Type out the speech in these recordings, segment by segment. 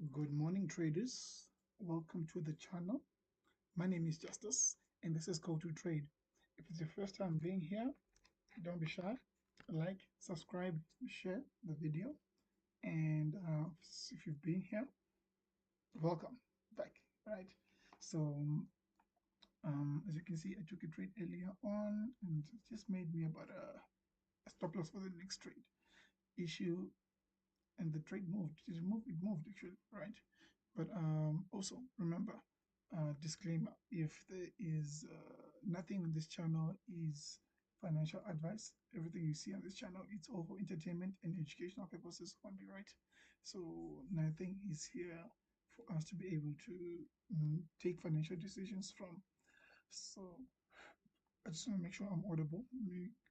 Good morning, traders. Welcome to the channel. My name is Justice, and this is Code to Trade. If it's your first time being here, don't be shy. Like, subscribe, share the video, and if you've been here, welcome back. Right. So, as you can see, I took a trade earlier on, and it just made me about a stop loss for the next trade issue, and the trade moved. It moved actually, right? But also remember, disclaimer: if there is nothing on this channel is financial advice. Everything you see on this channel, it's all for entertainment and educational purposes only, right? So nothing is here for us to be able to take financial decisions from. So I just want to make sure I'm audible.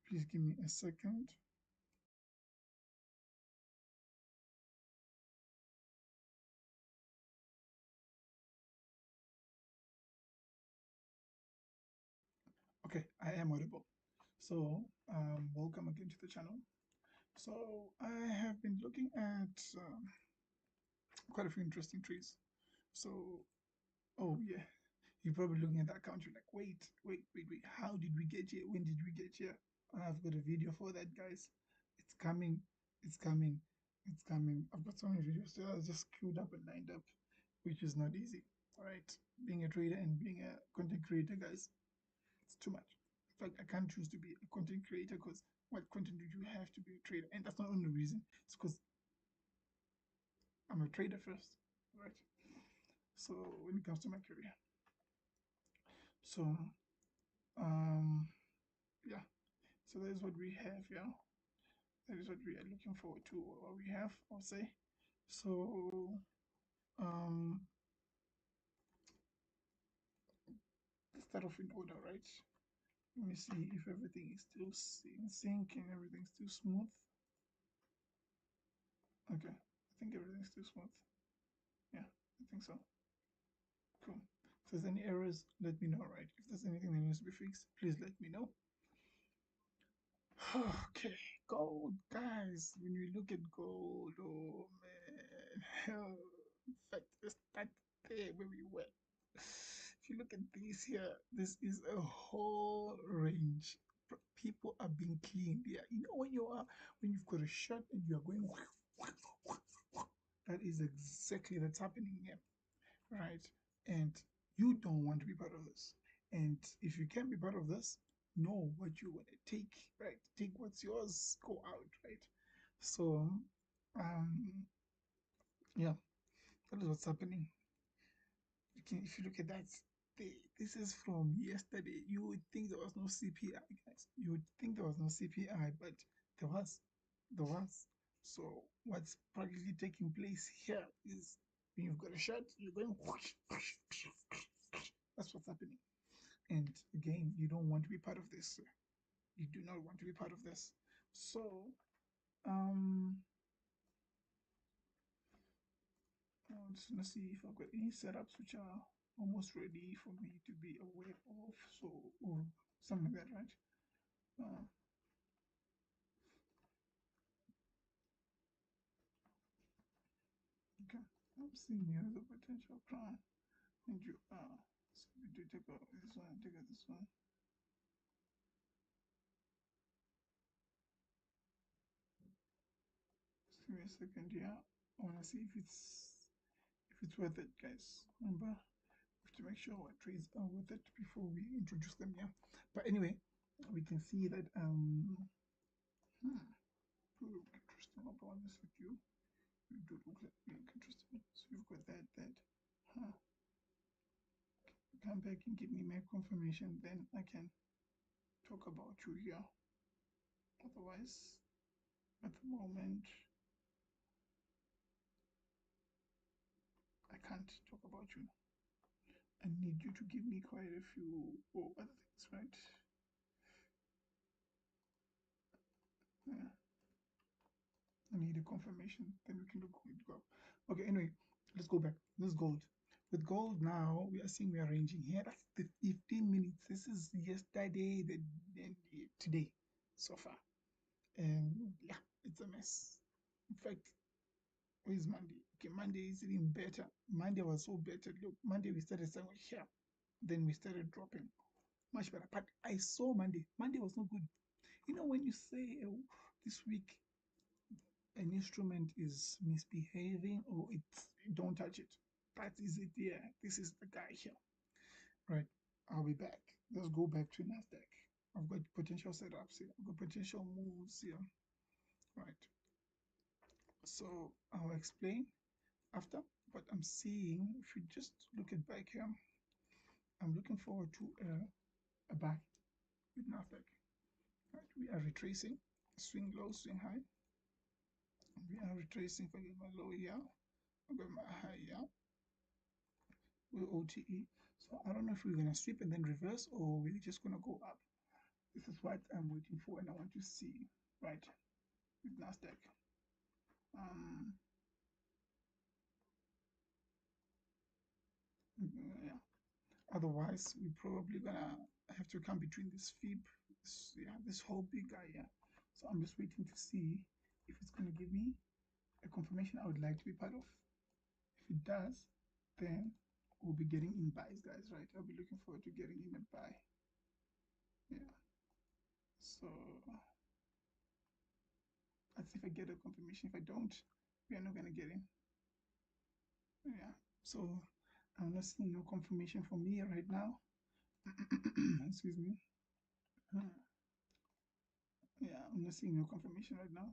Please give me a second. Okay, I am audible. So welcome again to the channel. So I have been looking at quite a few interesting trees. So, oh yeah, you're probably looking at that account. You're like, wait. How did we get here? When did we get here? I've got a video for that, guys. It's coming. It's coming. It's coming. I've got so many videos that are just queued up and lined up, which is not easy. All right, being a trader and being a content creator, guys, it's too much. In fact, I can't choose to be a content creator because what content do you have to be a trader? And that's not the only reason. It's because I'm a trader first, right? So when it comes to my career, so um, yeah, so that is what we have. Yeah, that is what we are looking forward to. What we have, I'll say. So um, let's start off in order, right? Let me see if everything is still in sync and everything's still smooth. Okay, I think everything's still smooth. Yeah, I think so. Cool. If there's any errors, let me know, right? If there's anything that needs to be fixed, please let me know. Okay, gold, guys. When we look at gold, oh man. In fact, let's start there where we were. If you look at this here, this is a whole range. People are being cleaned. Yeah, you know when you've got a shot and you are going, that is exactly that's happening here, right? And you don't want to be part of this. And if you can't be part of this, know what you want to take, right? Take what's yours, go out, right? So, um, yeah, that is what's happening. If you look at that, this is from yesterday. You would think there was no CPI, guys. You would think there was no CPI, but there was. There was. So what's practically taking place here is when you've got a shot, you're going whoosh, whoosh, whoosh, whoosh, whoosh. That's what's happening. And again, you don't want to be part of this. You do not want to be part of this. So, um, I'm just gonna see if I've got any setups which are almost ready for me to be aware of. So, or something like that, right? Uh, okay. I'm seeing here the potential crown. And you are. So we do take out this one, take out this one. Just give me a second here. I wanna see if it's worth it, guys. Remember, we have to make sure our trades are worth it before we introduce them here. But anyway, we can see that hmm, look interesting. I'll be honest with you. You do look like being interesting. So you've got that. Huh. Come back and give me my confirmation, then I can talk about you here. Otherwise, at the moment, I can't talk about you. I need you to give me quite a few other things, right? Yeah, I need a confirmation, then we can look good go. Okay, anyway, let's go back. This gold. With gold now, we are seeing we are ranging here. That's the 15 minutes. This is yesterday, then today, so far. And yeah, it's a mess. In fact, Where's Monday? Okay, Monday is even better. Monday was so better. Look, Monday we started somewhere here, then we started dropping much better. But I saw Monday. Monday was not good. You know, when you say this week an instrument is misbehaving or it's don't touch it, that is it. Yeah, this is the guy here. Right. I'll be back. Let's go back to NASDAQ. I've got potential setups here. I've got potential moves here. Right. So I'll explain after, but I'm seeing, if you just look at back here, I'm looking forward to a buy with NASDAQ. Right, we are retracing, swing low, swing high. We are retracing, forget my low here, forget my high here, with OTE. So I don't know if we're gonna sweep and then reverse or we're just gonna go up. This is what I'm waiting for and I want to see, right, with NASDAQ. Um, yeah. Otherwise, we're probably gonna have to come between this fib, this whole big guy, yeah. So I'm just waiting to see if it's gonna give me a confirmation I would like to be part of. If it does, then we'll be getting in buys, guys, right? I'll be looking forward to getting in a buy. Yeah. So let's see if I get a confirmation. If I don't, we are not gonna get in. Yeah. So I'm not seeing no confirmation for me right now. Excuse me. Yeah, I'm not seeing no confirmation right now.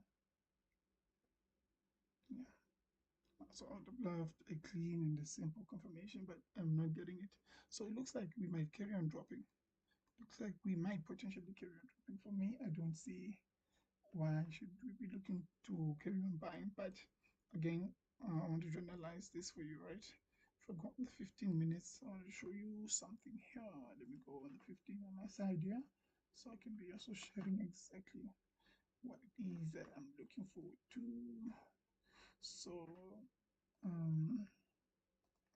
Yeah. So I would have loved a clean and a simple confirmation, but I'm not getting it. So it looks like we might carry on dropping. Looks like we might potentially carry on dropping. For me, I don't see why should we be looking to carry on buying. But again, I want to journalize this for you, right? If I go on the 15 minutes, I want to show you something here. Let me go on the 15 on my side here, so I can be also sharing exactly what it is that I'm looking forward to. So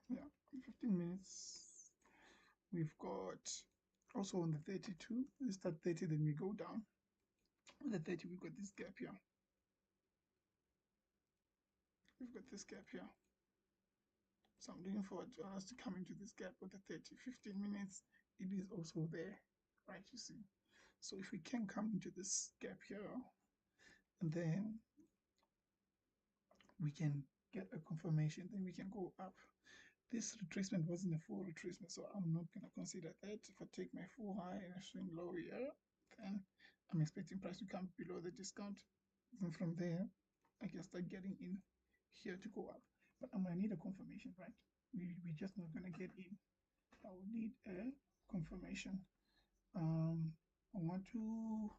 yeah, 15 minutes. We've got also on the 32. We start 30, then we go down. On the 30, we've got this gap here. We've got this gap here. So I'm looking forward to us to come into this gap with the 30. 15 minutes, it is also there, right? You see. So if we can come into this gap here, and then we can get a confirmation, then we can go up. This retracement wasn't a full retracement, so I'm not going to consider that. If I take my full high and I swing low here, then I'm expecting price to come below the discount. And from there, I can start getting in here to go up. But I'm going to need a confirmation, right? We're just not going to get in. I will need a confirmation. I want to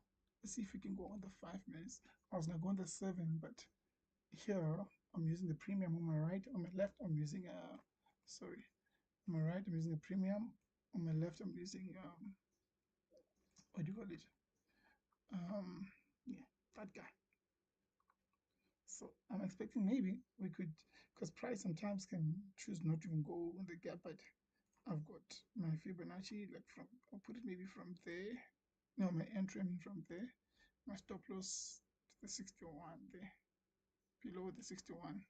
see if we can go on the 5 minutes. I was going to go on the 7, but here I'm using the premium on my right. On my left, I'm using a, sorry, on my right, I'm using a premium. On my left, I'm using, what do you call it? Yeah, that guy. So I'm expecting maybe we could, because price sometimes can choose not to even go on the gap, but I've got my Fibonacci, like from, I'll put it maybe from there. No, my entry, I mean from there. My stop loss to the 61 there, below the 61.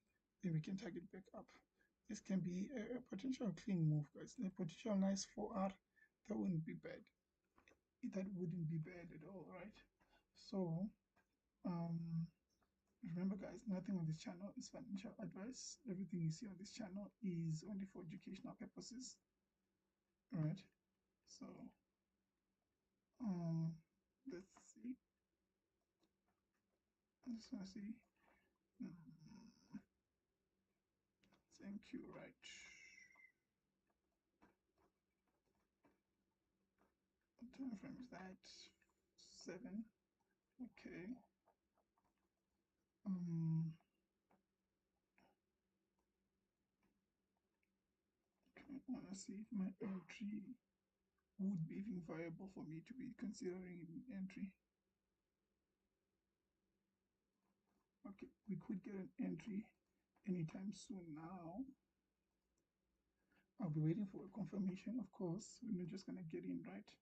Then we can target back up. This can be a potential clean move, guys. A potential nice 4R, that wouldn't be bad. That wouldn't be bad at all, right? So, remember, guys, nothing on this channel is financial advice. Everything you see on this channel is only for educational purposes, right? So, let's see. I just want to see. Thank you, right? What time frame is that? 7. Okay. Okay, I want to see if my entry would be even viable for me to be considering an entry. Okay, we could get an entry anytime soon now. I'll be waiting for a confirmation, of course. We're not just gonna get in, right?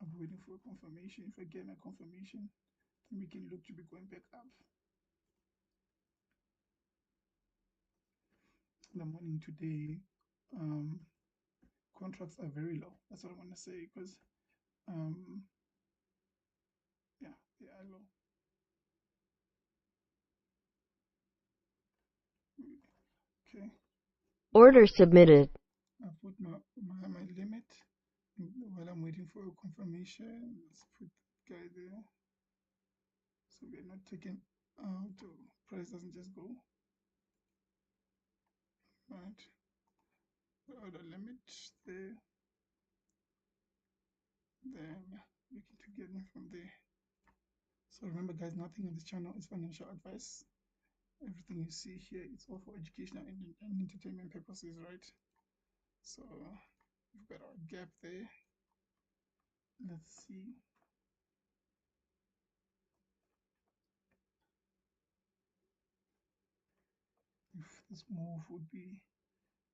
I'll be waiting for a confirmation. If I get my confirmation, then we can look to be going back up. in the morning today, um, contracts are very low. That's what I want to say because, um, yeah, they are low. Okay, Order submitted. I put my limit while I'm waiting for a confirmation. Let's put the guy there so we're not taken out. Price doesn't just go. Right, order limit there. Then looking to get me from there. So remember, guys, nothing on this channel is financial advice. Everything you see here is all for educational and entertainment purposes, right? So we've got our gap there. Let's see if this move would be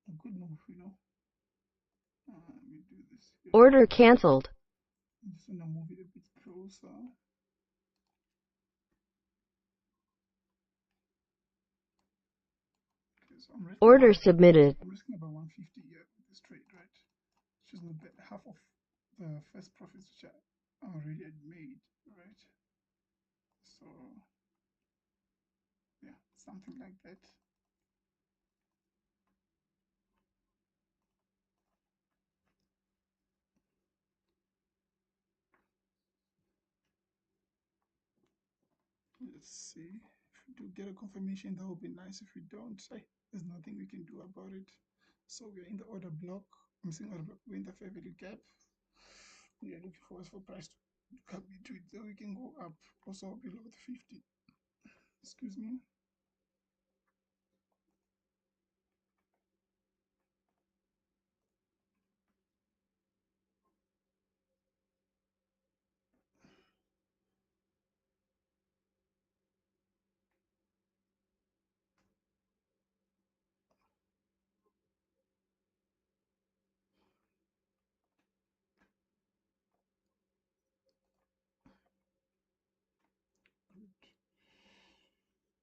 a good move, you know. Let me do this here. Order cancelled. I'm just gonna move it a bit closer. Okay, so Order submitted. I'm risking about 150 here with this trade, right? Which is not bad. Half of the first profits which I already had made, right? So yeah, something like that. Let's see. If we do get a confirmation, that would be nice. If we don't, there's nothing we can do about it. So we're in the order block. I'm saying order block. We're in the fair value gap. We are looking for price to come into it, so we can go up also below the 50. Excuse me.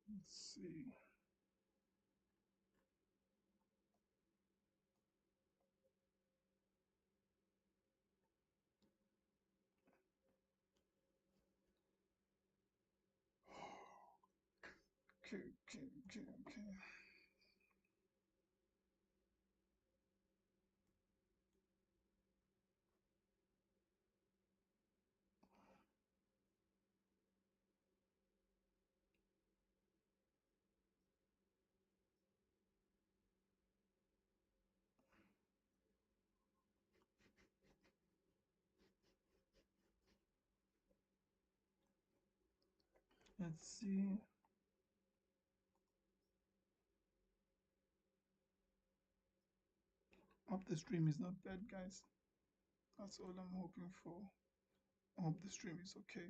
Let's see. Okay. Let's see. Up the stream is not bad, guys. That's all I'm hoping for. I hope the stream is okay.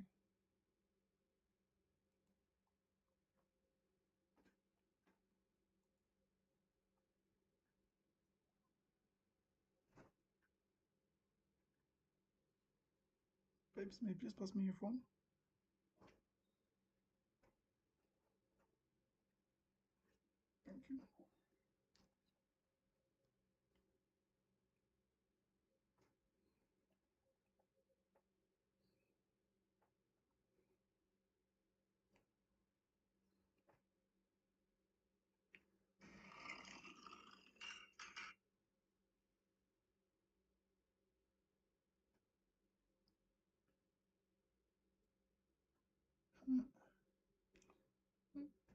Babes, may you please pass me your phone? Thank you.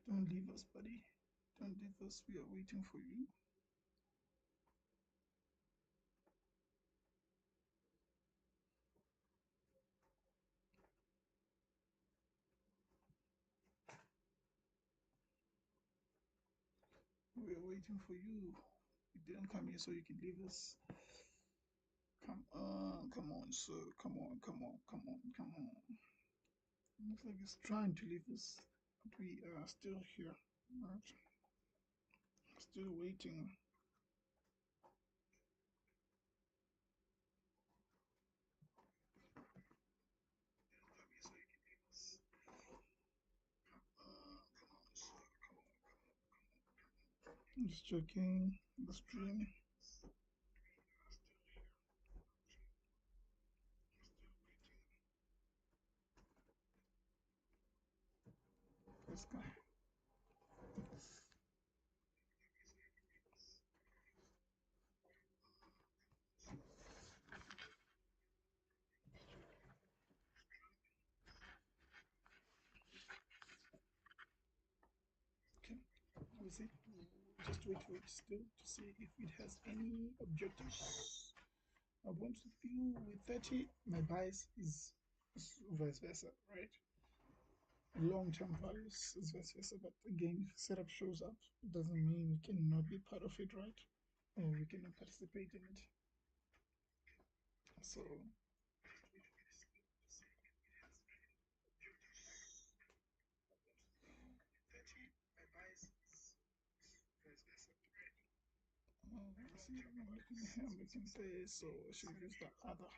Don't leave us, buddy. Don't leave us. We are waiting for you. We are waiting for you. You didn't come here so you can leave us. Come on, sir. Come on. Looks like he's trying to leave us, but we are still here. Right? Still waiting. I'm just checking the stream. This guy. Okay, we'll see. Just wait for it still to see if it has any objectives. I want to view with 30. My bias is vice versa, right? Long-term values is vice versa, but again, if setup shows up, it doesn't mean we cannot be part of it, right? Or we cannot participate in it. So see, I'm looking there, so I should use the other.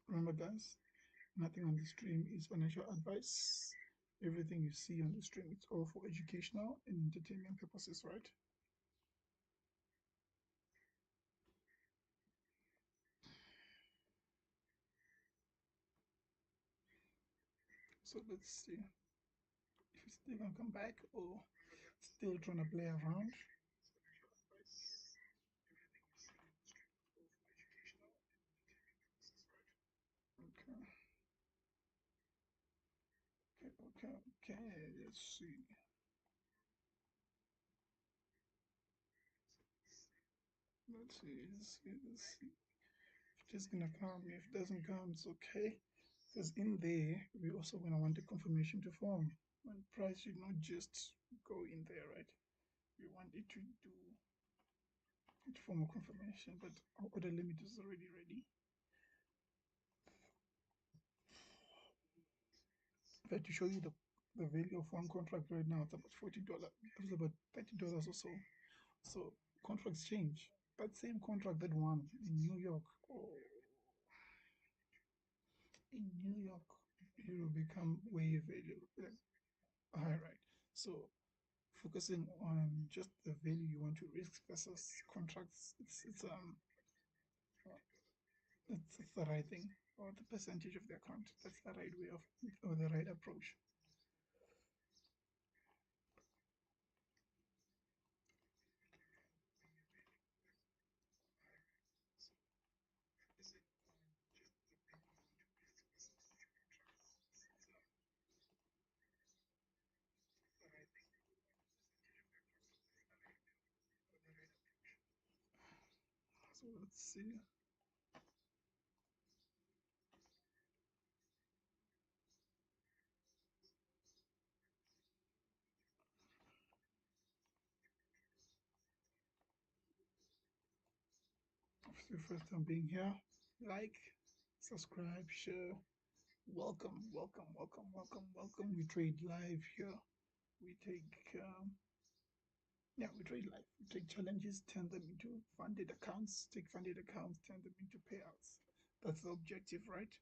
Remember, guys, nothing on the stream is financial advice. Everything you see on the stream, it's all for educational and entertainment purposes, right? So let's see if it's still gonna come back or still trying to play around. Okay, okay. Let's see. Let's see. If it's gonna come, if it doesn't come, it's okay. Because in there, we also gonna want a confirmation to form. When price should not just go in there, right? We want it to do it form a confirmation, but our order limit is already ready. But to show you the value of one contract right now, it's about $40. It's about $30 or so. So contracts change. That same contract that won in New York, or in New York, it will become way valuable, high, right? So focusing on just the value you want to risk versus contracts, it's the right thing, or the percentage of the account. That's the right way of, or the right approach. So let's see. If it's your first time being here, like, subscribe, share. Welcome, welcome, welcome, welcome, welcome. We trade live here. We take, yeah, we trade live. We take challenges, turn them into funded accounts, take funded accounts, turn them into payouts. That's the objective, right?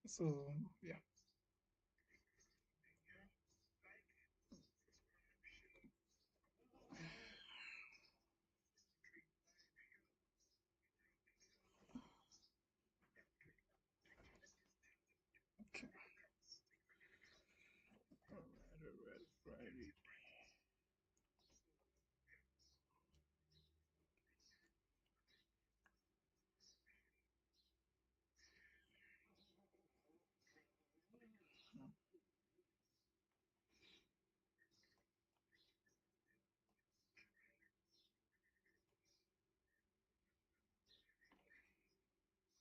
So, yeah. Okay. All right, all right.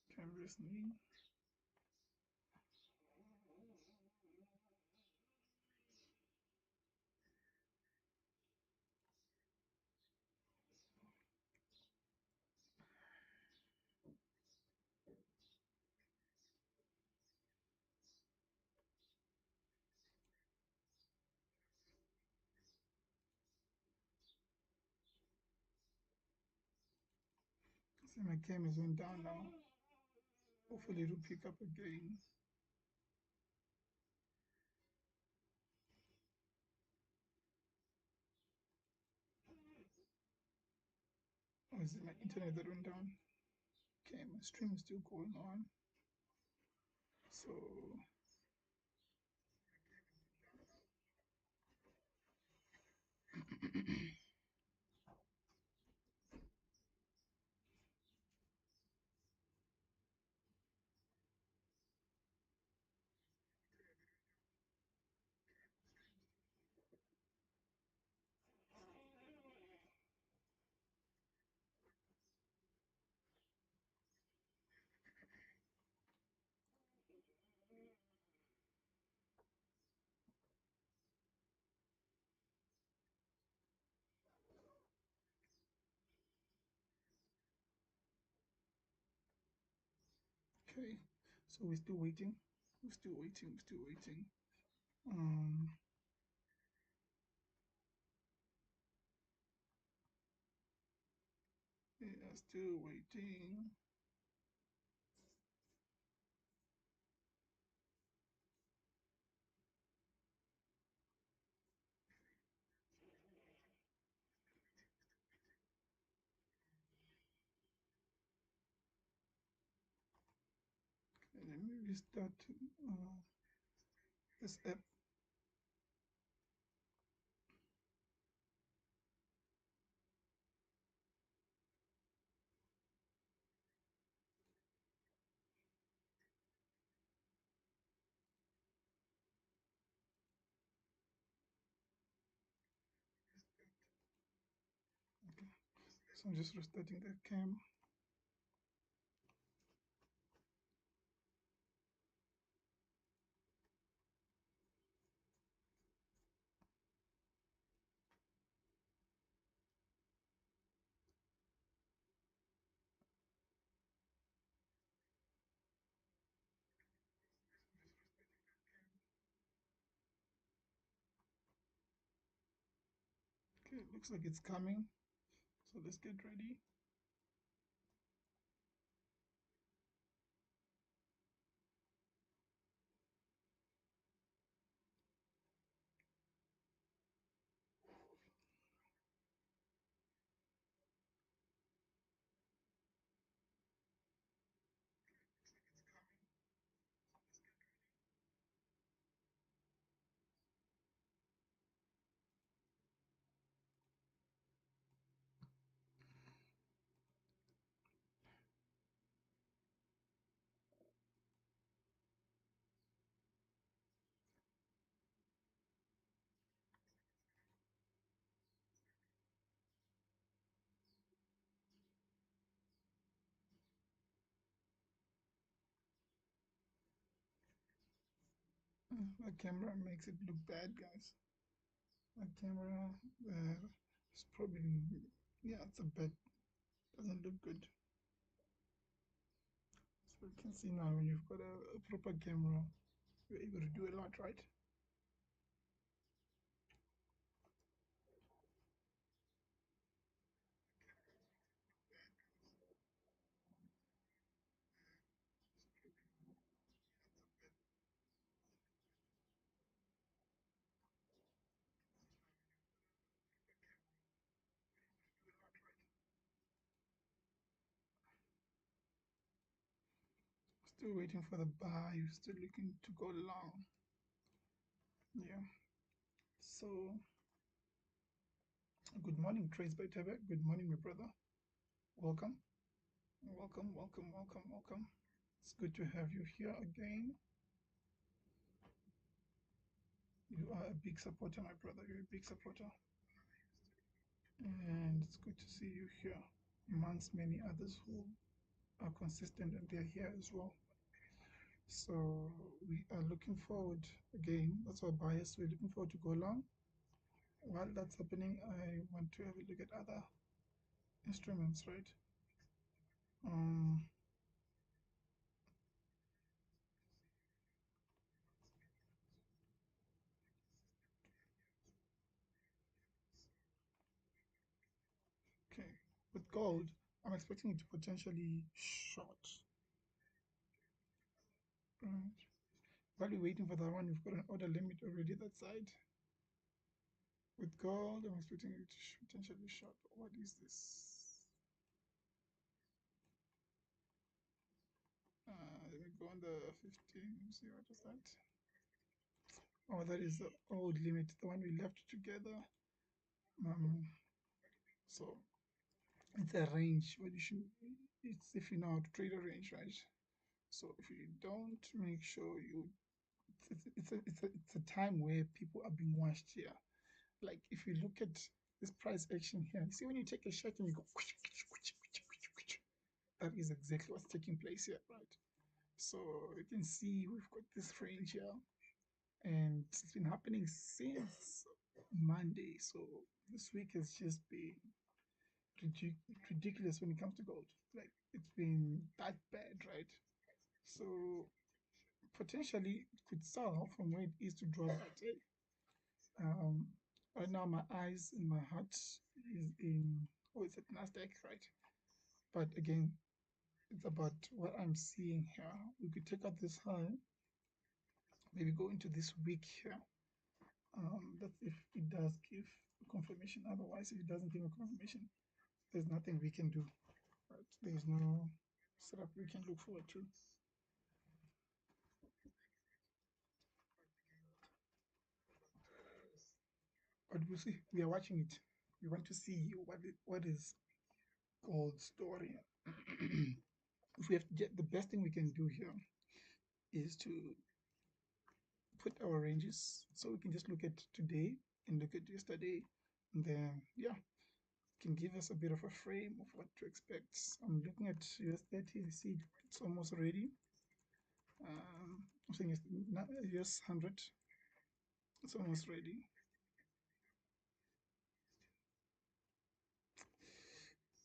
Okay, I'm listening. See, my cameras went down now. Hopefully it'll pick up again. Or is it my internet that went down? Okay, my stream is still going on. So, okay, so we're still waiting. We're still waiting. We're still waiting. Um, yeah, still waiting. Okay, let me restart this app. Okay, so I'm just restarting the cam. Okay, it looks like it's coming. So let's get ready. My camera makes it look bad, guys. My camera is probably, yeah, it's a bit, doesn't look good. So you can see now when you've got a proper camera, you're able to do a lot, right? Still waiting for the buy, still looking to go long. Yeah. So, good morning, Trace by Tebe. Good morning, my brother. Welcome. Welcome, welcome, welcome, welcome. It's good to have you here again. You are a big supporter, my brother. You're a big supporter. And it's good to see you here amongst many others who are consistent and they're here as well. So we are looking forward again. That's our bias. We're looking forward to go long. While that's happening, I want to have a look at other instruments, right? Um, okay, with gold, I'm expecting it to potentially short. Right. While we're waiting for that one, we've got an order limit already that side. With gold, I'm expecting it to potentially short. What is this? Let me go on the 15. Let me see what is that. Oh, that is the old limit, the one we left together. Um, so it's a range. What you should, it's if you know how to trade a range, right? So if you don't make sure you, it's a time where people are being washed here. Like if you look at this price action here, you see when you take a shot and you go, that is exactly what's taking place here, right? So you can see we've got this range here, and it's been happening since Monday. So this week has just been ridiculous when it comes to gold. Like it's been that bad, right? So potentially it could sell from where it is to draw that day. Um, right now my eyes and my heart is in, oh, it's at NASDAQ, right? But again, it's about what I'm seeing here. We could take out this high, maybe go into this week here. That's if it does give a confirmation. Otherwise, if it doesn't give a confirmation, there's nothing we can do. Right? There's no setup we can look forward to. But we'll see. We are watching it. We want to see what is gold story. If we have to get the best thing we can do here is to put our ranges so we can just look at today and look at yesterday, and then yeah, can give us a bit of a frame of what to expect. I'm looking at US30. You see it's almost ready. I'm saying it's not US 100. It's almost ready.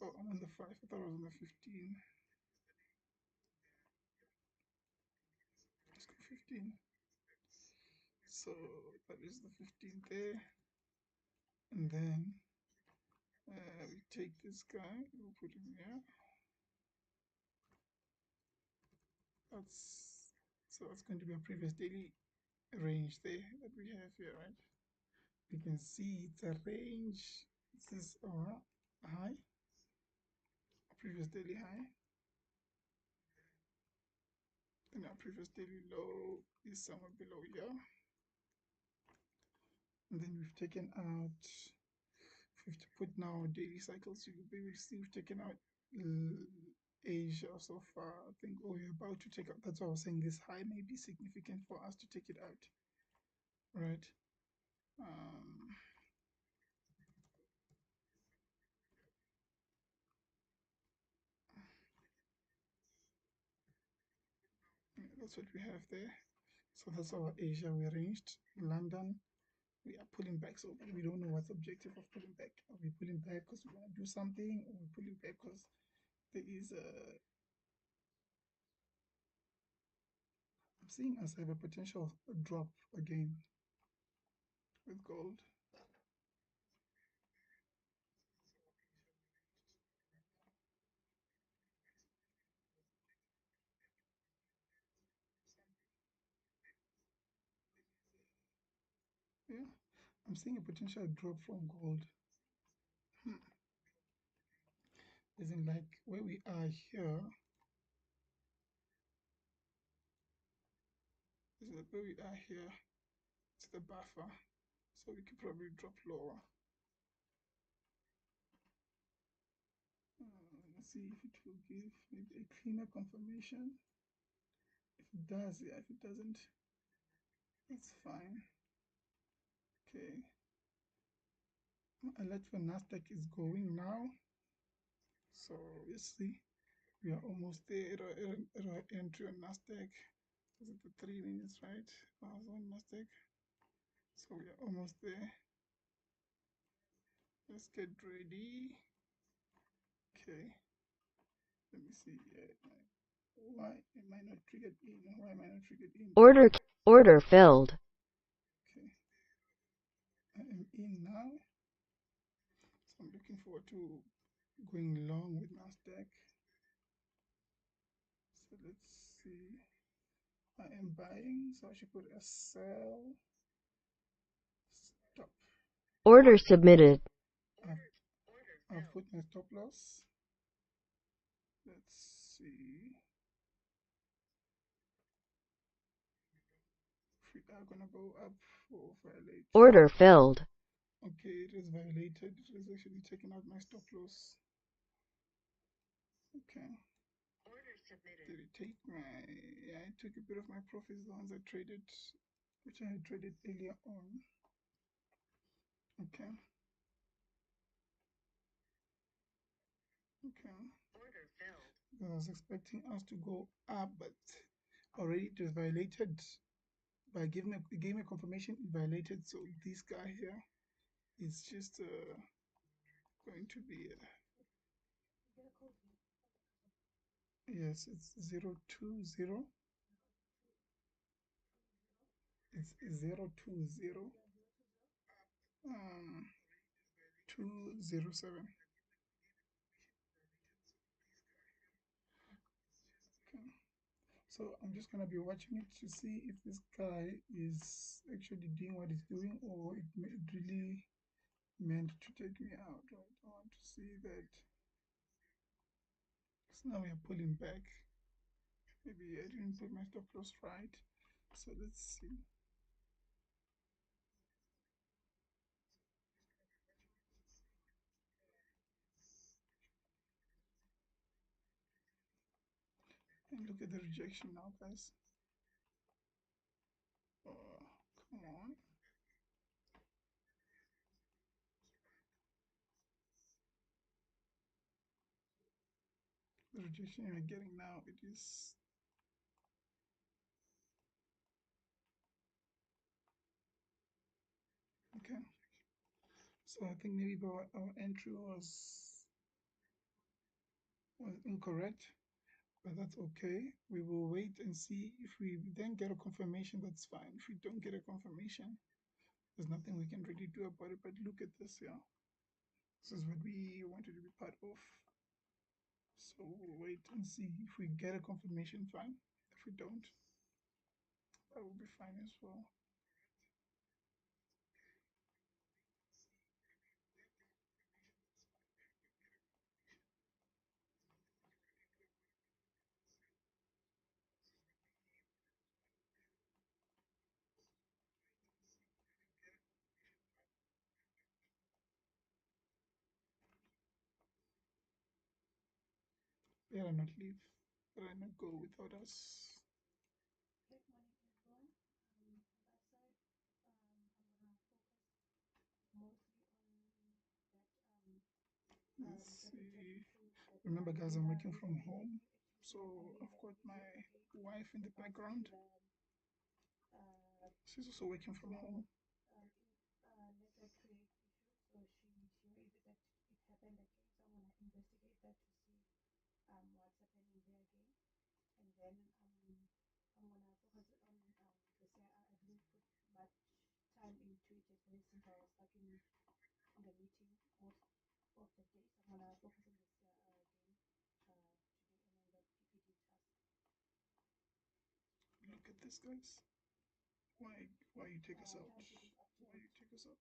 Oh, I'm on the 5. I thought I was on the 15. Let's go 15. So that is the 15 there. And then we take this guy, we'll put him here. That's so that's going to be a previous daily range there that we have here, right? You can see it's a range. This is our high, previous daily high, and our previous daily low is somewhere below here. And then we've taken out, if we put now daily cycles, you will be able to see we've taken out Asia so far. I think, oh, we're about to take out, that's why I was saying this high may be significant for us to take it out, right? Yeah, that's what we have there. So that's our Asia we arranged. London, we are pulling back, so we don't know what's the objective of pulling back. Are we pulling back because we want to do something, or we're pulling back because there is a, I'm seeing us have a potential drop again with gold. Yeah, I'm seeing a potential drop from gold. Isn't like where we are here, isn't like where we are here, it's the buffer, so we could probably drop lower. Let's see if it will give maybe a cleaner confirmation. If it does, yeah, if it doesn't, that's fine. Okay, let's where NASDAQ is going now. So let's see, we are almost there at our entry on NASDAQ. Is it the 3 minutes, right? I was on NASDAQ. So we are almost there. Let's get ready. Okay, let me see. Why am I not triggered in? Why am I not triggered in? Order, order filled. Okay, I am in now. So I'm looking forward to going long with NASDAQ. So let's see. I am buying, so I should put a sell, stop. Order submitted. I've put my stop loss. Let's see if we are gonna go up or violate. Order filled. Okay, it is violated. It is actually taking out my stop loss. Okay. Did it take my, yeah, it took a bit of my profits, the ones I traded, which I had traded earlier on. Okay. Okay. Because I was expecting us to go up, but already it was violated by giving it gave me confirmation it violated. So this guy here is just going to be yes, it's 020. It's 020 um 207. Okay. So I'm just gonna be watching it to see if this guy is actually doing what he's doing, or it really meant to take me out. Right? I want to see that. So now we are pulling back. Maybe I didn't put my stop loss right. So let's see. And look at the rejection now, guys. Oh, come on. The rejection you're getting now, it is okay. So I think maybe our entry was incorrect, but that's okay. We will wait and see. If we then get a confirmation, that's fine. If we don't get a confirmation, there's nothing we can really do about it. But look at this here. This is what we wanted to be part of. So we'll wait and see. If we get a confirmation, fine. If we don't, that will be fine as well. Better not leave. Better not go without us. Let's see. Remember, guys, I'm working from home, so I've got my wife in the background. She's also working from home. Look at this, guys. Why you take us out? Why you take us out?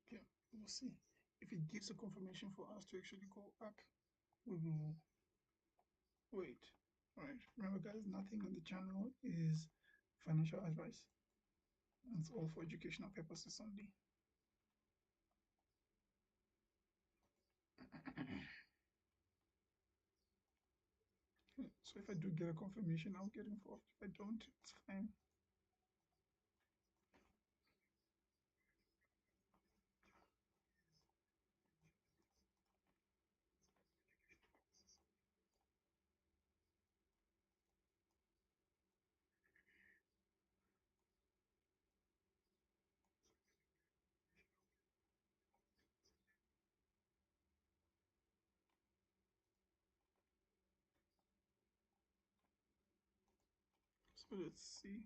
Okay, we'll see. If it gives a confirmation for us to actually go up, we will wait. All right. Remember, guys, nothing on the channel is financial advice. It's all for educational purposes only. So if I do get a confirmation, I'll get involved. If I don't, it's fine. Let's see.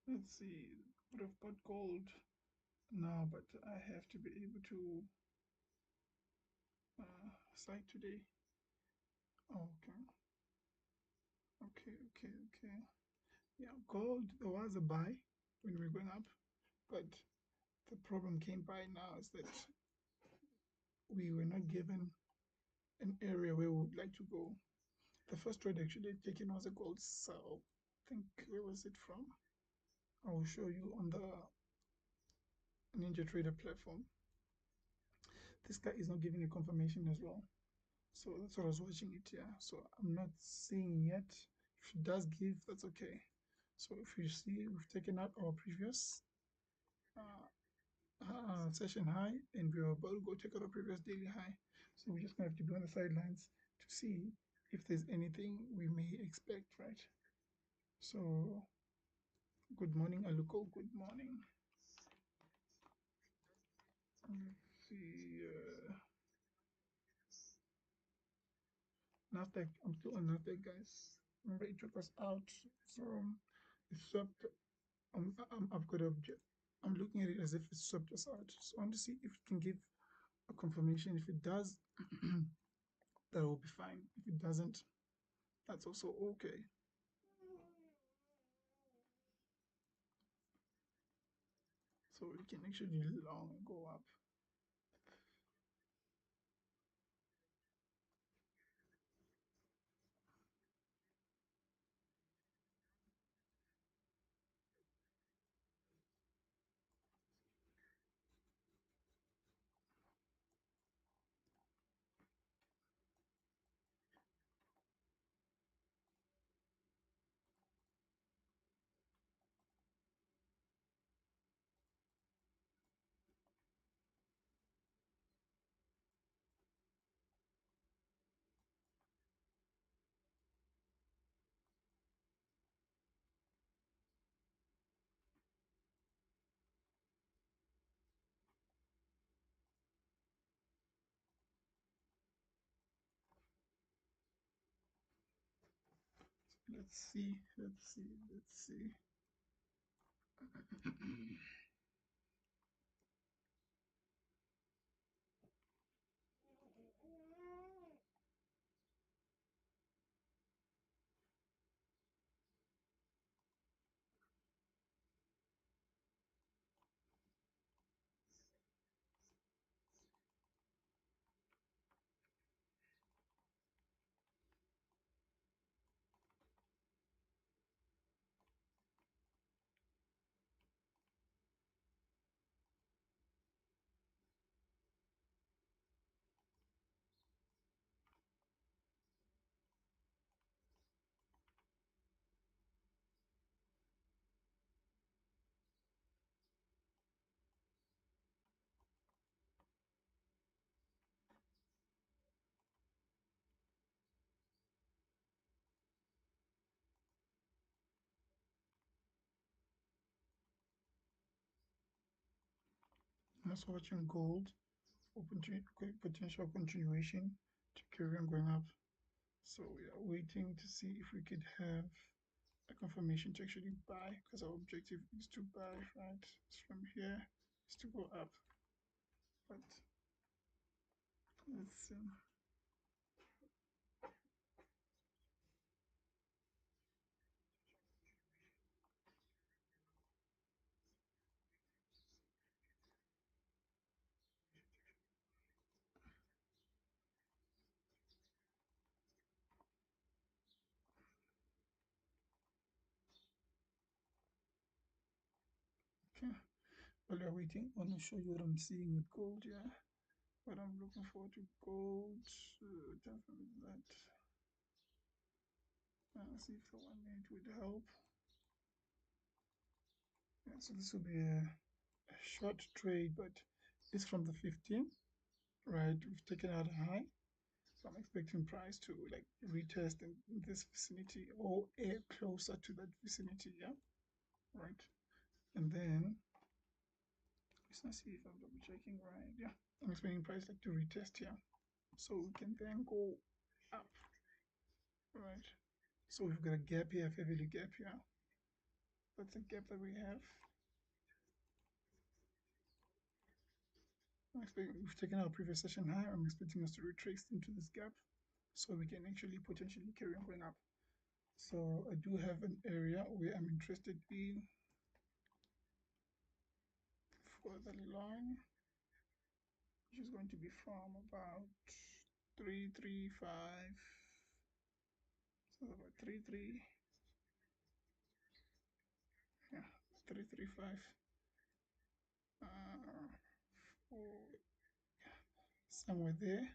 Let's see. Would have bought gold now, but I have to be able to site today. Okay. Okay. Yeah, gold, there was a buy when we were going up, but the problem came by now is that we were not given an area where we would like to go. The first trade actually taken was a gold sell. I think, where was it from? I will show you on the Ninja Trader platform. This guy is not giving a confirmation as well. So that's what I was watching it, yeah. So I'm not seeing yet. If it does give, that's okay. So if you see, we've taken out our previous session high, and we're about to go take out our previous daily high. So we're just gonna have to be on the sidelines to see if there's anything we may expect, right? So good morning, Aluko. Good morning. Let's see. NASDAQ. I'm still on NASDAQ, guys. Remember, it took us out from the swept. I've got I'm looking at it as if it swept us out. So I want to see if it can give a confirmation. If it does, that will be fine. If it doesn't, that's also okay. So we can actually long go up. Let's see. Let's see. I'm also watching gold open to potential continuation to carry on going up. So we are waiting to see if we could have a confirmation to actually buy, because our objective is to buy, right? So from here is to go up. But let's see. While you're waiting, I want to show you what I'm seeing with gold. Yeah, what I'm looking forward to gold. Definitely that. See if the 1 minute would help. Yeah, so this will be a short trade, but it's from the 15, right? We've taken out a high, so I'm expecting price to like retest in this vicinity or closer to that vicinity. Yeah, right. And then let's see if I'm double checking right. Yeah, I'm expecting price like to retest here, so we can then go up, right? So we've got a gap here, heavily gap here. That's a gap that we have. We've taken our previous session high. I'm expecting us to retrace into this gap so we can actually potentially carry on going up. So I do have an area where I'm interested in for the long, which is going to be from about 335. So about 33, yeah, 335. Or somewhere there.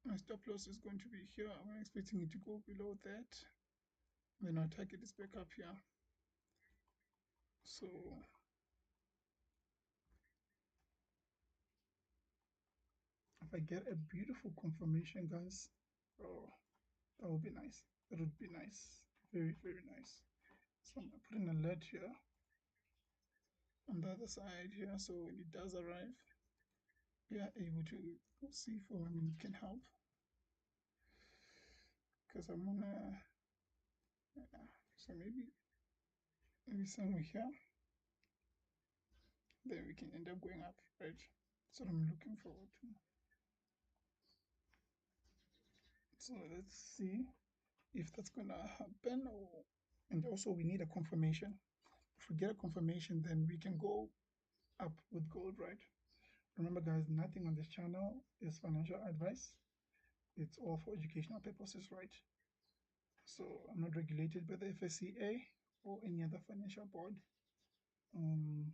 My stop loss is going to be here. I'm expecting it to go below that. Then our target is back up here. So if I get a beautiful confirmation, guys, oh, that would be nice. That would be nice. Very, very nice. So I'm gonna put an alert here on the other side here. So when it does arrive, we are able to see for when it can help. Because I'm gonna, so maybe somewhere here, then we can end up going up, right? That's what I'm looking forward to. So let's see if that's gonna happen. And also we need a confirmation. If we get a confirmation, then we can go up with gold, right? Remember, guys, nothing on this channel is financial advice. It's all for educational purposes, right? So I'm not regulated by the FSCA or any other financial board. Um,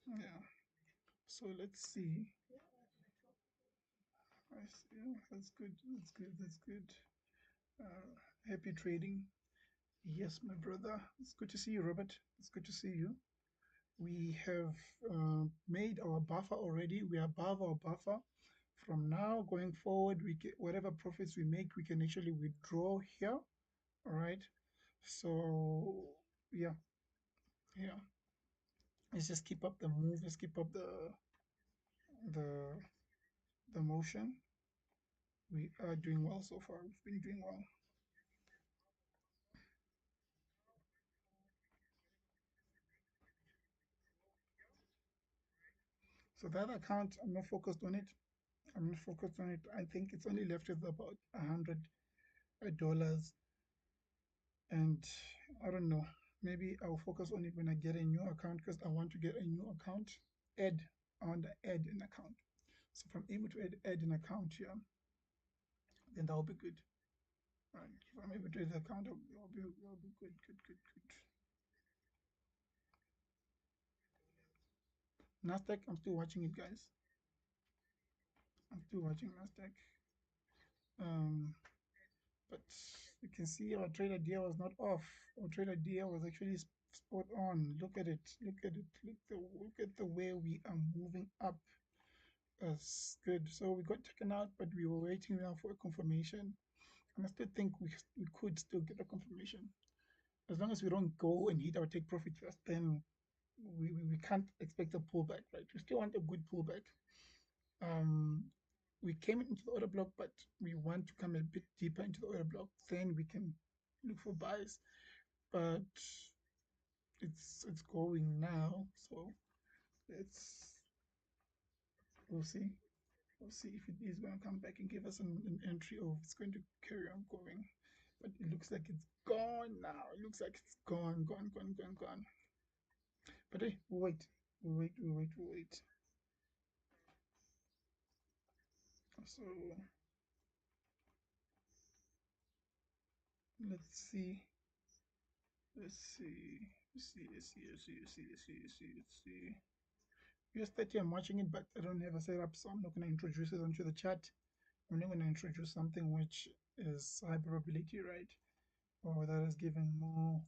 yeah. So let's see. I see. That's good. That's good. That's good. Happy trading. Yes, my brother. It's good to see you, Robert. It's good to see you. We have made our buffer already. We are above our buffer. From now going forward, we get whatever profits we make, we can actually withdraw here. All right. So yeah, yeah. Let's just keep up the move. Let's keep up the the motion. We are doing well so far. We've been doing well. So that account, I'm not focused on it. I'm not focused on it. I think it's only left with about $100, and I don't know. Maybe I'll focus on it when I get a new account because I want to get a new account. Add, I want to add an account. So if I'm able to add an account here, then that'll be good. Right. If I'm able to add an account, I'll be good, good, good, good. NASDAQ, I'm still watching it, guys. I'm still watching NASDAQ. Um, but you can see our trade idea was not off. Our trade idea was actually spot on. Look at it. Look at it. Look at the way we are moving up. That's good. So we got taken out, but we were waiting now for a confirmation. And I still think we could still get a confirmation. As long as we don't go and hit our take profit first, then we can't expect a pullback, right? We still want a good pullback. Um, we came into the order block, but we want to come a bit deeper into the order block. Then we can look for buys. But it's going now, so let's we'll see. We'll see if it is going to come back and give us an entry, or if it's going to carry on going. But it looks like it's gone now. It looks like it's gone, gone, gone, gone, gone. But hey, we'll wait. We'll wait, we'll wait, we'll wait. So let's see Let's see. Let's see. Yes, 30, I'm watching it, but I don't have a setup, so I'm not going to introduce it onto the chat. I'm not going to introduce something which is high probability, right? Or that is giving more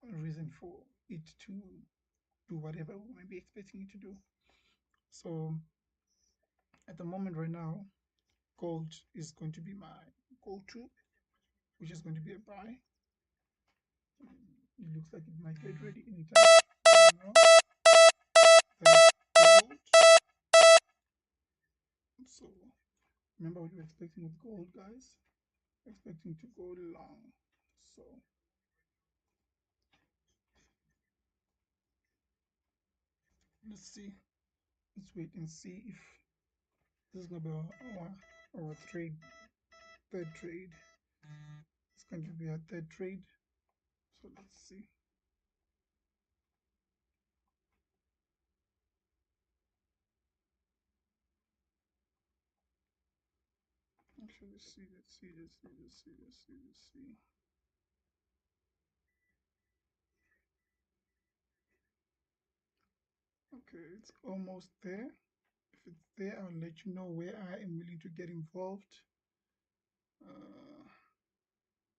reason for it to do whatever we might be expecting it to do. So at the moment right now, gold is going to be my gold 2, which is going to be a buy. It looks like it might get ready anytime. Now, that is gold. So remember what you're expecting with gold, guys. Expecting to go long. So let's see. Let's wait and see if this is gonna be our third trade. It's going to be our third trade. So let's see. Actually, let's see. Okay, it's almost there. If it's there, I'll let you know where I am willing to get involved.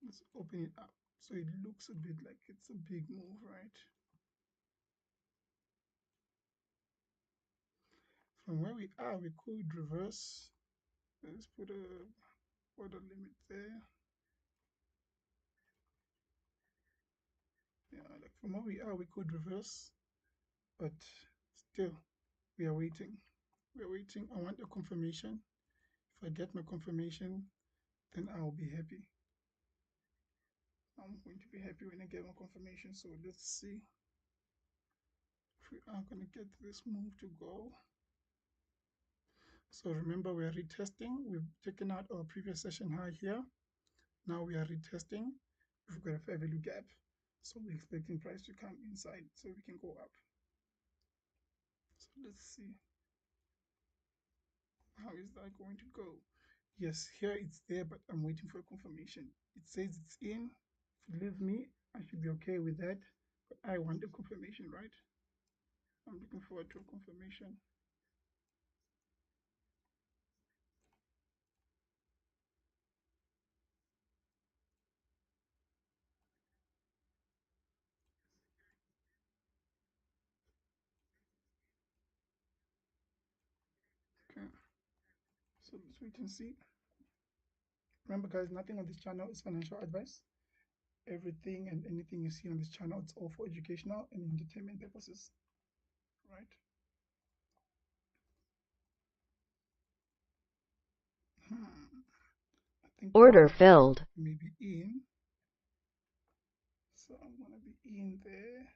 Let's open it up. So it looks a bit like it's a big move, right? From where we are, we could reverse. Let's put a order limit there. Yeah, like from where we are, we could reverse, but still, we are waiting. We are waiting. I want a confirmation. If I get my confirmation, then I'll be happy. I'm going to be happy when I get my confirmation. So let's see if we are going to get this move to go. So remember, we are retesting. We've taken out our previous session high here. Now we are retesting. We've got a fair value gap. So we're expecting price to come inside so we can go up. So let's see. How is that going to go? Yes, here it's there, but I'm waiting for a confirmation. It says it's in. If you leave me, I should be okay with that. But I want a confirmation, right? I'm looking forward to a confirmation. Okay, so let's wait and see. Remember, guys, nothing on this channel is financial advice. Everything and anything you see on this channel, it's all for educational and entertainment purposes, right? I think Order filled. maybe in. So I'm gonna be in there.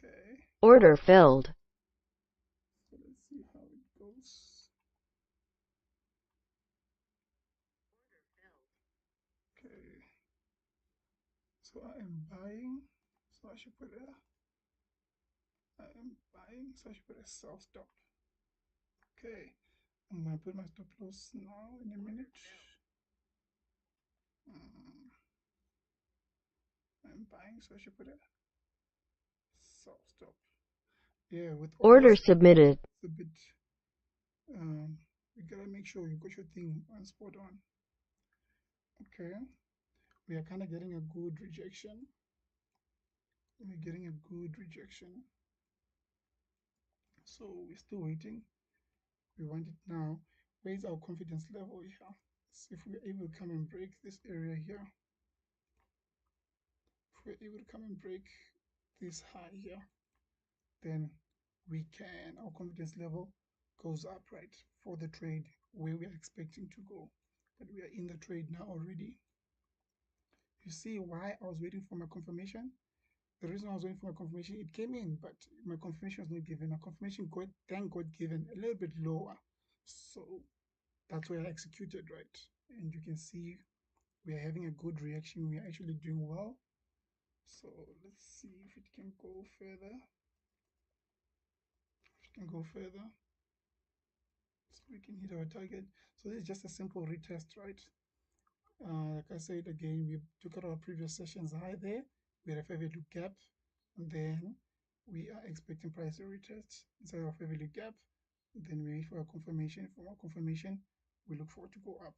Okay. Order filled. So let's see how it goes. Okay. So I am buying. So I should put a. I am buying. So I should put a sell stop. Okay. I'm gonna put my stop loss now in a minute. I'm buying, so I should put a sell stop. Yeah, with all Order this, submitted. it's a bit. You gotta make sure you got your thing on spot on. Okay. We are kind of getting a good rejection. We're getting a good rejection. So we're still waiting. We want it now. Where's our confidence level here? See if we're able to come and break this area here. If we're able to come and break this high here, then we can, our confidence level goes up, right, for the trade where we are expecting to go. But we are in the trade now already. You see why I was waiting for my confirmation? The reason I was waiting for my confirmation, it came in, but my confirmation was not given. My confirmation got, thank God, given a little bit lower. So that's where I executed, right? And you can see we are having a good reaction. We are actually doing well. So let's see if it can go further. If it can go further. So we can hit our target. So this is just a simple retest, right? Like I said again, we took out our previous session's high there. We had a fair value gap, and then we are expecting price to retest inside our fair value gap. Then we wait for a confirmation. For more confirmation, we look forward to go up.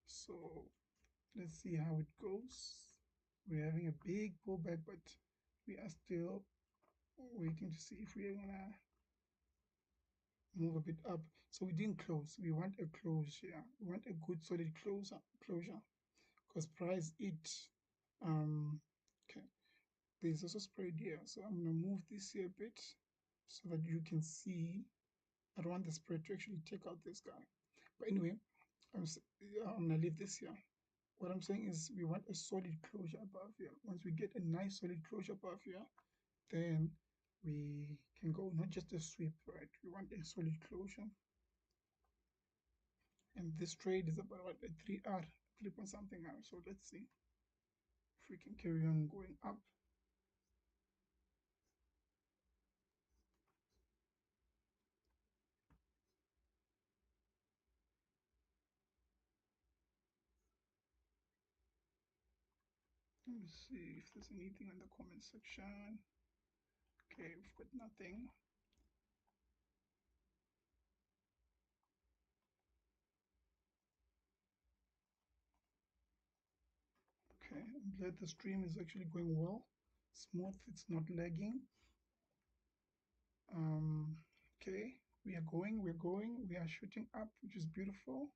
So let's see how it goes. We're having a big pullback, but we are still waiting to see if we're gonna move a bit up. So we didn't close. We want a close here. We want a good solid closure because price it okay. There's also spread here. So I'm gonna move this here a bit so that you can see. I don't want the spread to actually take out this guy. But anyway, I'm gonna leave this here. What I'm saying is we want a solid closure above here. Once we get a nice solid closure above here, then we can go not just a sweep, right? We want a solid closure. And this trade is about what, a 3R, 3 point something R. So let's see if we can carry on going up. Let me see if there's anything in the comment section. Okay, we've got nothing. Okay, I'm glad the stream is actually going well. Smooth, it's not lagging. Okay, we're going, we are shooting up, which is beautiful.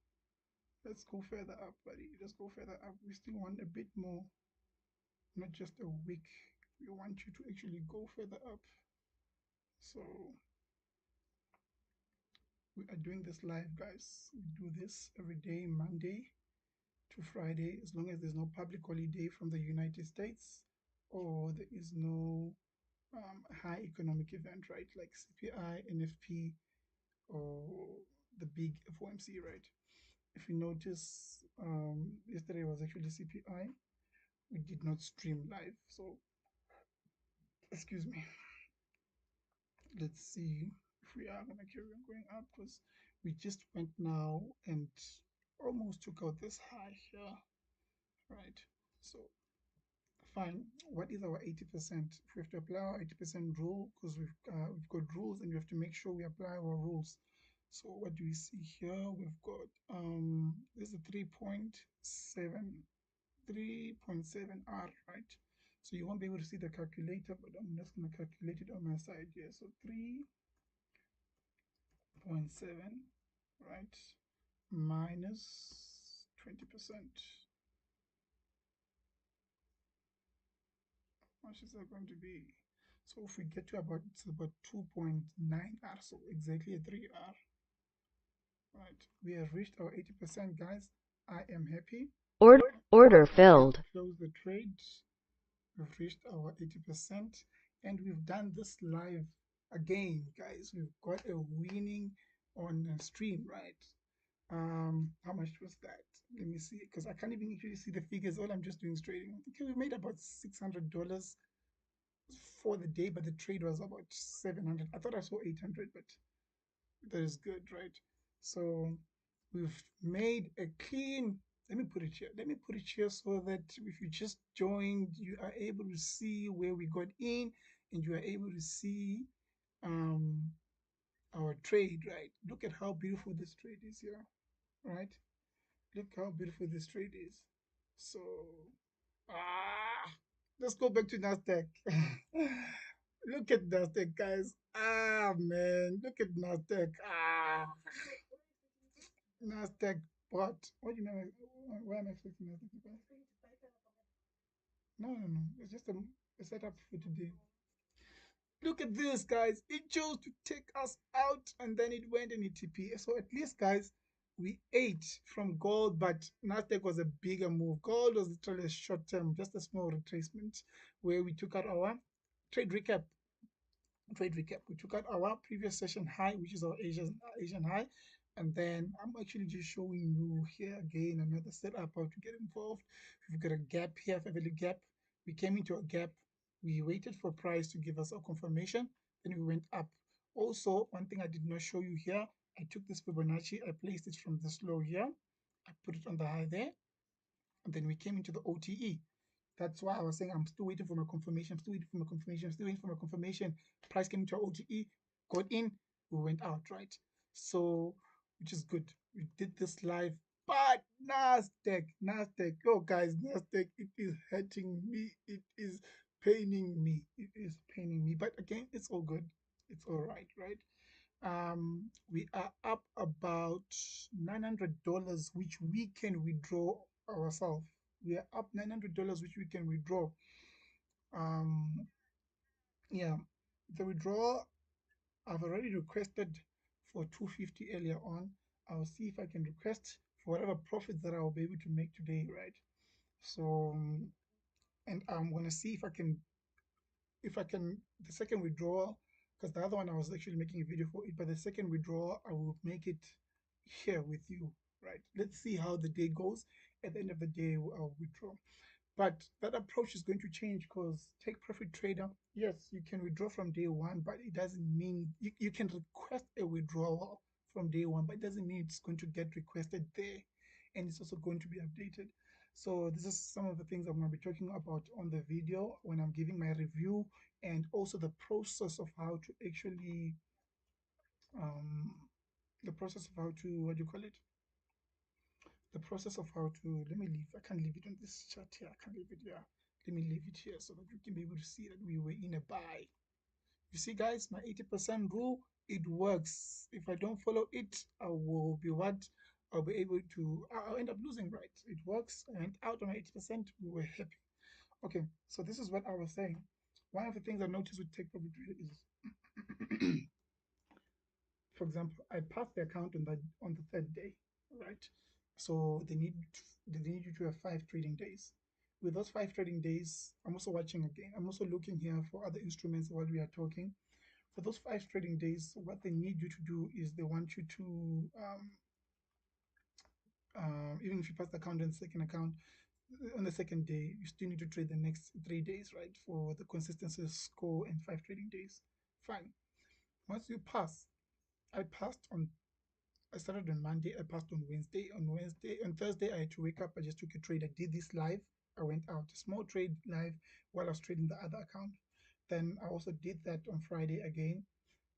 Let's go further up, buddy. Let's go further up. We still want a bit more, not just a wick. We want you to actually go further up. So we are doing this live, guys. We do this every day, Monday to Friday, as long as there's no public holiday from the United States or there is no high economic event, right? Like CPI, NFP, or the big FOMC, right? If you notice, yesterday was actually CPI. We did not stream live, so excuse me. Let's see if we are gonna carry on going up because we just went now and almost took out this high here, right? So fine. What is our 80%? If we have to apply our 80% rule, because we've got rules and we have to make sure we apply our rules. So what do we see here? We've got this is a 3.7 R, right? So you won't be able to see the calculator, but I'm just going to calculate it on my side here. So 3.7, right, minus 20%. How much is that going to be? So if we get to about, it's about 2.9 R, so exactly a 3 R, right? We have reached our 80%, guys. I am happy. Order filled. Close the trade. We've reached our 80% and we've done this live again, guys. We've got a winning on a stream, right? How much was that? Let me see, because I can't even actually see the figures. All I'm just doing is trading. Okay, we made about $600 for the day, but the trade was about 700. I thought I saw 800, but that is good, right? So we've made a clean, let me put it here. Let me put it here so that if you just joined, you are able to see where we got in and you are able to see um, our trade, right? Look at how beautiful this trade is here, right? Look how beautiful this trade is. So, ah, let's go back to NASDAQ. Look at NASDAQ, guys. Ah, man, look at NASDAQ. Ah, NASDAQ bot. What do you mean? Why am I expecting NASDAQ to buy? No, no, no. It's just a setup for today. Look at this, guys. It chose to take us out and then it went in ETP. So at least, guys, we ate from gold, but Nasdaq was a bigger move. Gold was literally a short term, just a small retracement where we took out our trade recap. We took out our previous session high, which is our Asian high, and then I'm actually just showing you here again another setup how to get involved. We've got a gap here, a value gap. We came into a gap. We waited for price to give us a confirmation. Then we went up. Also, one thing I did not show you here, I took this Fibonacci, I placed it from this low here, I put it on the high there, and then we came into the OTE. That's why I was saying I'm still waiting for my confirmation. I'm still waiting for my confirmation. I'm still waiting for my confirmation. Price came into our OTE, got in, we went out, right? So, which is good. We did this live, but NASDAQ, oh guys, NASDAQ, it is hurting me. It is paining me. It is paining me. But again, it's all good. It's all right, right? We are up about $900, which we can withdraw ourselves. We are up $900, which we can withdraw. Um, yeah, the withdrawal I've already requested for 250 earlier on. I'll see if I can request for whatever profits that I'll be able to make today, right? So, and I'm gonna see if I can the second withdrawal, because the other one I was actually making a video for it, but the second withdrawal I will make it here with you, right? Let's see how the day goes. At the end of the day, I'll withdraw. But that approach is going to change because take profit trader, yes, you can withdraw from day one, but it doesn't mean you can request a withdrawal from day one, but it doesn't mean it's going to get requested there and it's also going to be updated. So this is some of the things I'm going to be talking about on the video when I'm giving my review, and also the process of how to actually um, the process of how to, what do you call it, the process of how to, let me leave, I can't leave it on this chart here, I can't leave it here, let me leave it here so that you can be able to see that we were in a buy. You see guys, my 80% rule, it works. If I don't follow it, I will be what, I'll be able to, I'll end up losing, right? It works, and out on my 80% we were happy. Okay, so this is what I was saying. One of the things I noticed with take profit trader is for example, I passed the account on the third day, right? So they need you to have 5 trading days. With those 5 trading days, I'm also watching again. I'm also looking here for other instruments while we are talking. For those 5 trading days, what they need you to do is they want you to even if you pass the account on the second account, on the second day, you still need to trade the next 3 days, right? For the consistency score and 5 trading days. Fine. Once you pass, I passed on I started on Monday. I passed on Wednesday. On Thursday, I had to wake up. I just took a trade. I did this live. I went out, a small trade live while I was trading the other account. Then I also did that on Friday again.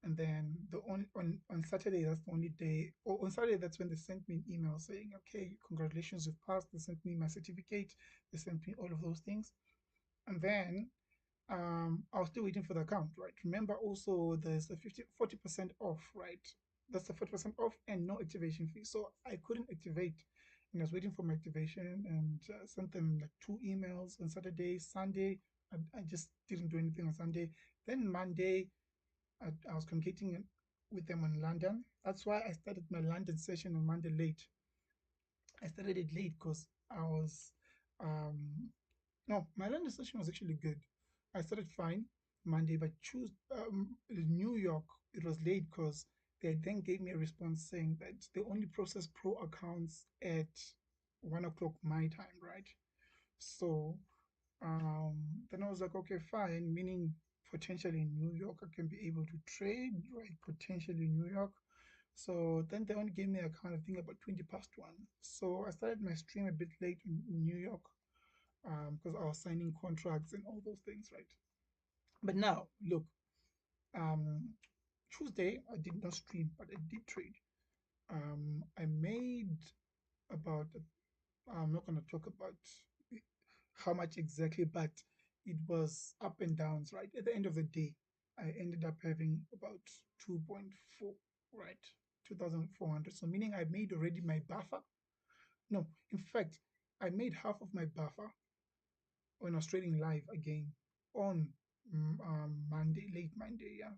And then on Saturday, that's the only day. Or on Saturday, that's when they sent me an email saying, "Okay, congratulations, you've passed." They sent me my certificate. They sent me all of those things. And then I was still waiting for the account, right? Remember also there's a 40% off, right? That's the 40% off and no activation fee. So I couldn't activate, and I was waiting for my activation, and sent them like 2 emails on Saturday. Sunday, I just didn't do anything on Sunday. Then Monday, I was communicating with them on London. That's why I started my London session on Monday late. I started it late because I was um, no, my London session was actually good. I started fine Monday, but New York, it was late because they then gave me a response saying that they only process pro accounts at 1 o'clock my time, right? So um, then I was like, okay, fine, meaning potentially in New York I can be able to trade, right? Potentially in New York. So then they only gave me a kind of thing about 20 past one. So I started my stream a bit late in New York because I was signing contracts and all those things, right? But now, look, um, Tuesday I did not stream, but I did trade. I made about, I'm not going to talk about how much exactly, but it was up and downs, right? At the end of the day, I ended up having about 2.4, right? 2,400. So meaning I made already my buffer. No, in fact, I made half of my buffer when I was trading live again on Monday, late Monday, yeah.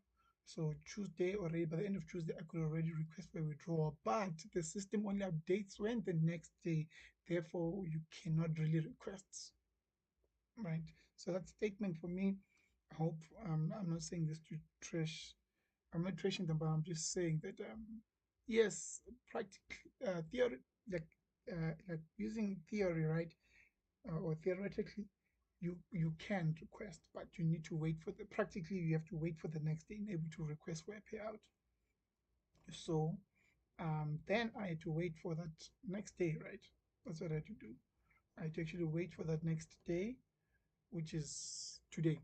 So Tuesday already, by the end of Tuesday, I could already request for a withdrawal, but the system only updates when the next day. Therefore, you cannot really request, right? So that statement for me, I hope I'm not saying this to trash. I'm not trashing them, but I'm just saying that yes, practically theory, like using theory, right? Or theoretically you can request, but you need to wait for the practically you have to wait for the next day in able to request for a payout. So Then I had to wait for that next day, right? That's what I had to do. I had to actually wait for that next day, which is today.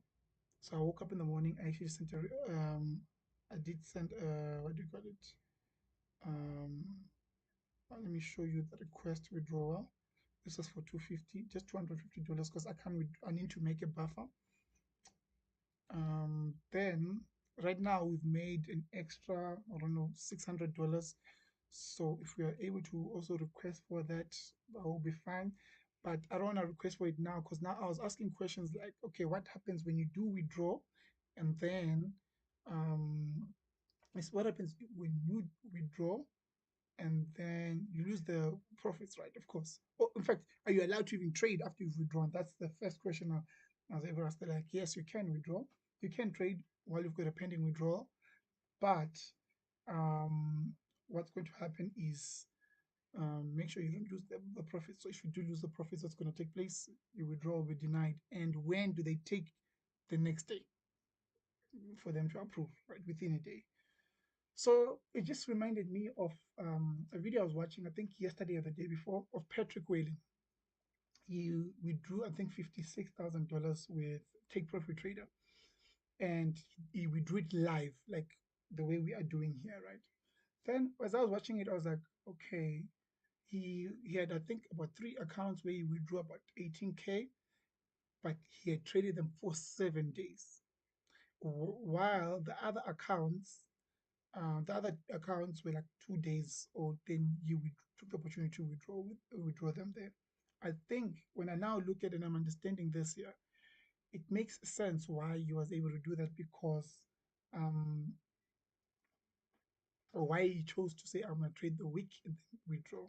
So I woke up in the morning. I actually sent I did send what do you call it? Um, let me show you the request withdrawal. This is for 250, just $250 because I need to make a buffer. Then right now we've made an extra, I don't know, $600. So if we are able to also request for that, that will be fine. But I don't want to request for it now because now I was asking questions like, okay, what happens when you do withdraw, and then what happens when you withdraw and then you lose the profits, right? Of course. Oh, in fact, are you allowed to even trade after you've withdrawn? That's the first question I was ever asked. They're like, yes, you can withdraw. You can trade while you've got a pending withdrawal, but um, what's going to happen is make sure you don't lose the profits. So if you do lose the profits, what's going to take place? Your withdrawal will be denied. And when do they take the next day for them to approve? Right, within a day. So it just reminded me of a video I was watching, I think yesterday or the day before, of Patrick Whalen. He withdrew, I think, $56,000 with Take Profit Trader, and he withdrew it live, like the way we are doing here, right? Then, as I was watching it, I was like, okay, he had, I think, about three accounts where he withdrew about 18K, but he had traded them for 7 days, while the other accounts were like 2 days, or then you took the opportunity to withdraw them there. I think when I now look at it and I'm understanding this here, it makes sense why he was able to do that because um or why he chose to say I'm gonna trade the week and then withdraw.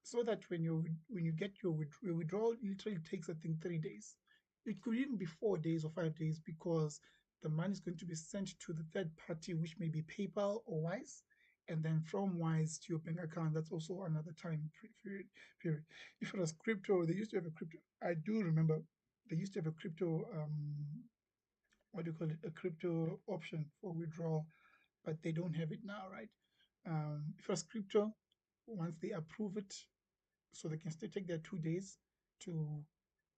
So that when you get your withdrawal literally takes I think 3 days. It could even be 4 days or 5 days because the money is going to be sent to the third party, which may be PayPal or Wise, and then from Wise to your bank account. That's also another period. If it was crypto, they used to have a crypto. I do remember they used to have a crypto. What do you call it? A crypto option for withdrawal, but they don't have it now, right? If it was crypto, once they approve it, so they can still take their 2 days to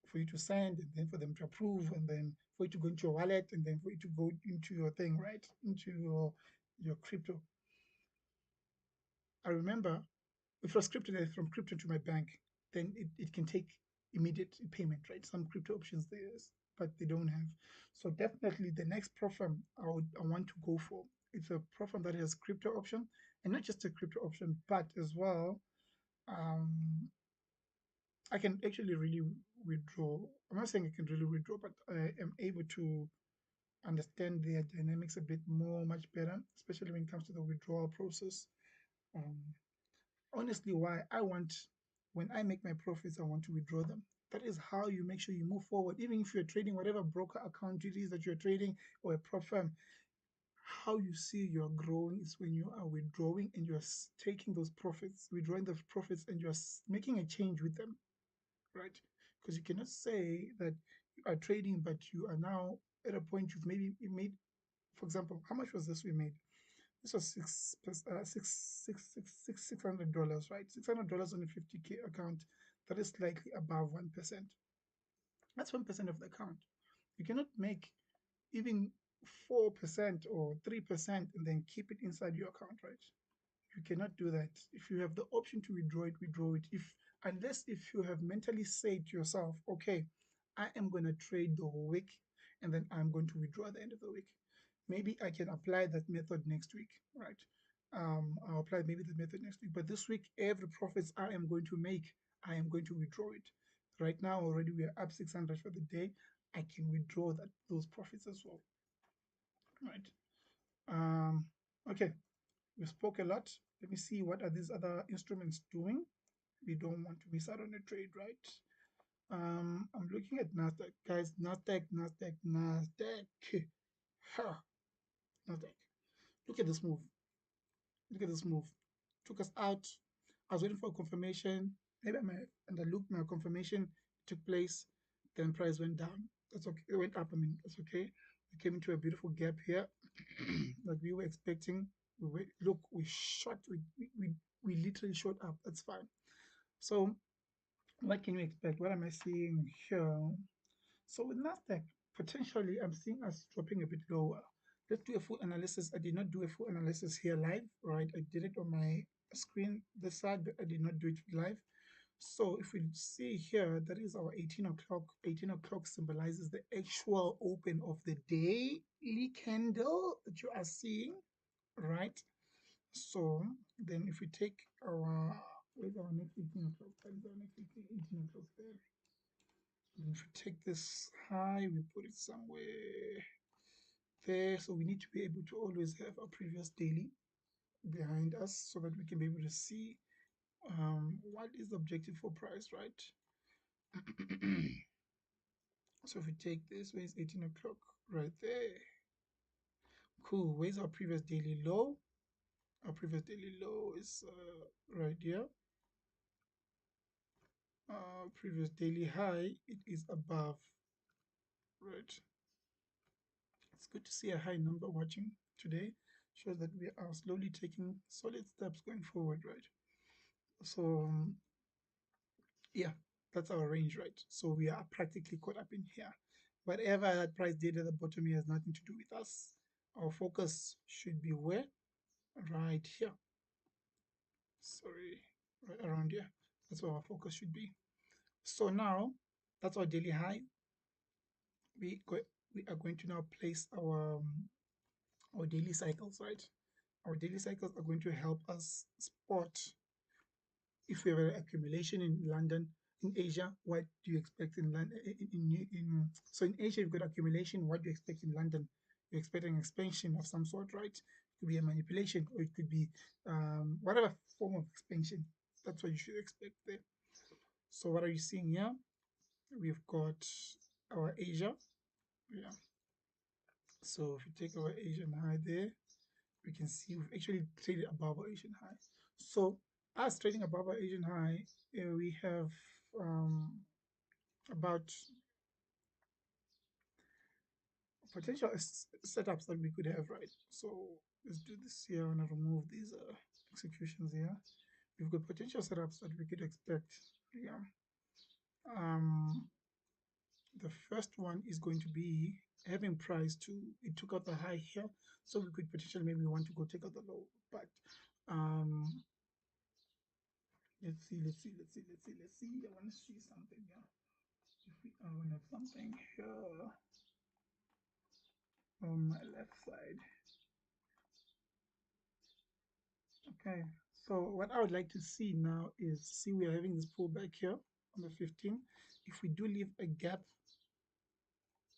for you to send and then for them to approve and then for it to go into your wallet and then for it to go into your thing, right? Into your crypto. I remember if it was crypto, then from crypto to my bank, then it can take immediate payment, right? Some crypto options there is, but they don't have. So definitely the next platform I want to go for. It's a platform that has crypto option and not just a crypto option, but as well um, I can actually really withdraw. I'm not saying I can really withdraw, but I am able to understand their dynamics a bit more, much better, especially when it comes to the withdrawal process. Um, Honestly, why I want, when I make my profits, I want to withdraw them. That is how you make sure you move forward. Even if you're trading whatever broker account it is that you're trading or a prop firm, how you see you're growing is when you are withdrawing and you're taking those profits, withdrawing the profits, and you're making a change with them, right? Because you cannot say that you are trading, but you are now at a point you've maybe made, for example, how much was this we made? This was $600, right? $600 on a 50K account. That is slightly above 1%. That's 1% of the account. You cannot make even 4% or 3% and then keep it inside your account, right? You cannot do that. If you have the option to withdraw it, withdraw it. Unless if you have mentally said to yourself, okay, I am going to trade the whole week and then I'm going to withdraw at the end of the week. Maybe I can apply that method next week, right? I'll apply maybe the method next week. But this week, every profits I am going to make, I am going to withdraw it. Right now, already we are up 600 for the day. I can withdraw those profits as well, right? Okay, we spoke a lot. Let me see what are these other instruments doing. We don't want to miss out on a trade, right? I'm looking at NASDAQ, guys. NASDAQ. Ha, NASDAQ. Look at this move. Look at this move. Took us out. I was waiting for a confirmation. Maybe I might underlooked my confirmation. Took place. Then price went down. That's okay. It went up. I mean, that's okay. We came into a beautiful gap here, like we were expecting. Look, we we literally showed up. That's fine. So what can you expect? What am I seeing here? So with NASDAQ, potentially I'm seeing us dropping a bit lower. Let's do a full analysis. I did not do a full analysis here live, right? I did it on my screen this side, but I did not do it live. So if we see here, that is our 18 o'clock. 18 o'clock symbolizes the actual open of the daily candle that you are seeing, right? So then if we take our, where's our next 18 o'clock? That is our next 18 o'clock there. And if we take this high, we put it somewhere there. So we need to be able to always have our previous daily behind us so that we can be able to see what is the objective for price, right? So if we take this, where's 18 o'clock? Right there. Cool. Where's our previous daily low? Our previous daily low is right here. Previous daily high, it is above, right? It's good to see a high number watching today. Shows that we are slowly taking solid steps going forward, right? So yeah, that's our range, right? So we are practically caught up in here. Whatever that price did at the bottom here has nothing to do with us. Our focus should be where? Right here. Sorry, right around here. That's where our focus should be. So now that's our daily high. We are going to now place our daily cycles, right? Our daily cycles are going to help us spot if we have an accumulation in London, in Asia, what do you expect in London? So in Asia, you've got accumulation. What do you expect in London? You're expecting expansion of some sort, right? It could be a manipulation, or it could be whatever form of expansion. That's what you should expect there. So what are you seeing here? We've got our Asia. Yeah. So if you take our Asian high there, we can see we've actually traded above our Asian high. So us trading above our Asian high, we have about potential setups that we could have, right? So let's do this here and remove these executions here. We've got potential setups that we could expect. Yeah. The first one is going to be having price to, it took out the high here, so we could potentially maybe want to go take out the low, but let's see. I want to see something here. If we are going to have something here on my left side. Okay, so what I would like to see now is, see we are having this pullback here on the 15. If we do leave a gap,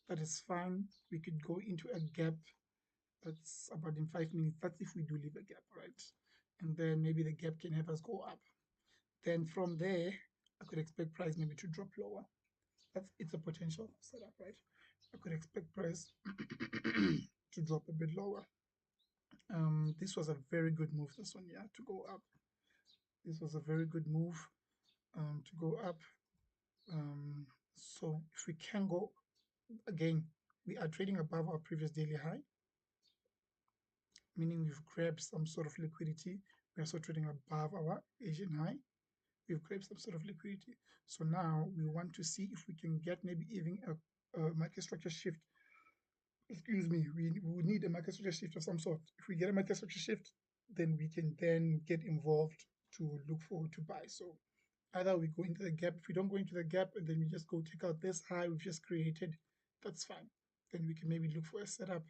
that is fine. We could go into a gap that's about in 5 minutes. That's if we do leave a gap, right? And then maybe the gap can have us go up. Then from there, I could expect price maybe to drop lower. It's a potential setup, right? I could expect price to drop a bit lower. This was a very good move, this one, yeah, to go up. This was a very good move to go up. So if we can go, again, we are trading above our previous daily high, meaning we've grabbed some sort of liquidity. We are also trading above our Asian high. We've grabbed some sort of liquidity. So now we want to see if we can get maybe even a market structure shift. Excuse me, we need a market structure shift of some sort. If we get a market structure shift, then we can then get involved to look forward to buy. So either we go into the gap. If we don't go into the gap and then we just go take out this high we've just created, that's fine. Then we can maybe look for a setup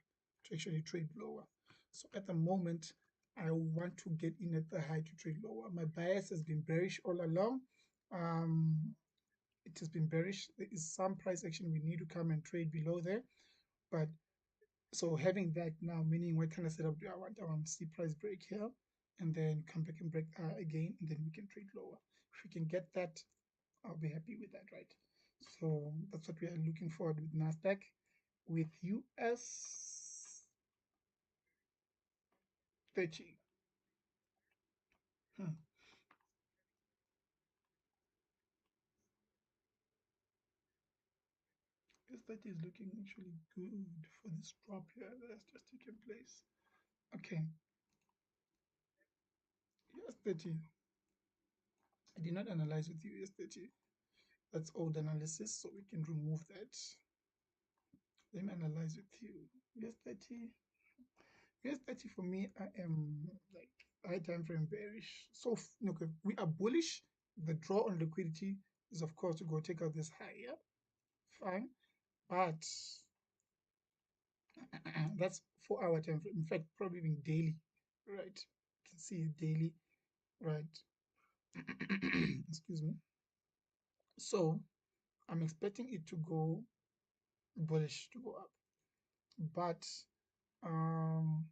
to actually trade lower. So at the moment, I want to get in at the high to trade lower. My bias has been bearish all along. It has been bearish. There is some price action we need to come and trade below there. But so having that now, meaning what kind of setup do I want? I want to see price break here and then come back and break again, and then we can trade lower. If we can get that, I'll be happy with that, right? So that's what we are looking forward with NASDAQ. With US 30. Hmm. US 30 is looking actually good for this drop here that's just taken place. Okay, US 30. I did not analyze with US30. That's old analysis, so we can remove that. Let me analyze with you. US30. US30 for me, I am like high time frame bearish. So okay, we are bullish. The draw on liquidity is of course to go take out this high. Yeah, fine. But that's 4 hour time frame. In fact, probably even daily, right? You can see it daily, right? Excuse me. So I'm expecting it to go bullish, to go up, but um,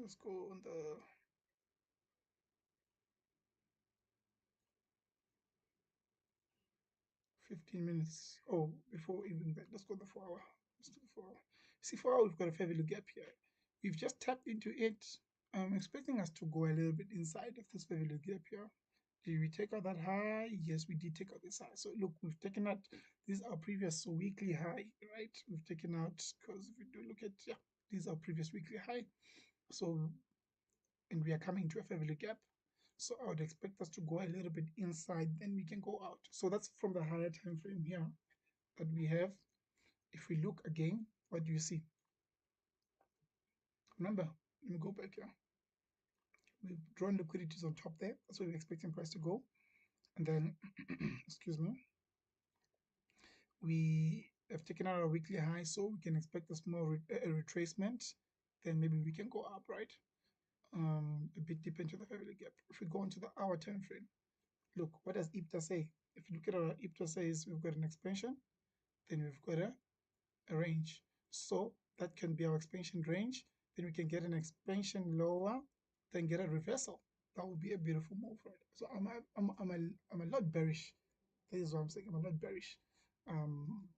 let's go on the 15 minutes. Oh, before even that, let's go the 4 hour. Let's do the 4 hour. See, 4 hour, we've got a fair value gap here. We've just tapped into it. I'm expecting us to go a little bit inside of this fair value gap here. Did we take out that high? Yes, we did take out this high. So look, we've taken out, these are previous weekly high, right? We've taken out, because if you do look at, yeah, these are previous weekly high. So, and we are coming to a fair value gap. So I would expect us to go a little bit inside, then we can go out. So that's from the higher time frame here that we have. If we look again, what do you see? Remember, let me go back here. We've drawn liquidities on top there. That's where we're expecting price to go. And then, excuse me, we have taken out our weekly high, so we can expect a small a retracement. Then maybe we can go up, right? A bit deeper into the fair value gap. If we go into the hour time frame, look, what does IPTA say? If you look at our IPTA says we've got an expansion, then we've got a range. So that can be our expansion range. Then we can get an expansion lower, then get a reversal. That would be a beautiful move, right? So I'm a lot bearish. This is what I'm saying. I'm a lot bearish um,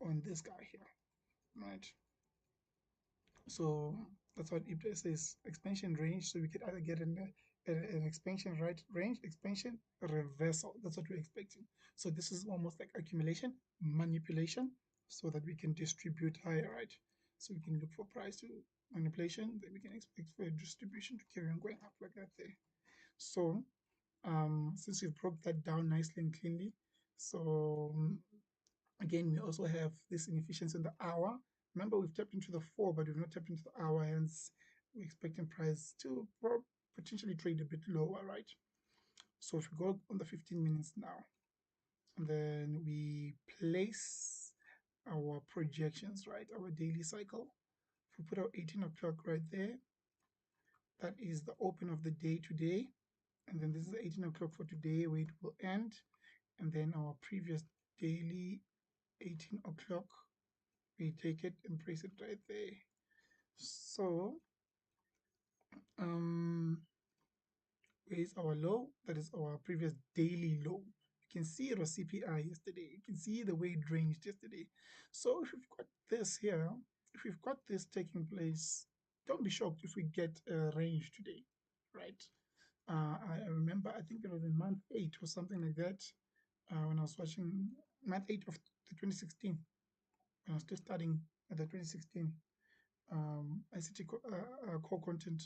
on this guy here, right? So that's what it says, expansion range. So we could either get an expansion right range, expansion reversal. That's what we're expecting. So this is almost like accumulation, manipulation, so that we can distribute higher, right? So we can look for price to manipulation, then we can expect for a distribution to carry on going up like that there. So since we broke that down nicely and cleanly, so again, we also have this inefficiency in the hour. Remember, we've tapped into the 4, but we've not tapped into the hour, hence we're expecting price to potentially trade a bit lower, right? So if we go on the 15 minutes now, and then we place our projections, right? Our daily cycle. If we put our 18 o'clock right there, that is the open of the day today. And then this is 18 o'clock for today, where it will end. And then our previous daily 18 o'clock, we take it and place it right there. So where is our low? That is our previous daily low. You can see it was CPI yesterday. You can see the way it ranged yesterday. So if we've got this here, if we've got this taking place, don't be shocked if we get a range today, right? I remember, I think it was in month 8 or something like that, when I was watching month 8 of the 2016, when I was still studying at the 2016 ICT core content.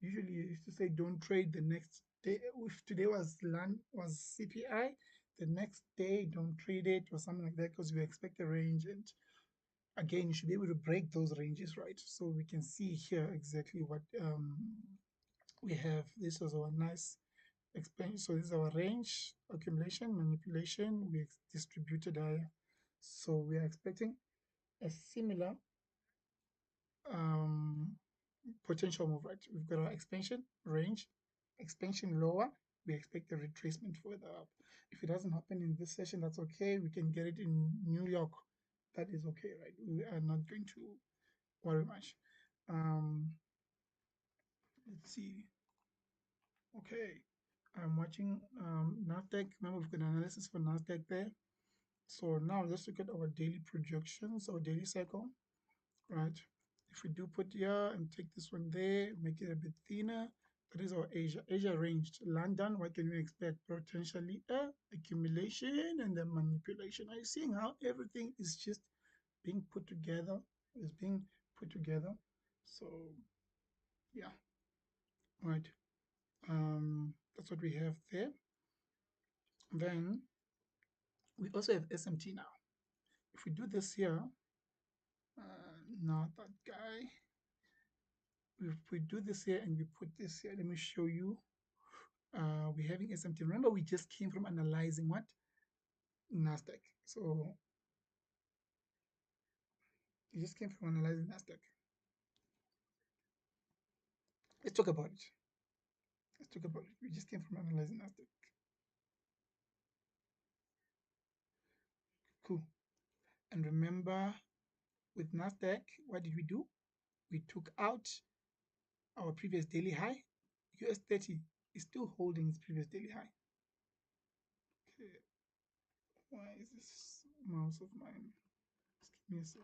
Usually you used to say don't trade the next day. If today was CPI, the next day don't trade it or something like that, because we expect a range. And again, you should be able to break those ranges, right? So we can see here exactly what we have. This was our nice expansion. So this is our range, accumulation, manipulation. We distributed higher. So we are expecting a similar um, potential move, right? We've got our expansion range, expansion lower. We expect a retracement further up. If it doesn't happen in this session, that's okay. We can get it in New York. That is okay, right? We are not going to worry much. Let's see. Okay, I'm watching NASDAQ. Remember, we've got an analysis for NASDAQ there. So now let's look at our daily projections, our daily cycle, right? If we do put here and take this one there, make it a bit thinner, that is our Asia ranged. London, what can we expect? Potentially accumulation and then manipulation. Are you seeing how everything is just being put together? Is being put together. So yeah, right. That's what we have there. Then we also have SMT now. If we do this here, not that guy. If we do this here and we put this here, let me show you. We're having SMT. Remember, we just came from analyzing what? NASDAQ. So we just came from analyzing NASDAQ. Let's talk about it. Let's talk about it. We just came from analyzing NASDAQ. Cool. And remember, with NASDAQ, what did we do? We took out our previous daily high. US 30 is still holding its previous daily high. Okay. Why is this mouse of mine? Just give me a second.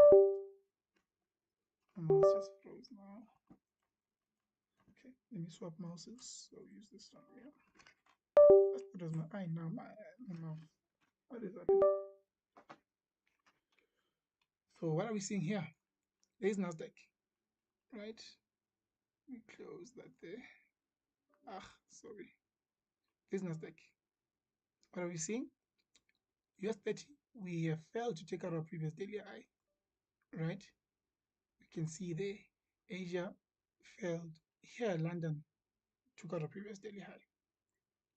My mouse just froze now. Okay, let me swap mouses. So use this one here. First, what was my eye? Now my mouth. What is happening? So what are we seeing here? There's NASDAQ, right? We close that there. Ah, sorry. There's NASDAQ. What are we seeing? US 30, we have failed to take out our previous daily high, right? We can see there. Asia failed. Here, London took out our previous daily high.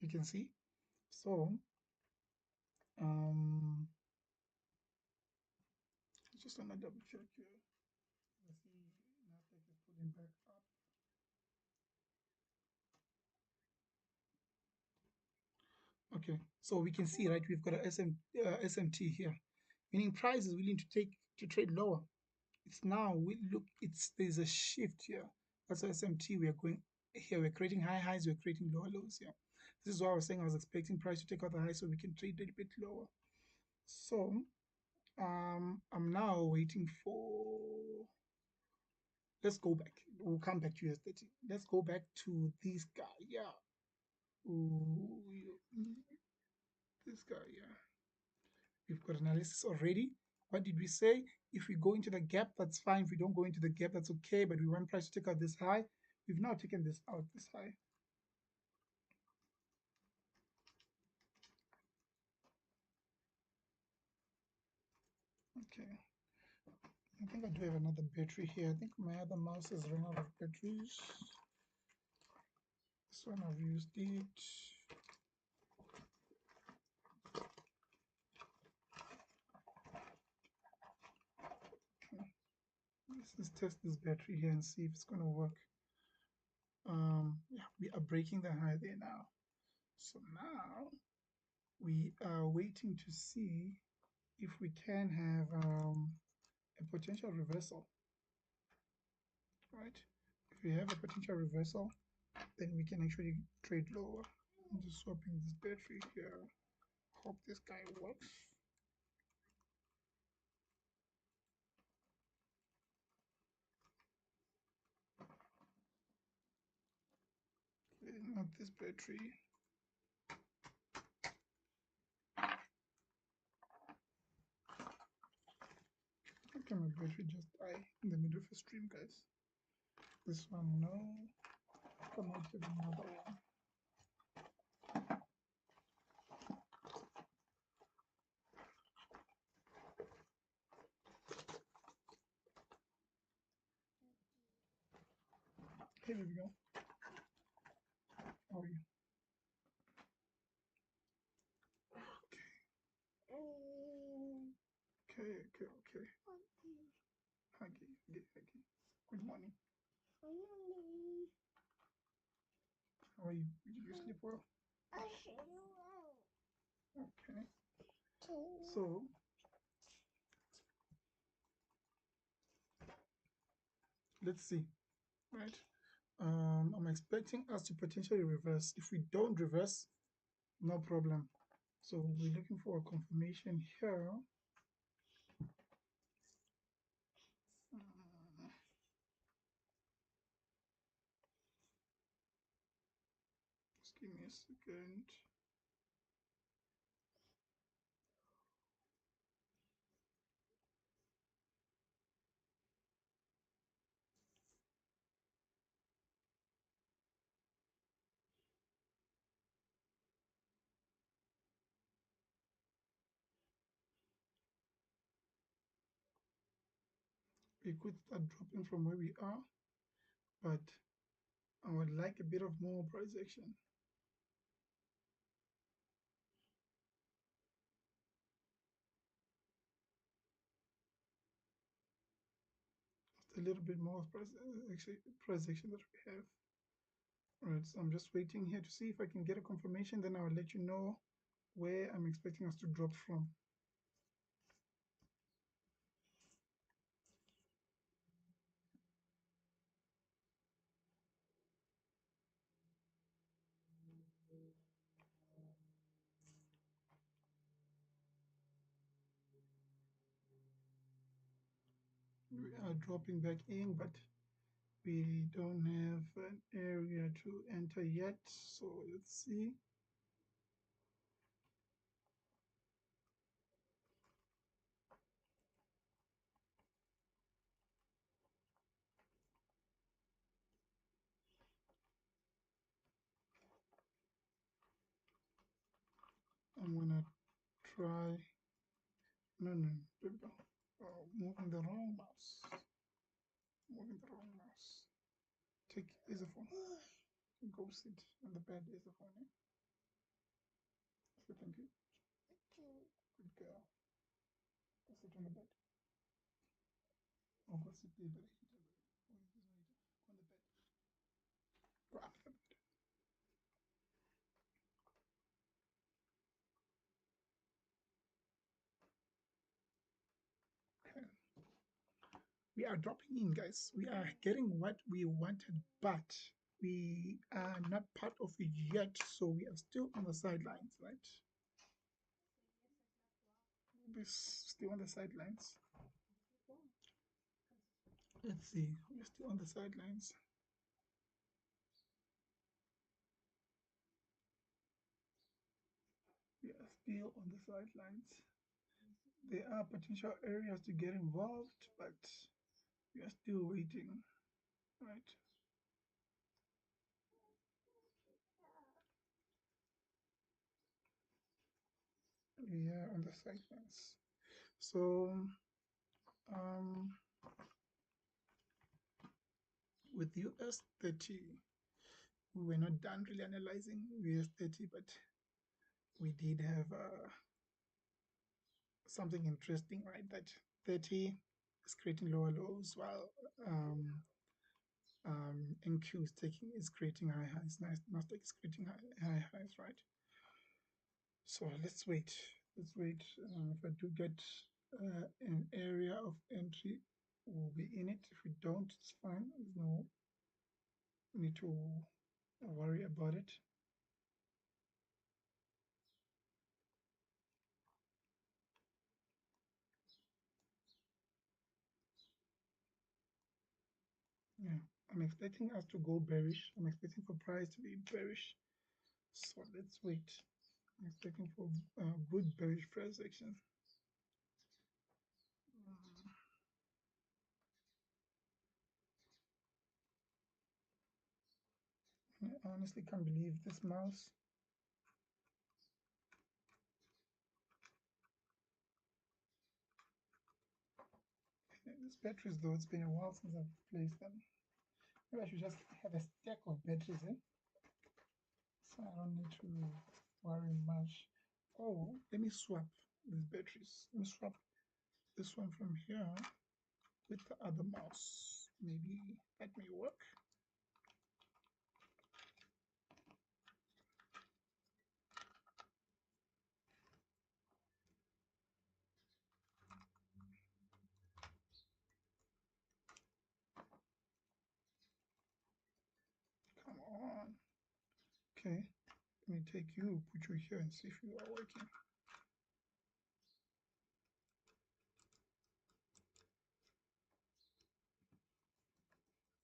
You can see. So, um, just want to double check here. I see NASDAQ is pulling back up. Okay, so we can see, right, we've got a SMT here, meaning price is willing to trade lower. It's now, there's a shift here. That's why SMT, we are going here, we're creating high highs, we're creating lower lows here. This is why I was saying I was expecting price to take out the high so we can trade a little bit lower. So, I'm now waiting for, let's go back. We'll come back to US 30. Let's go back to this guy. Yeah. Ooh, this guy, yeah. We've got analysis already. What did we say? If we go into the gap, that's fine. If we don't go into the gap, that's okay. But we want price to take out this high. We've now taken this out, this high. Okay. I think I do have another battery here. I think my other mouse has run out of batteries. This one I've used it. Okay. Let's just test this battery here and see if it's going to work. Yeah, we are breaking the high there now. So now we are waiting to see if we can have a potential reversal, right? If we have a potential reversal, then we can actually trade lower. I'm just swapping this battery here. Hope this guy works. Okay, not this battery. How can my battery just die in the middle of a stream, guys? This one, no. Come out with another one. Here we go. How are you? Okay, okay, okay. Huggy, huggy, huggy. Good morning. How are you? Did you sleep well? Okay. So, let's see, right? I'm expecting us to potentially reverse. If we don't reverse, no problem. So we're looking for a confirmation here. Just give me a second. We could start dropping from where we are, but I would like a bit of more price action. Just a little bit more price action that we have. All right, so I'm just waiting here to see if I can get a confirmation, then I'll let you know where I'm expecting us to drop from. We are dropping back in, but we don't have an area to enter yet. So let's see. I'm gonna try. No, no, there we go. Oh, moving the wrong mouse. Moving the wrong mouse. Take is a phone. Go sit on the bed is a phone. Eh? So thank you. Good girl. Go sit on the bed. Oh, go sit there, but on the bed. Go up the bed. Okay. We are dropping in, guys. We are getting what we wanted, but we are not part of it yet, so we are still on the sidelines, right? We're still on the sidelines. Let's see. We're still on the sidelines. We are still on the sidelines. There are potential areas to get involved, but we are still waiting, right? We are on the sidelines. So, um, with US 30, we were not done really analyzing US 30, but we did have something interesting, right? That 30 is creating lower lows while NQ is creating high highs. NASDAQ is creating high highs, right? So let's wait. Let's wait. If I do get an area of entry, we'll be in it. If we don't, it's fine. There's no need to worry about it. Yeah, I'm expecting us to go bearish. I'm expecting for price to be bearish. So let's wait. I'm expecting for good bearish price action. I honestly can't believe this mouse. These batteries, though, it's been a while since I've placed them. Maybe I should just have a stack of batteries, eh? So I don't need to worry much. Oh, let me swap these batteries. Let me swap this one from here with the other mouse. Maybe that may work. Come on. Okay, let me take you, put you here and see if you are working.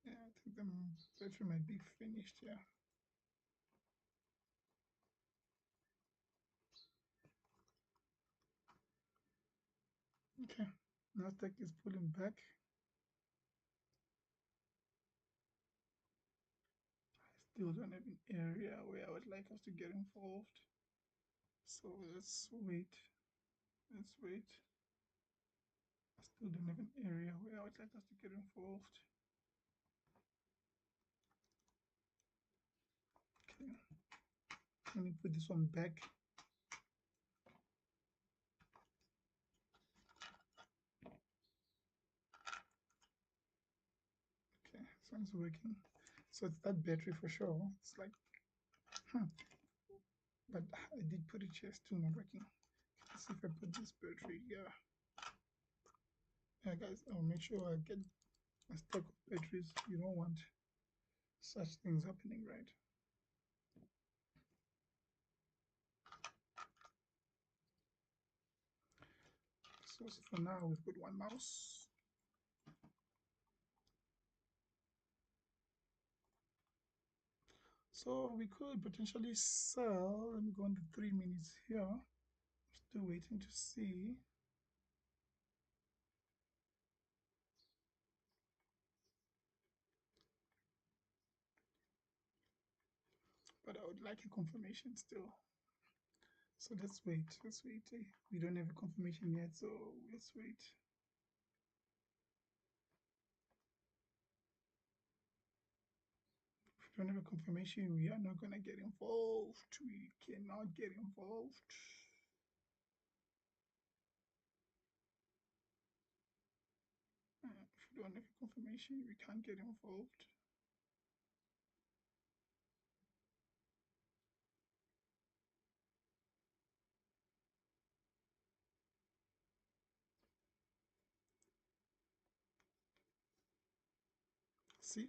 Yeah, I think the battery might be finished here. Okay, NASDAQ is pulling back. I still don't have an area where I would like us to get involved. So let's wait. Let's wait. I still don't have an area where I would like us to get involved. Okay, let me put this one back. Okay, this one's working. So it's that battery for sure. It's like, but I did put it here, still not working. Let's see if I put this battery here. Yeah, guys, I'll make sure I get a stack of batteries. You don't want such things happening, right? So for now, we've got one mouse. So we could potentially sell. Let me go on the 3 minutes here. Still waiting to see. But I would like a confirmation still. So let's wait. Let's wait. We don't have a confirmation yet, so let's wait. If we don't have a confirmation, we are not gonna get involved. We cannot get involved. If we don't have a confirmation, we can't get involved. See,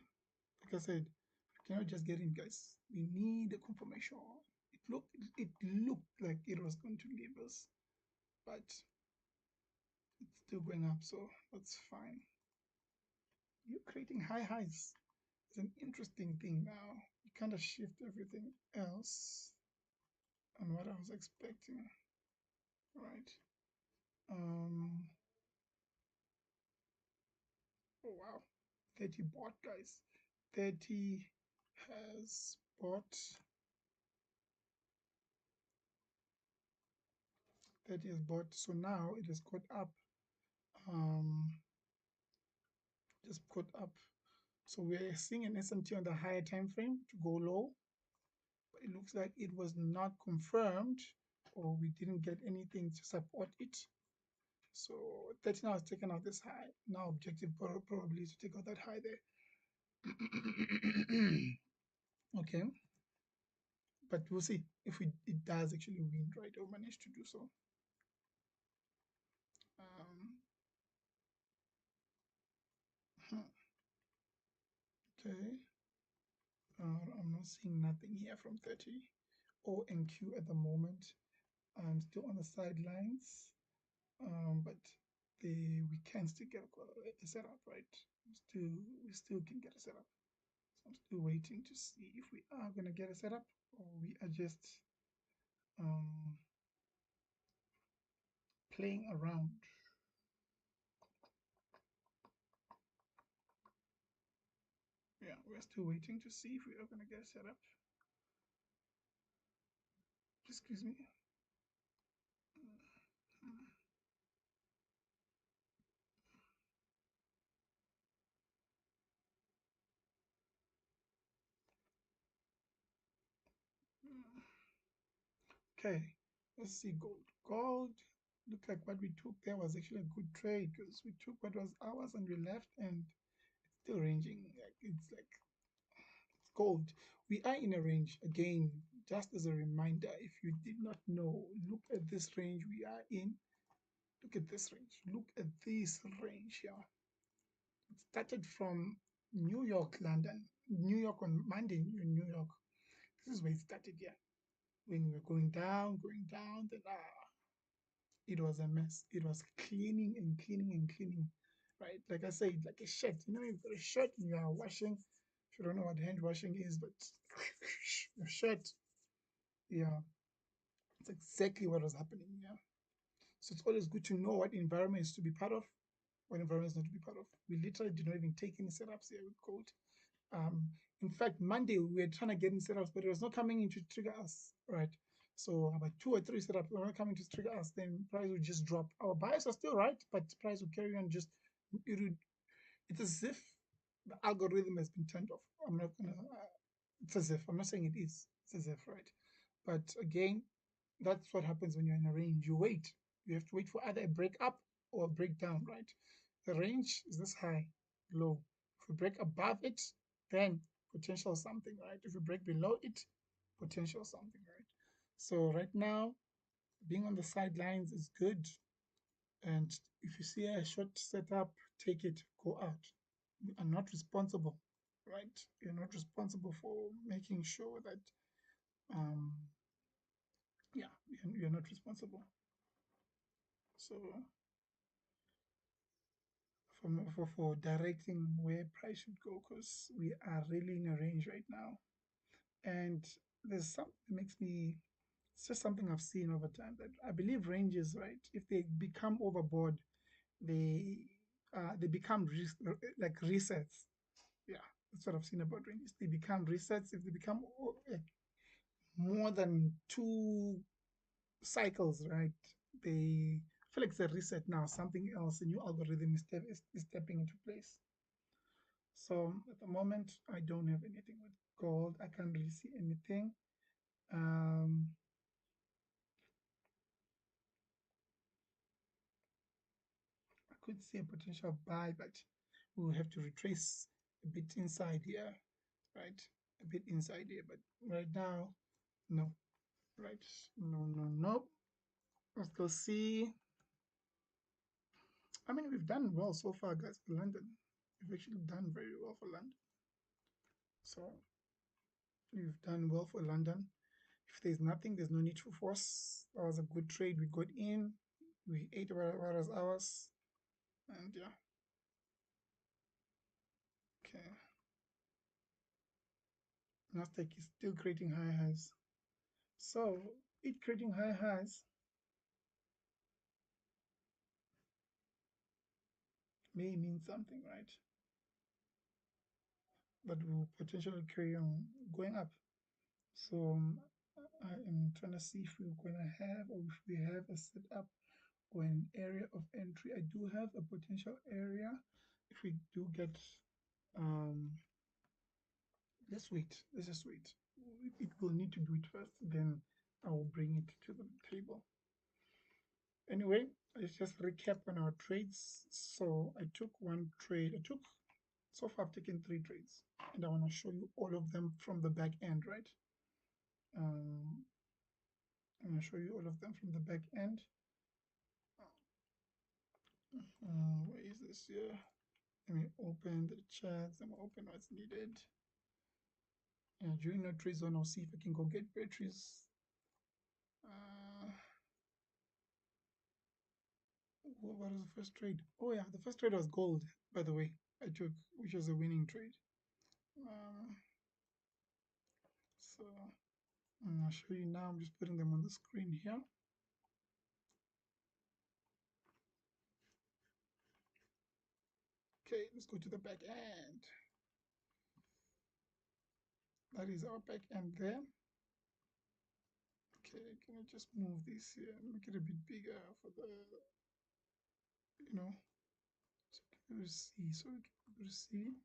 like I said, we cannot just get in, guys. We need a confirmation. It looked like it was going to leave us, but it's still going up, so that's fine. You're creating high highs. It's an interesting thing now. You kind of shift everything else on what I was expecting, right? Oh wow, 30 bought, guys. 30 has bought. 30 has bought. So now it has caught up. Um, just caught up. So we're seeing an SMT on the higher time frame to go low, but it looks like it was not confirmed, or we didn't get anything to support it. So 30 now has taken out this high. Now objective probably is to take out that high there. Okay, but we'll see if it does actually win, right, or manage to do so. Okay, I'm not seeing nothing here from 30 or NQ at the moment. I'm still on the sidelines, but we can still get a setup, right? We still can get a setup. So I'm still waiting to see if we are gonna get a setup or we are just playing around. Yeah, we're still waiting to see if we are gonna get a setup. Excuse me. Okay, let's see gold. Gold looked like what we took there was actually a good trade because we took what was ours and we left, and it's still ranging. Like it's gold. We are in a range again. Just as a reminder, if you did not know, look at this range we are in. Look at this range. Look at this range here. It started from New York, London, New York on Monday in New York. This is where it started here. When we were going down, then it was a mess. It was cleaning and cleaning and cleaning, right? Like I said, like a shirt. You know, you've got a shirt and you are washing. If you don't know what hand washing is, but your shirt, yeah, it's exactly what was happening. Yeah. So it's always good to know what environments to be part of, what environments not to be part of. We literally did not even take any setups here with gold. In fact, Monday we were trying to get in setups, but it was not coming in to trigger us, right? So about 2 or 3 setups are not coming to trigger us, then price will just drop. Our bias are still right, but price will carry on. Just it's as if the algorithm has been turned off. I'm not gonna. It's as if, I'm not saying it is. It's as if, right? But again, that's what happens when you're in a range. You wait. You have to wait for either a break up or a break down, right? The range is this high, low. If you break above it, then potential something, right? If you break below it, potential something, right? So right now, being on the sidelines is good. And if you see a short setup, take it, go out. You are not responsible, right? You're not responsible for making sure that, um, yeah, you're not responsible. So for directing where price should go, because we are really in a range right now. And there's something that makes me, it's just something I've seen over time that I believe ranges, right? If they become overboard, they they become like resets. Yeah, that's what I've seen about ranges. They become resets if they become like more than 2 cycles, right? They feel like it's a reset now. Something else, a new algorithm is stepping into place. So at the moment, I don't have anything with gold. I can't really see anything. Um, I could see a potential buy, but we'll have to retrace a bit inside here, right? A bit inside here, but right now, no, right? No, no, no. Let's go see. I mean, we've done well so far, guys, for London. We've actually done very well for London. So we've done well for London. If there's nothing, there's no need for force. That was a good trade. We got in. We ate whereas ours. And yeah, okay. NASDAQ is still creating high highs. So it creating high highs may mean something, right? But will potentially carry on going up. So I am trying to see if we're going to have or if we have a setup or an area of entry. I do have a potential area. If we do get, um, let's wait. Let's just wait. It will need to do it first, then I will bring it to the table. Anyway, let's just recap on our trades. So I took one trade. So far I've taken 3 trades, and I want to show you all of them from the back end, right? Um, I'm going to show you all of them from the back end. Where is this here? Let me open the chats. Let me open what's needed. And during the trade zone, I'll see if I can go get batteries. Uh, what was the first trade? Oh yeah, the first trade was gold, by the way, I took, which was a winning trade. So I'm gonna show you now. I'm just putting them on the screen here. Okay, let's go to the back end. That is our back end there. Okay, can I just move this here and make it a bit bigger for the, you know, so we can see, so we can see.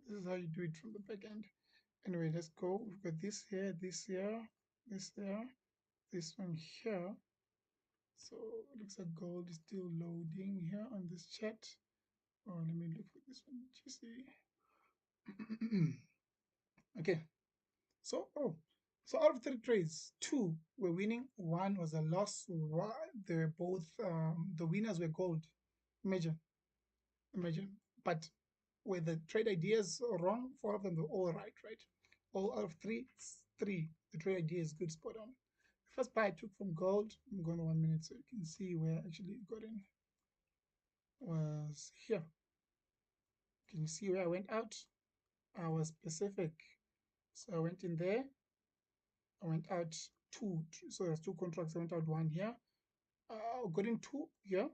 This is how you do it from the back end. Anyway, let's go. We've got this here, this here, this there, this one here. So it looks like gold is still loading here on this chat. Oh, let me look for this one. GC. Okay. So, so out of 3 trades, 2 were winning, 1 was a loss. They were both, the winners were gold. Imagine, imagine. But were the trade ideas wrong? 4 of them were all right, right? All out of 3, 3. The trade idea is good, spot on. The first buy I took from gold, I'm going to 1 minute so you can see where actually it got in, was here. Can you see where I went out? I was specific. So I went in there, I went out 2. So there's 2 contracts. I went out 1 here. Got in 2 here,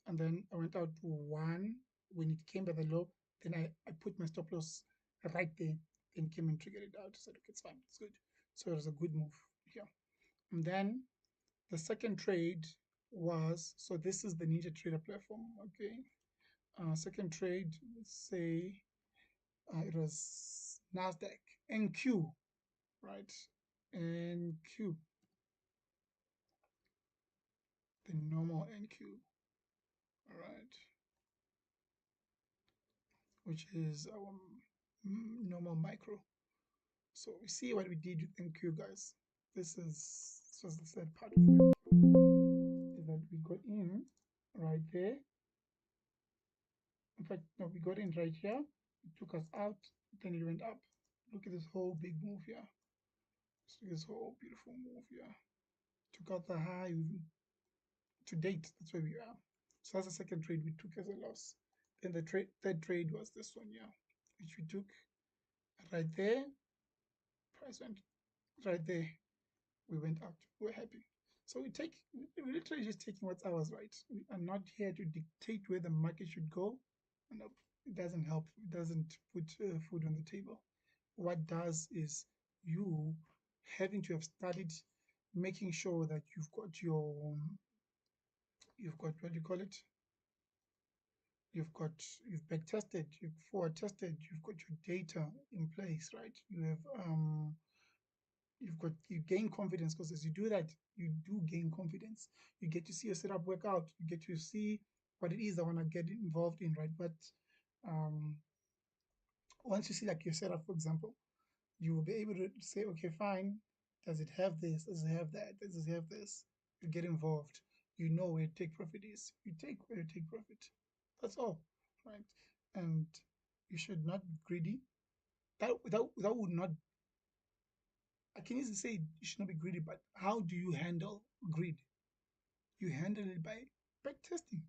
and then I went out 1 when it came by the low. Then I put my stop loss right there. and came and triggered it out. I said, okay, it's fine, it's good. So it was a good move here. And then the second trade was, so this is the Ninja Trader platform, okay? Second trade, let's say it was NASDAQ, NQ, right? NQ, the normal NQ, all right, which is our normal micro. So we see what we did with NQ, guys. This was the third part of NQ, is that we got in right there. In fact, no, we got in right here. It took us out, then it went up. Look at this whole big move here. Look at this whole beautiful move here. Took out the high to date. That's where we are. So that's the second trade we took as a loss. Then the third trade was this one here, which we took right there. Price went right there. We went out. We're happy. So we're literally just taking what's ours, right? We are not here to dictate where the market should go. Nope, it doesn't help. It doesn't put food on the table. What does is you having to have studied, making sure that you've got what do you call it? You've back tested, you've forward tested, you've got your data in place, right? You gain confidence, because as you do that, you do gain confidence. You get to see your setup work out. You get to see what it is I want to get involved in, right? But um, once you see like your setup, for example, you will be able to say, okay, fine. Does it have this? Does it have that? Does it have this? You get involved. You know where take profit is. You take where you take profit. That's all, right? And you should not be greedy. That would not. I can easily say you should not be greedy, but how do you handle greed? You handle it by back testing,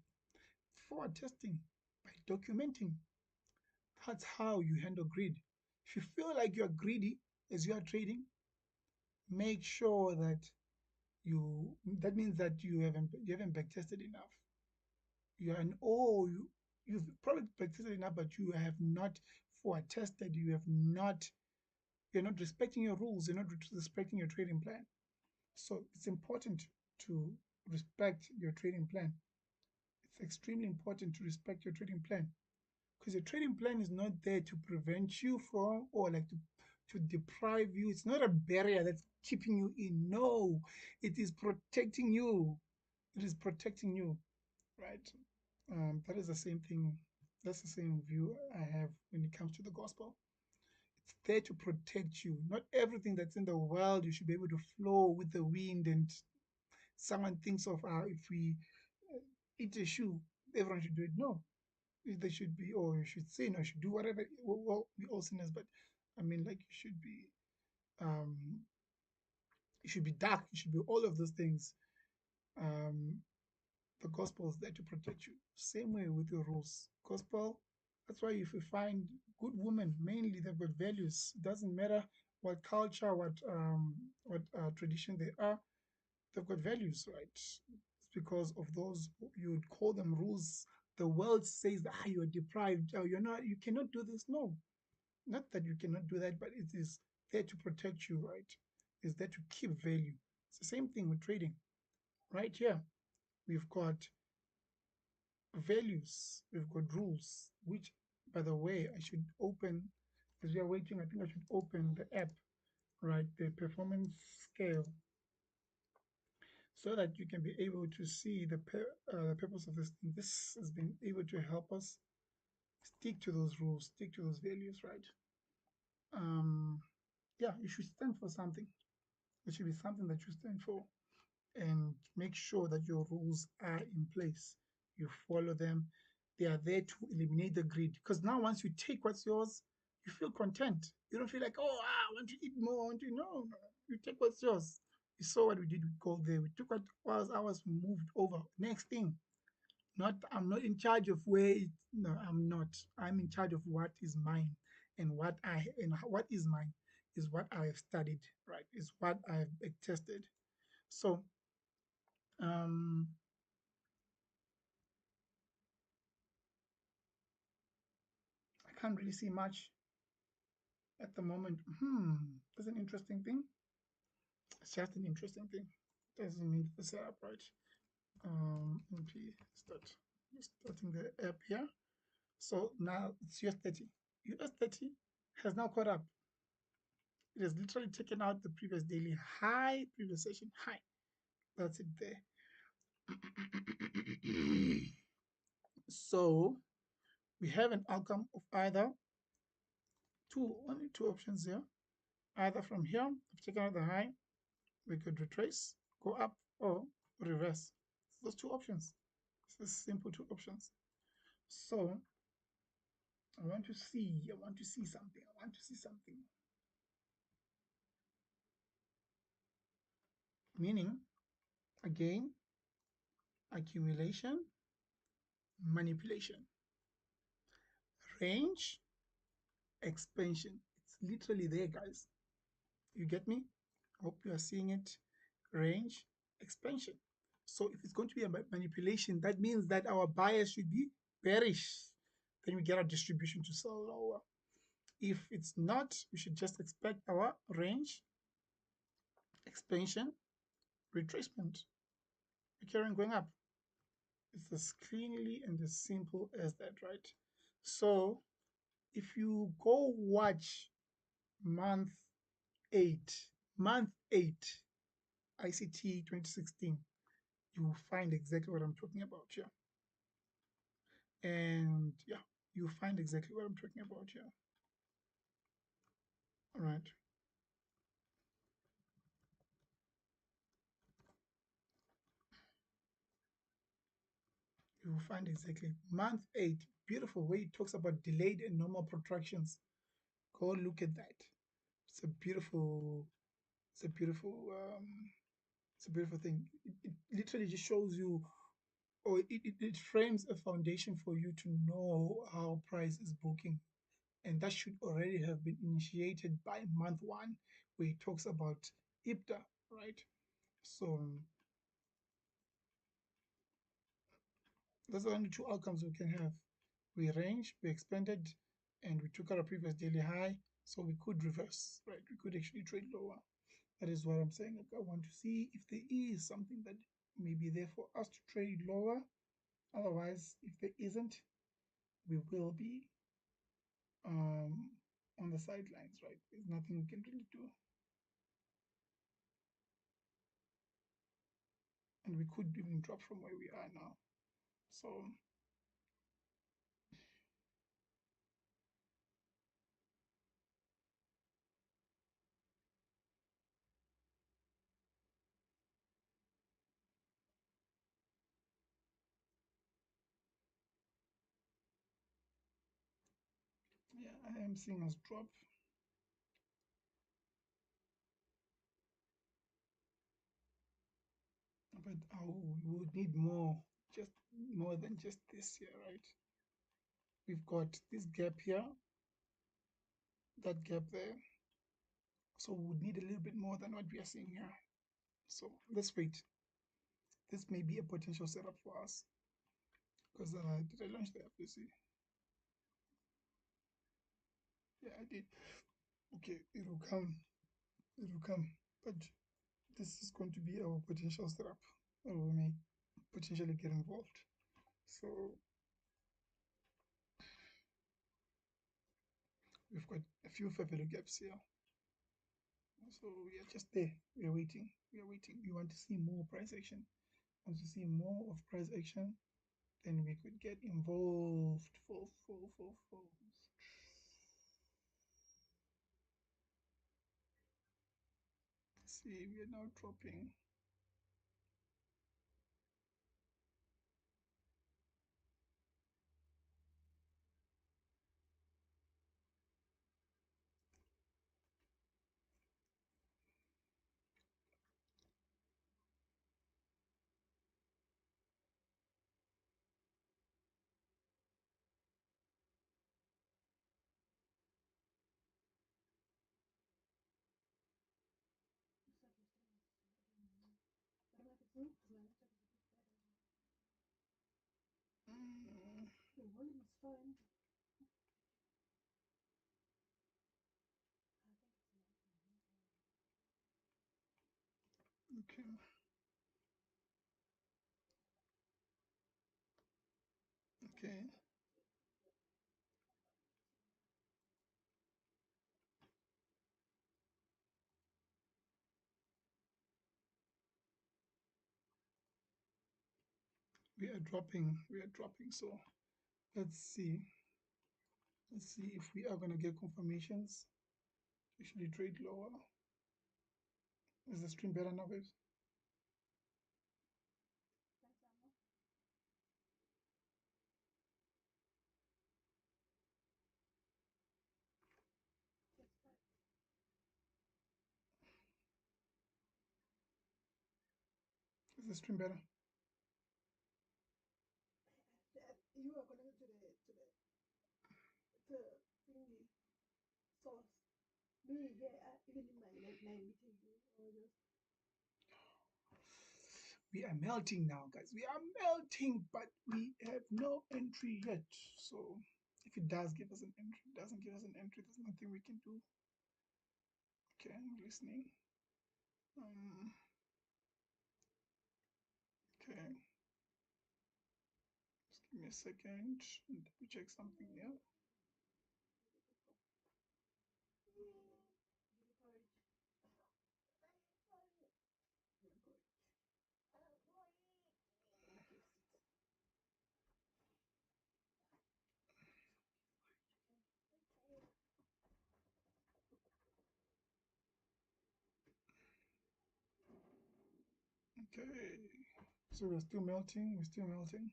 forward testing, by documenting. That's how you handle greed. If you feel like you are greedy as you are trading, make sure that that means that you haven't back tested enough. You are an oh you've probably back tested enough, but you have not forward tested. You're not respecting your rules. You're not respecting your trading plan. So it's important to respect your trading plan. It's extremely important to respect your trading plan, because your trading plan is not there to prevent you from, or like to deprive you. It's not a barrier that's keeping you in. No, it is protecting you. It is protecting you, right? That is the same thing. That's the same view I have when it comes to the gospel. It's there to protect you. Not everything that's in the world you should be able to flow with the wind, and someone thinks of if we eat a shoe, everyone should do it. No, they should be, or you should sin, or you should do whatever. Well, we all sinners, but I mean, like um, you should be dark, you should be all of those things. Um, the gospel is there to protect you. Same way with your rules. Gospel. That's why if you find good women, mainly they've got values. It doesn't matter what culture, what tradition they are. They've got values, right? It's because of those, you would call them rules. The world says that you're deprived, you're not, you cannot do this. No, not that you cannot do that, but it is there to protect you, right? It's there to keep value. It's the same thing with trading. Right here, we've got values, we've got rules, which, by the way, I should open, as we are waiting, I think I should open the app, right? The performance scale, so that you can be able to see the purpose of this thing. This has been able to help us stick to those rules, stick to those values, right? Um, yeah, you should stand for something. It should be something that you stand for, and make sure that your rules are in place. You follow them. They are there to eliminate the greed. Because now, once you take what's yours, you feel content. You don't feel like, oh, I want to eat more. I want to, no, no. You take what's yours. You saw what we did with gold there. We took what was ours, moved over. Next thing. Not, I'm not in charge of where it, no, I'm not. I'm in charge of what is mine, and what is mine is what I have studied, right? Is what I have tested. So um, I can't really see much. at the moment. That's an interesting thing. It's just an interesting thing. Doesn't mean the setup, right? MP start starting the app here. So now it's US 30. US 30 has now caught up. It has literally taken out the previous daily high, previous session high. That's it there. So we have an outcome of either only two options here. Either from here, we've taken out the high, we could retrace, go up, or reverse. Those two options. It's simple two options. So I want to see something. I want to see something. Meaning, again, accumulation, manipulation, range, expansion. It's literally there, guys. You get me? Hope you are seeing it. Range, expansion. So if it's going to be a manipulation, that means that our bias should be bearish. Then we get our distribution to sell lower. If it's not, we should just expect our range, expansion, retracement, recurring going up. It's as cleanly and as simple as that, right? So if you go watch month 8, month 8, ICT 2016, you will find exactly what I'm talking about here. And yeah, you find exactly what I'm talking about here. All right. You will find exactly month 8, beautiful way it talks about delayed and normal protractions. Go look at that. It's a beautiful, it's a beautiful, it's a beautiful thing. It literally just shows you, or it frames a foundation for you to know how price is booking. And that should already have been initiated by month 1, where it talks about IPTA, right? So those are only two outcomes we can have. We range, we expanded, and we took out a previous daily high, so we could reverse, right? We could actually trade lower. That is what I'm saying. Like, I want to see if there is something that may be there for us to trade lower. Otherwise, if there isn't, we will be on the sidelines, right? There's nothing we can really do. And we could even drop from where we are now. So yeah, I am seeing us drop. But we would need more, just more than just this here, right? We've got this gap here, that gap there. So we would need a little bit more than what we are seeing here. So let's wait. This may be a potential setup for us. Because did I launch the app? Let's see. Yeah, I did. Okay, it will come. It will come. But this is going to be our potential setup. Or we may potentially get involved. So we've got a few fair value gaps here. So we are just there. We are waiting. We are waiting. We want to see more price action. Want to see more of price action, then we could get involved. For. See, we are now dropping. Mm, Okay. Okay. We are dropping. We are dropping. So let's see. Let's see if we are going to get confirmations. Actually, trade lower. Is the stream better now, guys? Is the stream better? We are melting now, guys. We are melting, but we have no entry yet. So if it does give us an entry, it doesn't give us an entry, there's nothing we can do. Okay, I'm listening. Okay, just give me a second. Let me check something here. Okay, so we're still melting. We're still melting.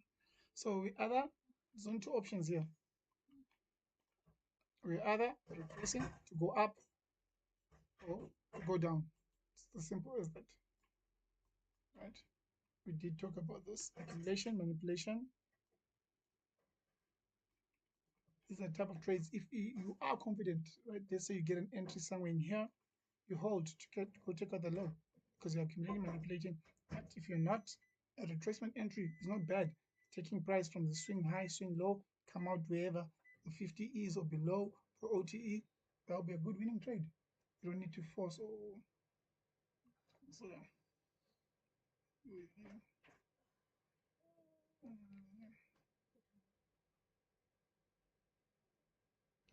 So we either there's only two options here. We either retracing to go up or to go down. It's as simple as that, right? We did talk about this accumulation, manipulation. These are the type of trades. If you are confident, right? Let's say you get an entry somewhere in here, you hold to go take out the low because you're accumulating, manipulating. But if you're not, a retracement entry is not bad. Taking price from the swing high, swing low, come out wherever the 50 is or below for OTE, that'll be a good winning trade. You don't need to force or so.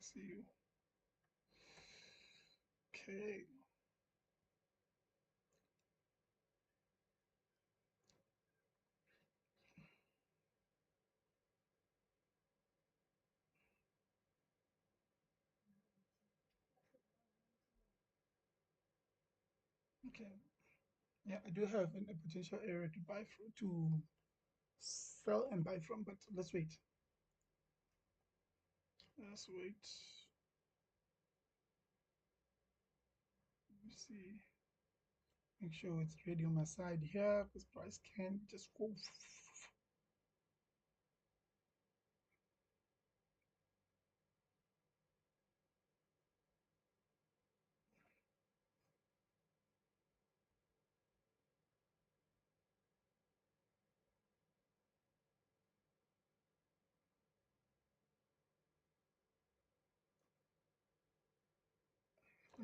See you. Okay. Okay. Yeah, I do have a potential area to buy to sell and buy from, but let's wait. Let's wait. Let me see. Make sure it's ready on my side here because price can't just go.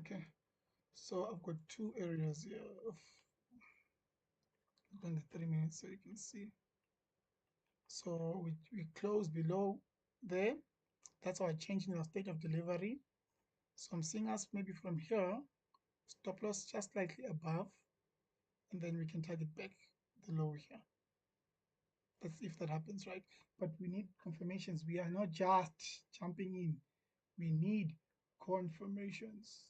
Okay, so I've got two areas here of in the 3 minutes so you can see. So we close below there. That's our change in our state of delivery. So I'm seeing us maybe from here, stop loss just slightly above, and then we can target back the low here. That's if that happens, right? But we need confirmations. We are not just jumping in. We need confirmations.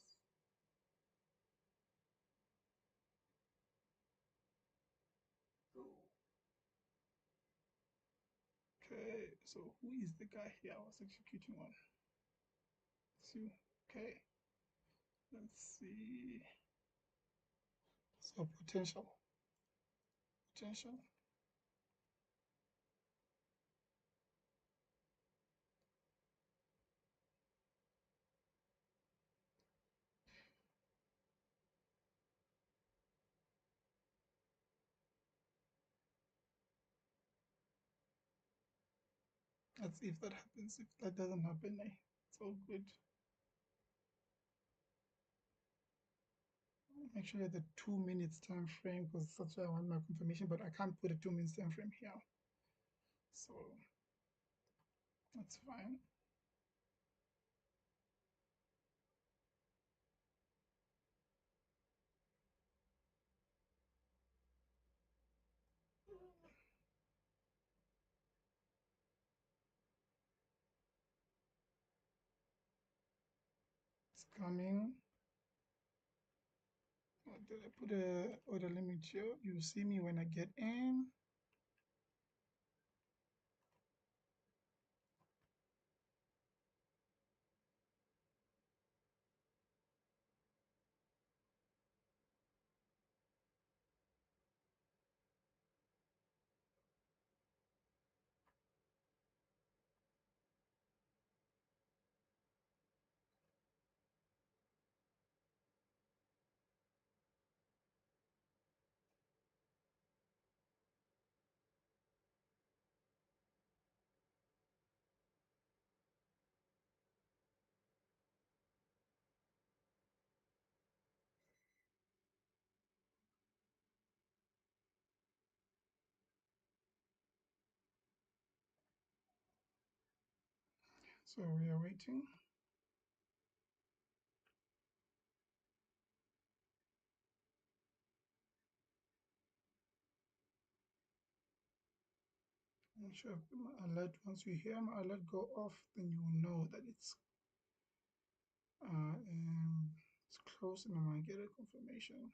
Okay, so who is the guy here I was executing on? See, okay, let's see. So potential. Let's see if that happens. If that doesn't happen, it's all good. actually at the 2 minutes time frame because that's why I want my confirmation, but I can't put a 2 minutes time frame here. So that's fine. It's coming. Did I put a order limit here? You see me when I get in. So we are waiting. I'm sure my alert, once you hear my alert go off, then you will know that it's close and I might get a confirmation.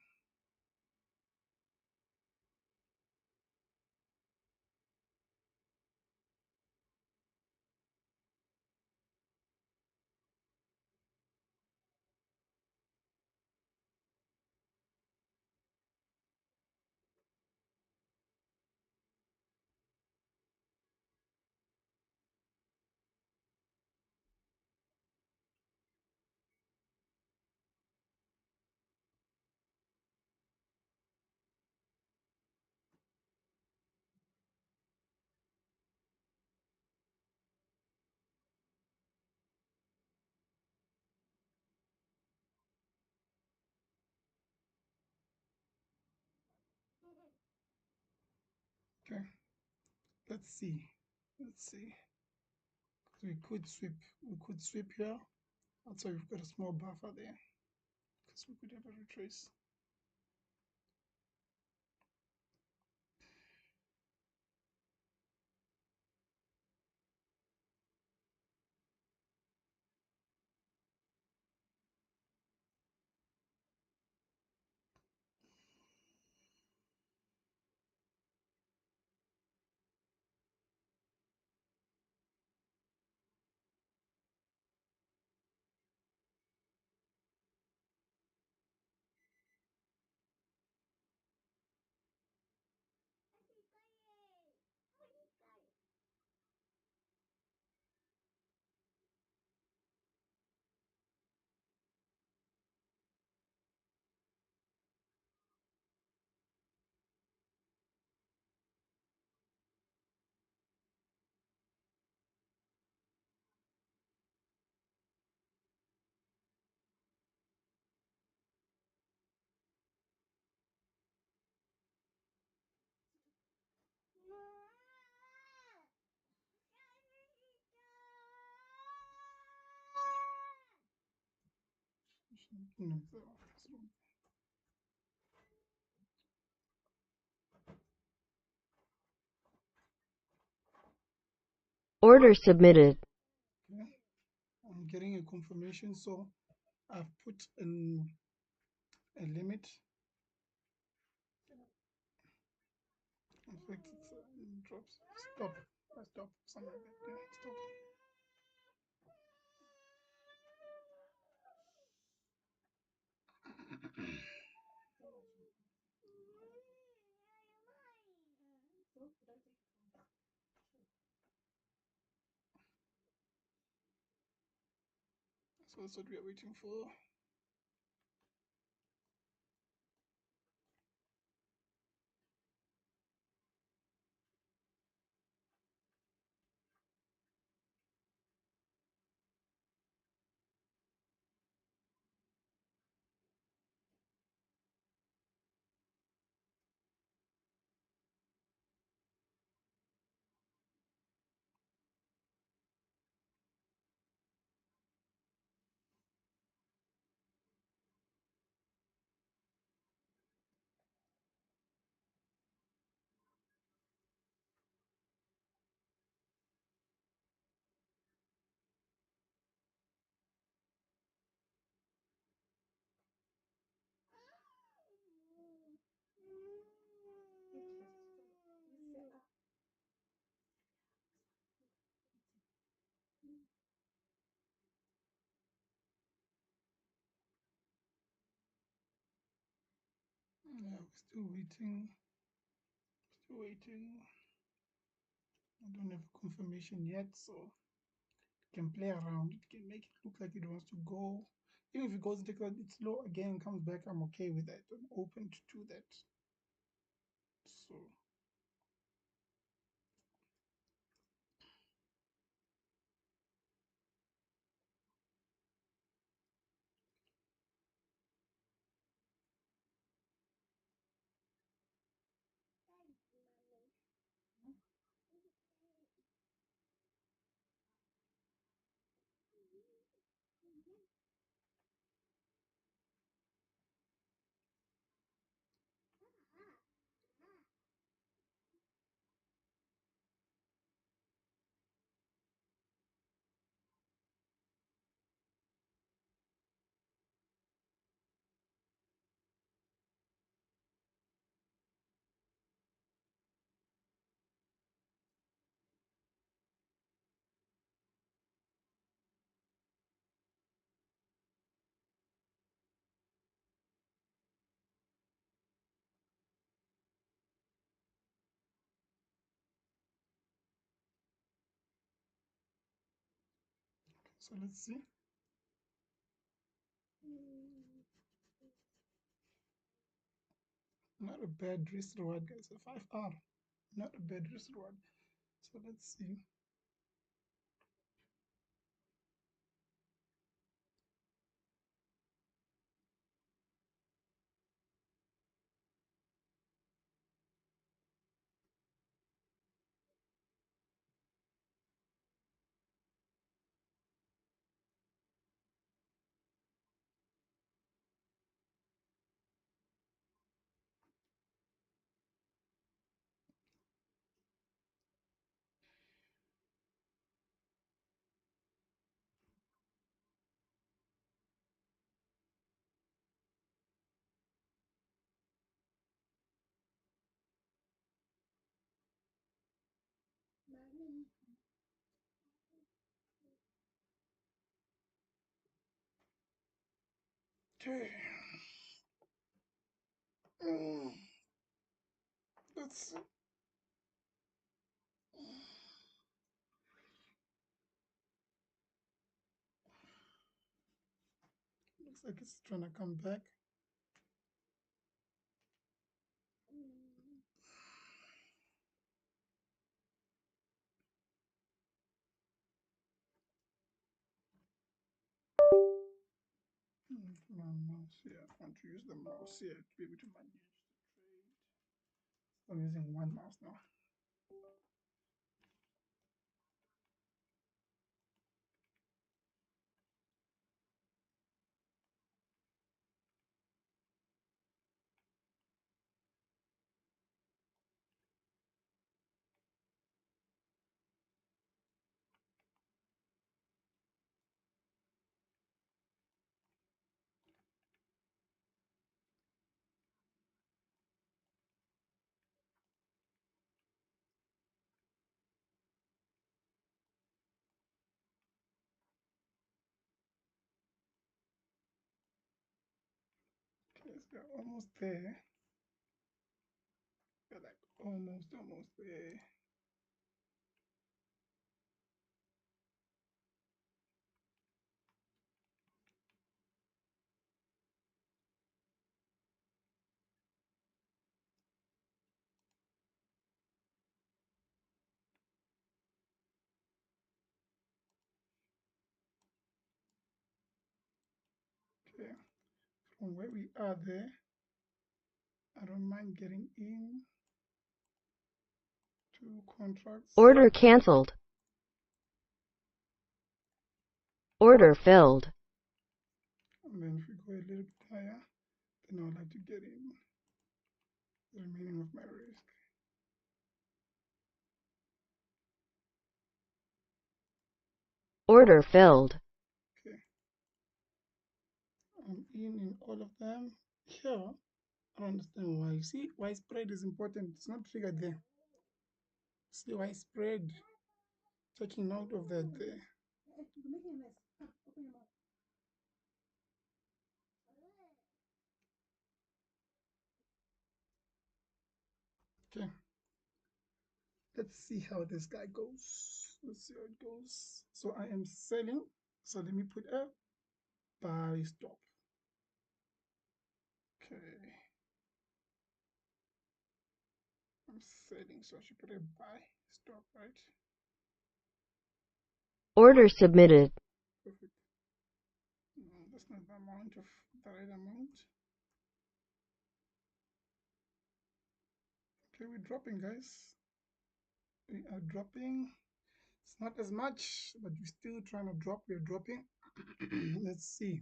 Okay, let's see. Let's see. We could sweep here. That's why we've got a small buffer there. Because we could have a retrace. No, Order submitted. okay. I'm getting a confirmation, so I've put a limit. In fact, it drops. Stop. Stop. Something like that. Yeah, stop. So that's what we are waiting for. Yeah, we're still waiting. Still waiting. I don't have confirmation yet, so it can play around. It can make it look like it wants to go. Even if it goes and takes a bit slow again, comes back, I'm okay with that. I'm open to do that. So let's see. Not a bad risk reward, guys. A 5R. Not a bad risk reward. So let's see. Okay. Mm, let's see. Looks like it's trying to come back. Mouse here. I want to use the mouse here to be able to manage the trade. So I'm using one mouse now. Okay, so we're almost there. We're like almost there. Okay, from where we are there, I don't mind getting in to contracts. Order canceled. Order filled. And then if we go a little bit higher, then I would like to get in the remaining of my risk. Order filled. Okay, I'm in all of them. Here, I don't understand why. See why spread is important. It's not triggered there. See why spread taking note of that there. Okay, let's see how this guy goes. Let's see how it goes. So I am selling. So let me put a buy stop. Okay, I'm selling, so I should put a buy stop, right? Order submitted. Perfect. No, that's not the amount of the right amount. Okay, we're dropping, guys. We are dropping. It's not as much, but we're still trying to drop. We're dropping. Let's see.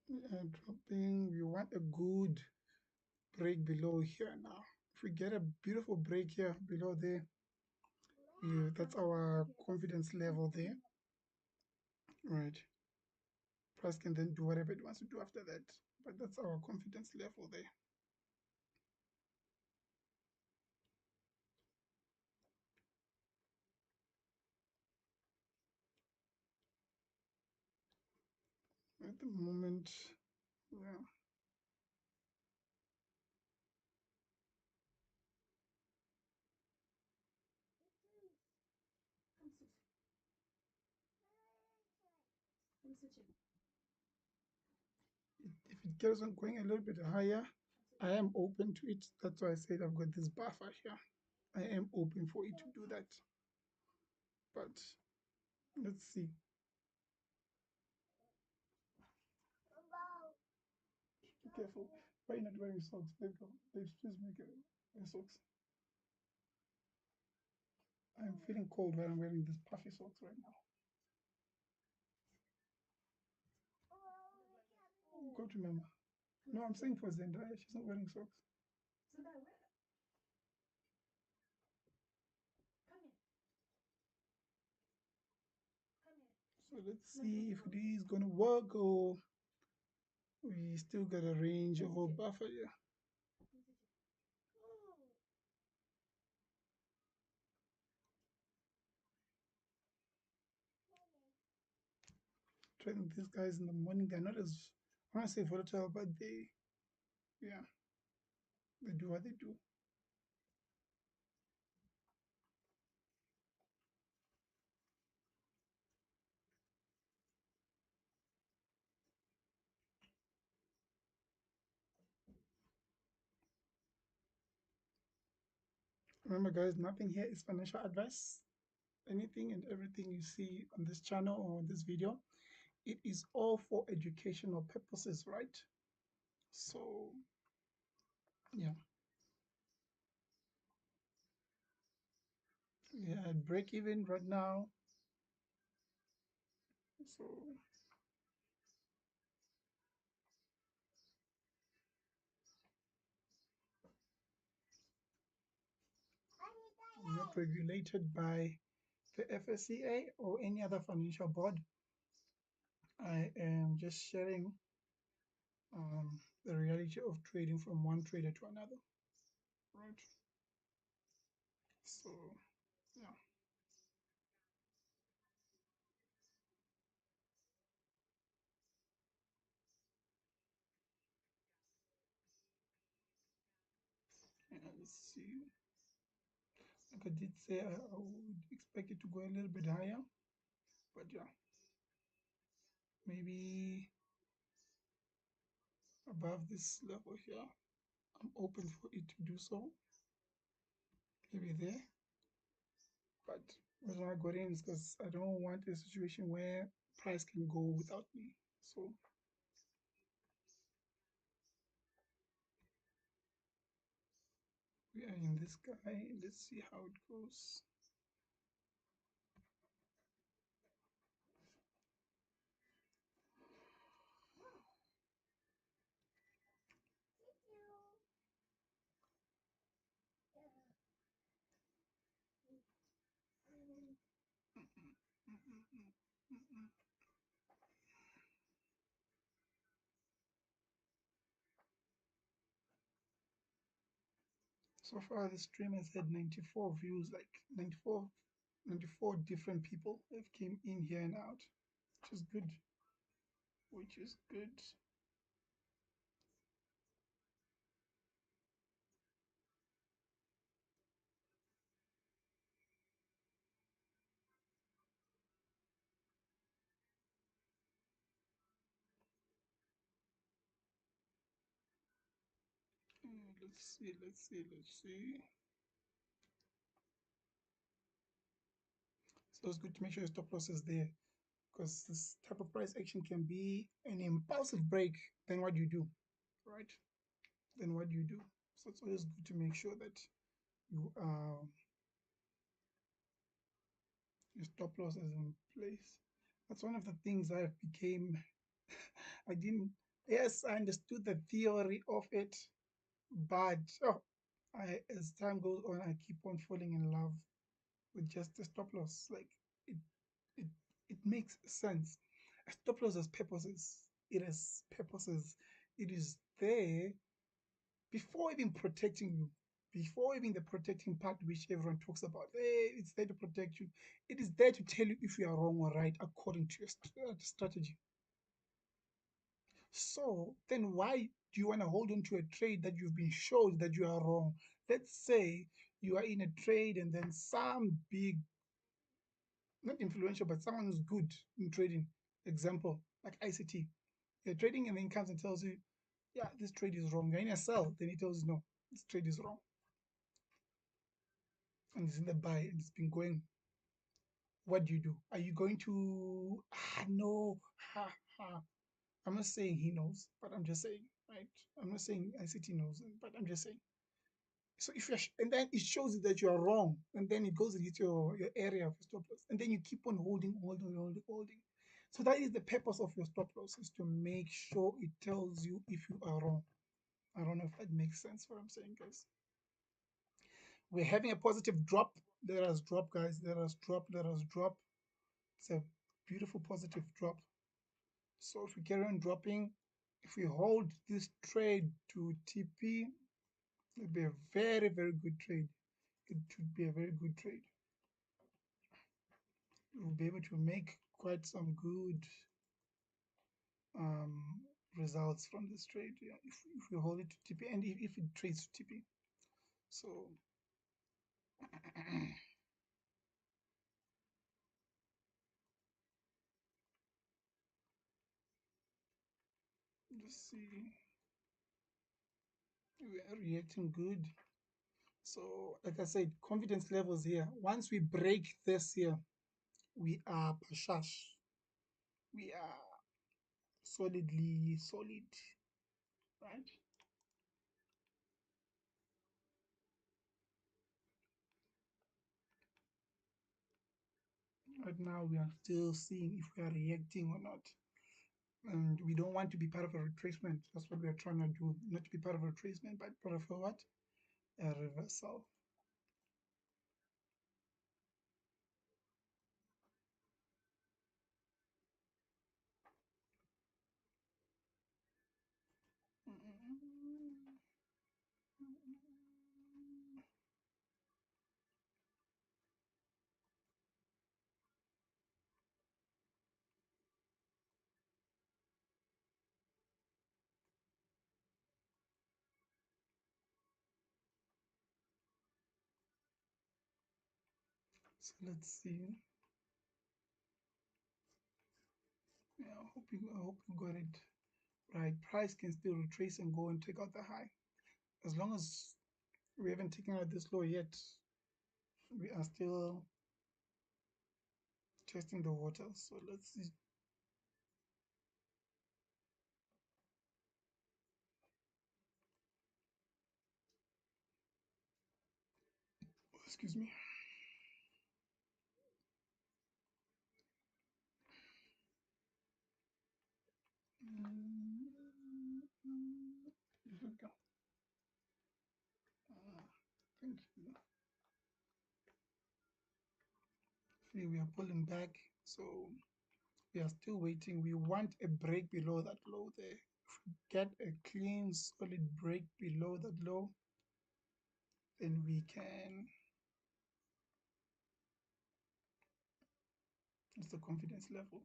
We are dropping. We want a good break below here now. If we get a beautiful break here below there, yeah, that's our confidence level there. Right. Price can then do whatever it wants to do after that. But that's our confidence level there. At the moment, yeah. If it goes on going a little bit higher, I am open to it. That's why I said I've got this buffer here. I am open for it to do that. But let's see. Be careful. Why are you not wearing socks? There you go. Let's just make it wear socks. I'm feeling cold when I'm wearing these puffy socks right now. Go to Mama. No, I'm saying for Zendaya. She's not wearing socks. So let's see if it is going to work or we still got a range of a buffer here. Trading these guys in the morning, they're not as, I want to say volatile, but yeah, they do what they do. Remember, guys, nothing here is financial advice. Anything and everything you see on this channel or on this video, it is all for educational purposes, right? So, yeah, we are at break even right now. So, I'm not regulated by the FSCA or any other financial board. I am just sharing the reality of trading from one trader to another, right? So, yeah, let's see. Like I did say, I would expect it to go a little bit higher, but yeah, maybe above this level here. I'm open for it to do so. Maybe there, but when I got in is because I don't want a situation where price can go without me. So we are in this guy. Let's see how it goes. So far, the stream has had 94 views, like 94 different people have came in here and out, which is good. Which is good. let's see. So it's good to make sure your stop loss is there, because this type of price action can be an impulsive break. Then what do you do, right? Then what do you do? So it's always good to make sure that you your stop loss is in place. That's one of the things I became. I didn't. Yes, I understood the theory of it, but as time goes on, I keep on falling in love with just the stop loss. Like it, it, it makes sense. A stop loss has purposes. It has purposes. It is there before even protecting you, before even the protecting part which everyone talks about. Hey, it's there to protect you. It is there to tell you if you are wrong or right according to your strategy. So then why do you want to hold on to a trade that you've been shown that you are wrong? Let's say you are in a trade and then some big, not influential, but someone who's good in trading, example, like ICT. You're trading and then comes and tells you, yeah, this trade is wrong. You're in a sell, then he tells you, no, this trade is wrong. And it's in the buy and it's been going. What do you do? Are you going to, no, ha, ha. I'm not saying he knows, but I'm just saying, right? I'm not saying ICT knows, but I'm just saying. So if you're, and then it shows you that you are wrong, and then it goes into your area of stop loss, and then you keep on holding. So that is the purpose of your stop loss, is to make sure it tells you if you are wrong. I don't know if that makes sense what I'm saying, guys. We're having a positive drop. Let us drop, guys. Let us drop. Let us drop. It's a beautiful positive drop. So if we carry on dropping, if we hold this trade to TP, it'll be a very, very good trade. It should be a very good trade. We'll be able to make quite some good um, results from this trade, yeah, if we hold it to TP and if it trades to TP. So just see, we are reacting good. So like I said, confidence levels here. Once we break this here, we are pashash. We are solidly solid, right? Right now, we are still seeing if we are reacting or not. And we don't want to be part of a retracement. That's what we are trying to do. Not to be part of a retracement, but part of a what? A reversal. So let's see. Yeah, I hope you got it right. Price can still retrace and go and take out the high. As long as we haven't taken out this low yet, we are still testing the waters. So let's see. Excuse me. Here we go. Thank you. See, we are pulling back. So we are still waiting. We want a break below that low there. If we get a clean, solid break below that low, then we can. It's the confidence level.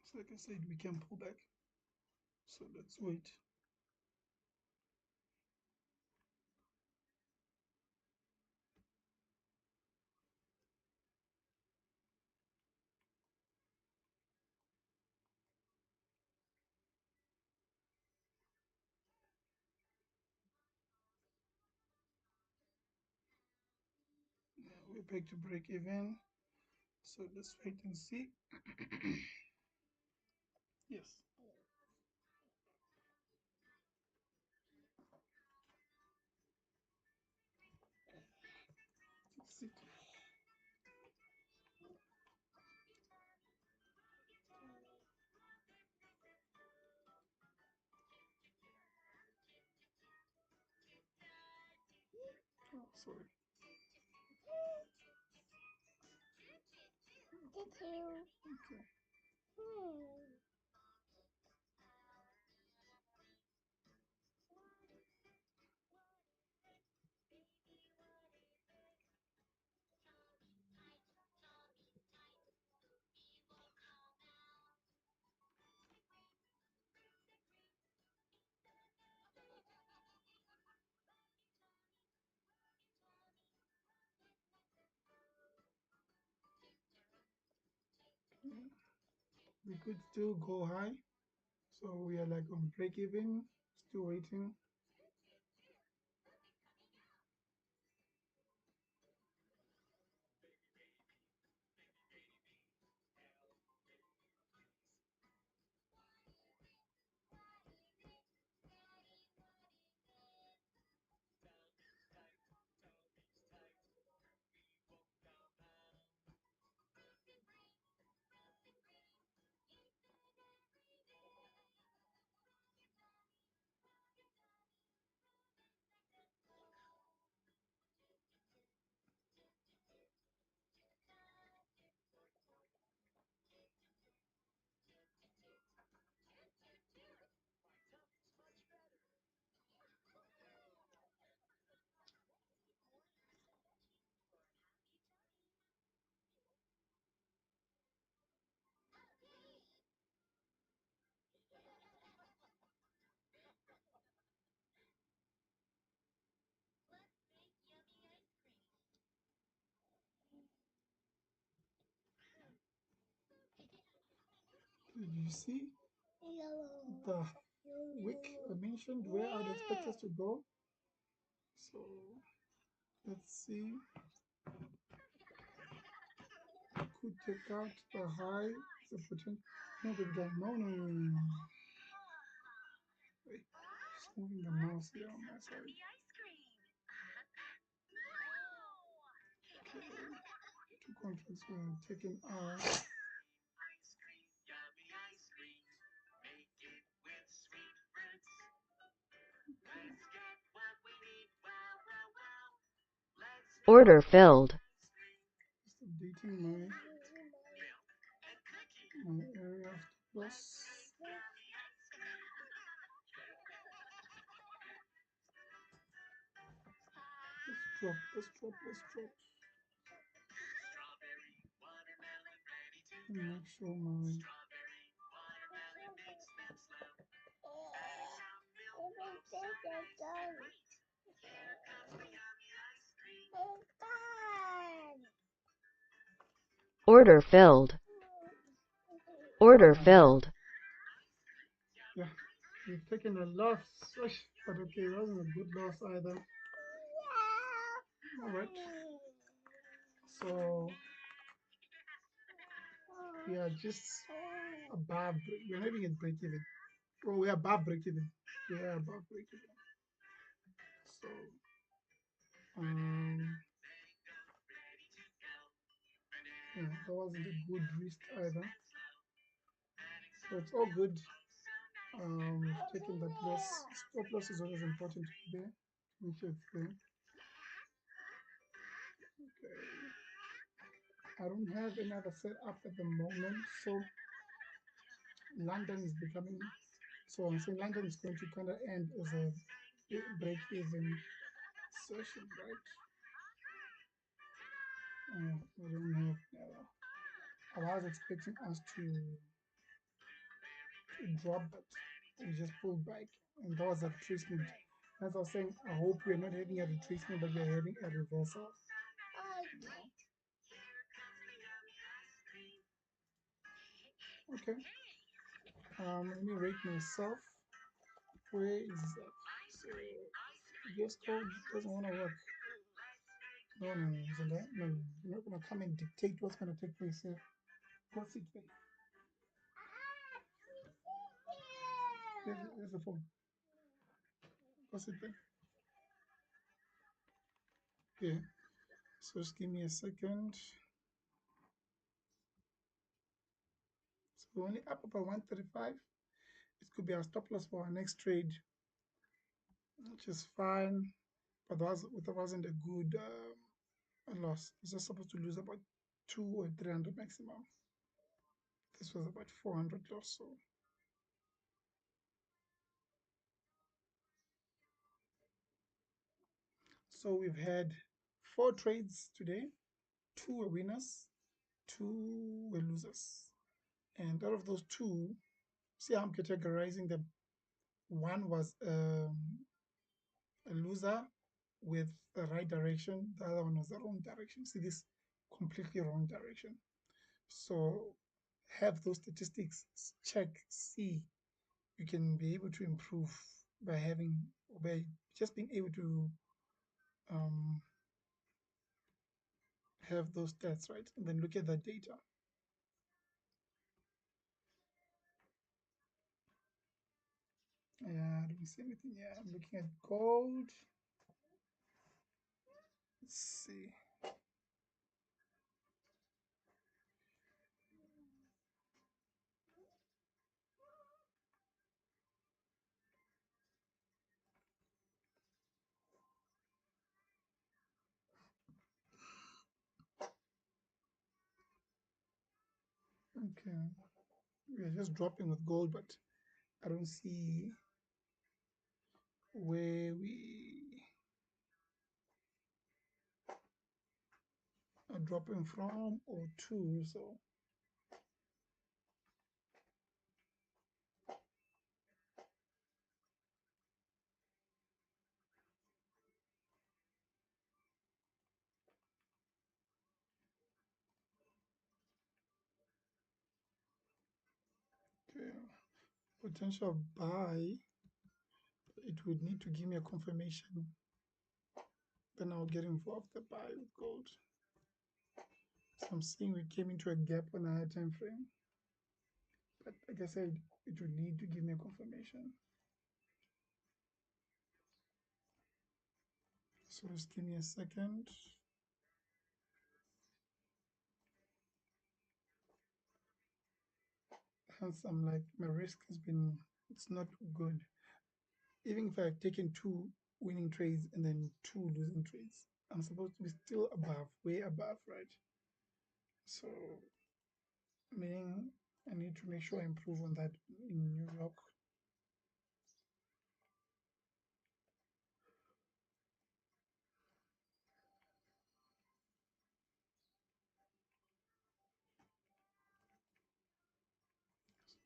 So like I said, we can pull back. So let's wait. we're back to break even. So let's wait and see. Yes. Sit. Oh, sorry. Okay. We could still go high. So we are like on break even, still waiting. Did you see the wick I mentioned where I'd expect us to go? So let's see. Could take out the high, the potential. No, the guy. No, no, no, no, no. Wait, just moving the mouse here on my side. Okay, two contracts were taken out. Order filled. Just updating my area of loss. Let's drop. And make sure my Order filled. Order filled. yeah, we've taken a loss, but okay, it wasn't a good loss either. All right, so we are just above. We're having a break even. Oh, we're above break even. We are above break even. So um, yeah, that wasn't a good risk either. So it's all good. Taking that loss. Stop loss is always important to be there. Make sure it's there. Okay. I don't have another setup at the moment, so London is becoming. So I'm saying London is going to kind of end as a break-even session, right? We don't have. I was expecting us to drop, but we just pulled back, and that was a retracement. As I was saying, I hope we're not having a retracement, but we're having a reversal. Okay. Let me rate myself. Where is that? So, guess code doesn't want to work. No, no, no, Zenda, no, no, you're not gonna come and dictate what's gonna take place here. Go sit there. There's the phone. Go sit there. Yeah. So just give me a second. So we're only up about 135. It could be our stop loss for our next trade, which is fine. But that wasn't a good loss. It's just supposed to lose about 200 or 300 maximum. This was about 400 loss. So we've had 4 trades today. 2 were winners, 2 were losers. And out of those 2, see how I'm categorizing them. One was a loser with the right direction. The other one was the wrong direction. See this completely wrong direction. So have those statistics, check, see. You can be able to improve by just being able to um, have those stats right, and then look at that data. Yeah, I don't see anything. Yeah, I'm looking at gold. Let's see. Okay, we are just dropping with gold, but I don't see where we are dropping from or to. So okay, potential buy. It would need to give me a confirmation. Then I'll get involved the buy with gold. So I'm seeing we came into a gap on a higher time frame. But like I said, it would need to give me a confirmation. So just give me a second. Hence, I'm like, my risk has been, it's not good. Even if I've taken 2 winning trades and then 2 losing trades, I'm supposed to be still above, way above, right? So, meaning I need to make sure I improve on that in New York.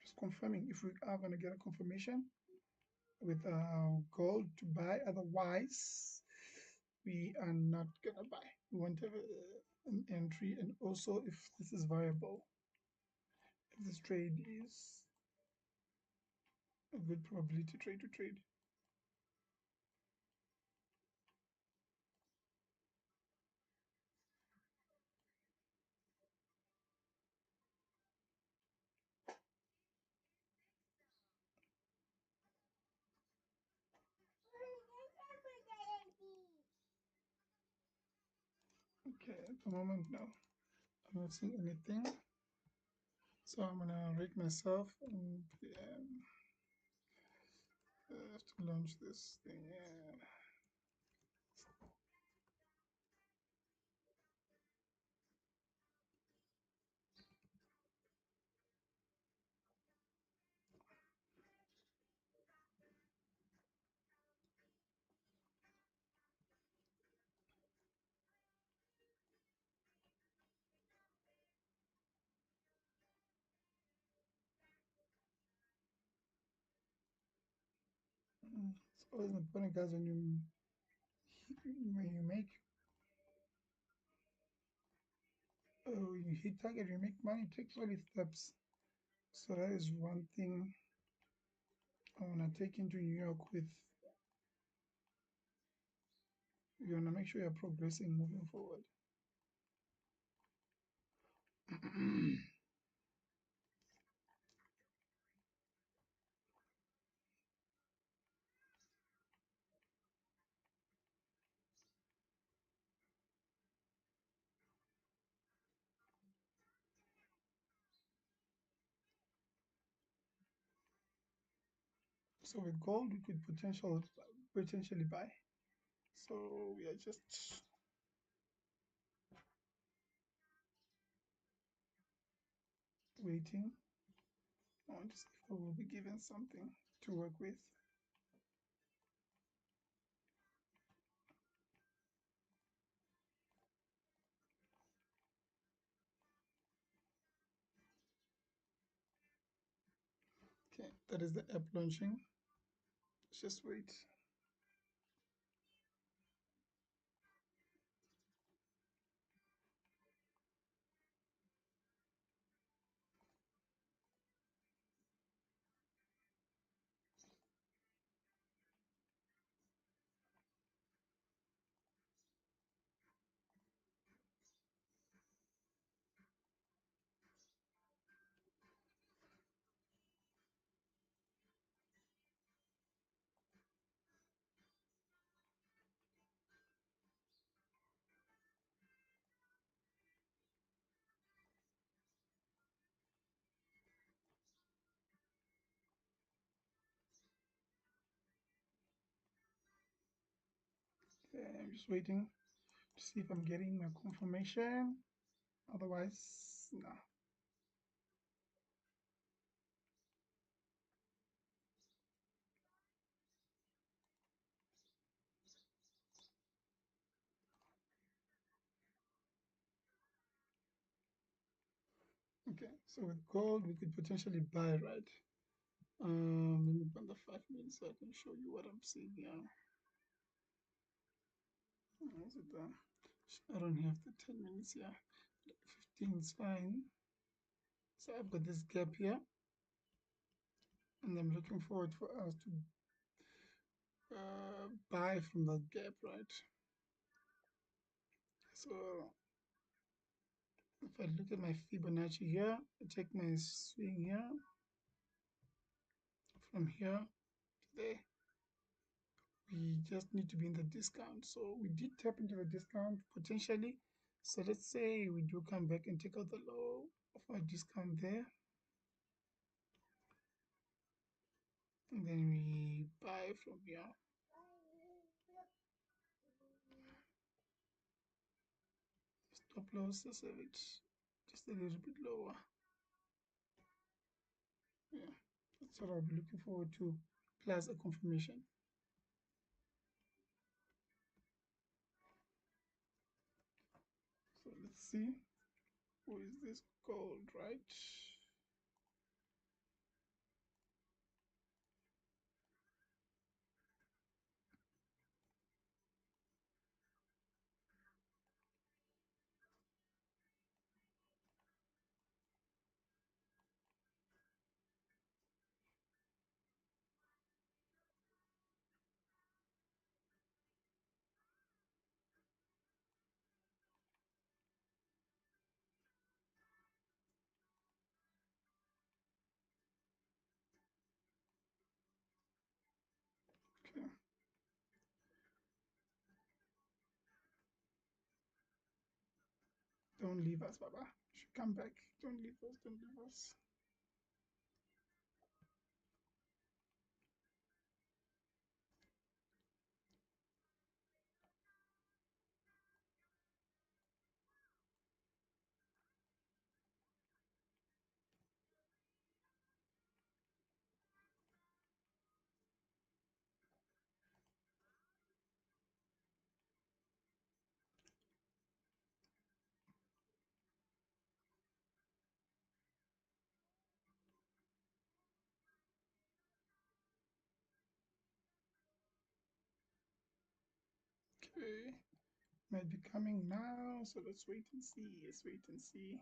Just confirming if we are going to get a confirmation with gold to buy. Otherwise, we are not going to buy. We want to have an entry, and also if this is viable, if this trade is a good probability trade to trade. Okay, at the moment, no, I'm not seeing anything. So I'm gonna rate myself and have to launch this thing. Yeah. It's always important, guys, when you make you hit target, you make money. It takes all these steps. So that is one thing I wanna take into New York with You want to make sure you're progressing, moving forward. So with gold, we could potentially buy. So we are just waiting. I want to see if we will be given something to work with. Okay, that is the app launching. Let's just wait. Okay, I'm just waiting to see if I'm getting my confirmation. Otherwise, no. Okay, so with gold, we could potentially buy, right? Let me run the 5 minutes so I can show you what I'm seeing here. Is it I don't have the 10 minutes here. 15 is fine. So I've got this gap here, and I'm looking forward for us to buy from that gap, right? So if I look at my Fibonacci here, I take my swing here, from here to there, we just need to be in the discount. So we did tap into the discount potentially. So let's say we do come back and take out the low of our discount there, and then we buy from here. Stop loss, let's have it just a little bit lower. Yeah, that's what I'll be looking forward to, plus a confirmation. So let's see, who is this gold, right? Okay, don't leave us, Baba. You should come back. Don't leave us, don't leave us. Okay, might be coming now, so let's wait and see. Let's wait and see.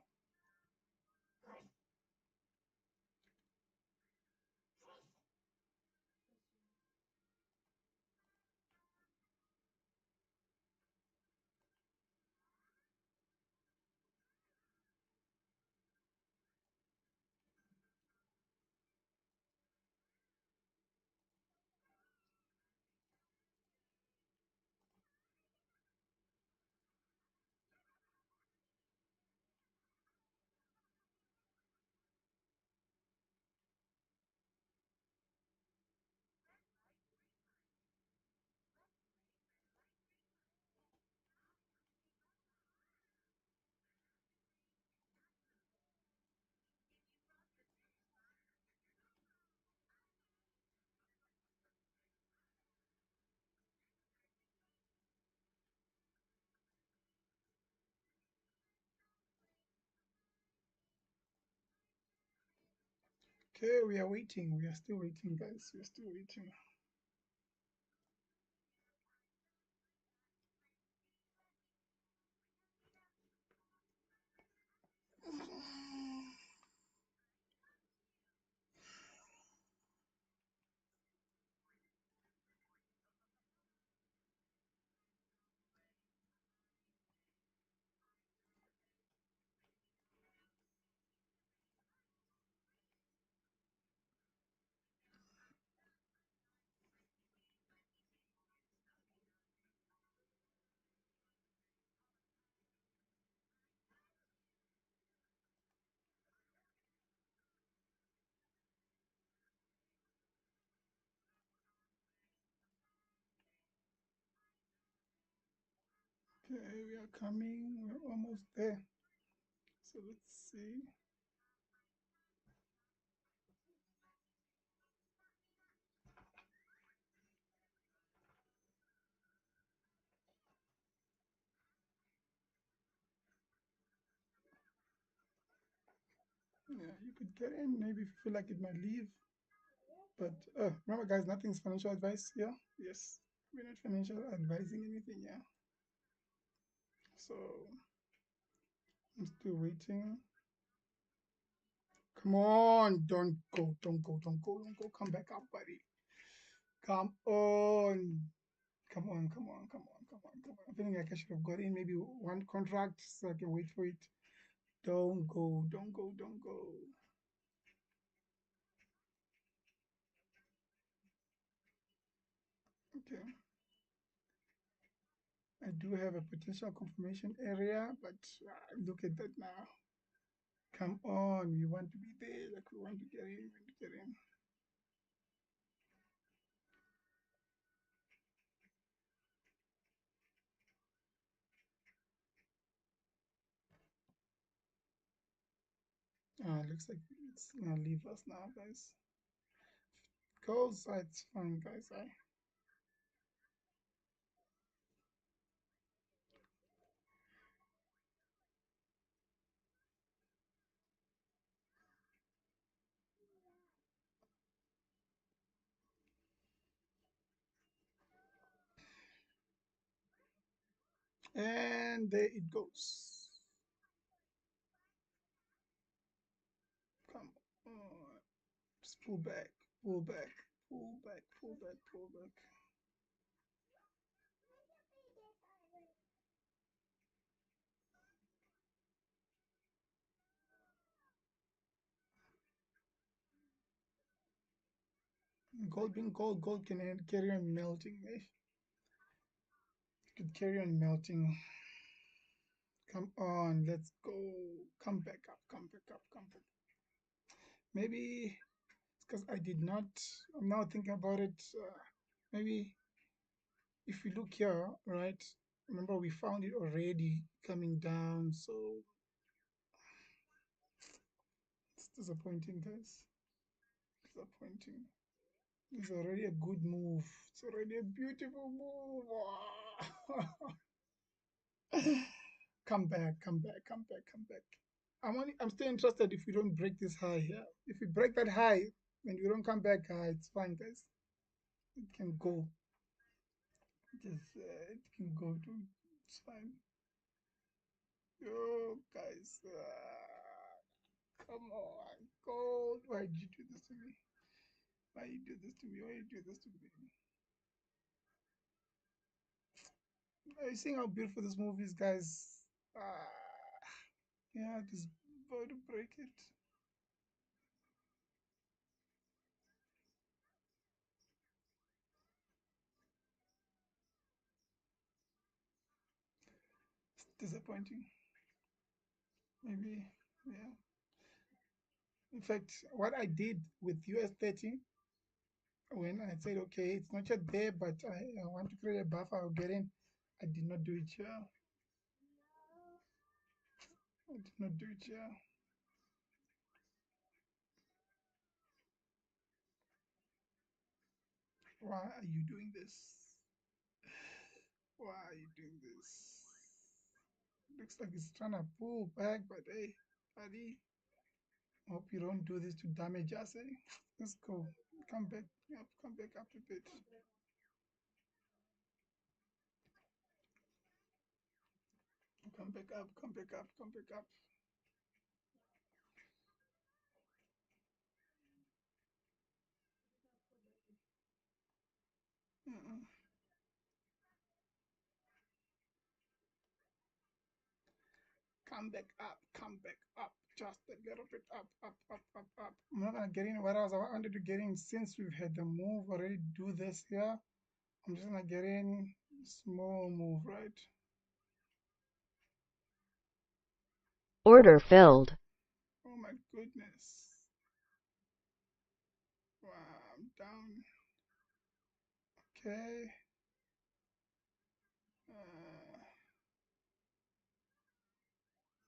Okay, we are waiting. We are still waiting, guys. We are still waiting. Okay, we are coming. We're almost there. So let's see. Yeah, you could get in. Maybe if you feel like it might leave. But remember, guys, nothing's financial advice here. Yes, we're not financial advising anything. Yeah. So I'm still waiting. Come on, don't go, don't go, don't go, don't go. Come back up, buddy. Come on. Come on, come on, come on, come on, come on. I'm feeling like I should have got in maybe one contract so I can wait for it. Don't go, don't go, don't go. Okay. I do have a potential confirmation area, but look at that now. Come on, we want to be there, like we want to get in, we want to get in. Looks like it's gonna leave us now, guys. Goes, it's fine, guys. And there it goes. Come on, just pull back, pull back, pull back, pull back, pull back. Gold being gold, gold can carry on melting. Eh? Could carry on melting. Come on, let's go. Come back up, come back up, come back. Maybe it's because I did not. I'm now thinking about it. Maybe if we look here, right? Remember, we found it already coming down, so it's disappointing, guys. Disappointing. It's already a good move. It's already a beautiful move. Come back, come back, come back, come back. I'm still interested if we don't break this high here. If we break that high and we don't come back high, it's fine, guys. It can go. It can go to. It's fine. Oh, guys, come on, gold. Why did you do this to me? Why you do this to me? Why you do this to me? Are you seeing how beautiful this movie is, guys? Yeah, just about to break it. It's disappointing. Maybe, yeah. In fact, what I did with US 30, when I said, okay, it's not yet there, but I want to create a buffer, I'll get in. I did not do it here. I did not do it here. Why are you doing this? Why are you doing this? Looks like it's trying to pull back, but hey, buddy, Hope you don't do this to damage us, eh? Let's go. Come back up, come back up a bit. Come back up, come back up, come back up. Mm-mm. Come back up, come back up. Just a little bit up, up, up, up, up. I'm not gonna get in what else I wanted to get in since we've had the move already. Do this here. I'm just gonna get in small move, right? Order filled. Oh my goodness. Wow, I'm down. Okay.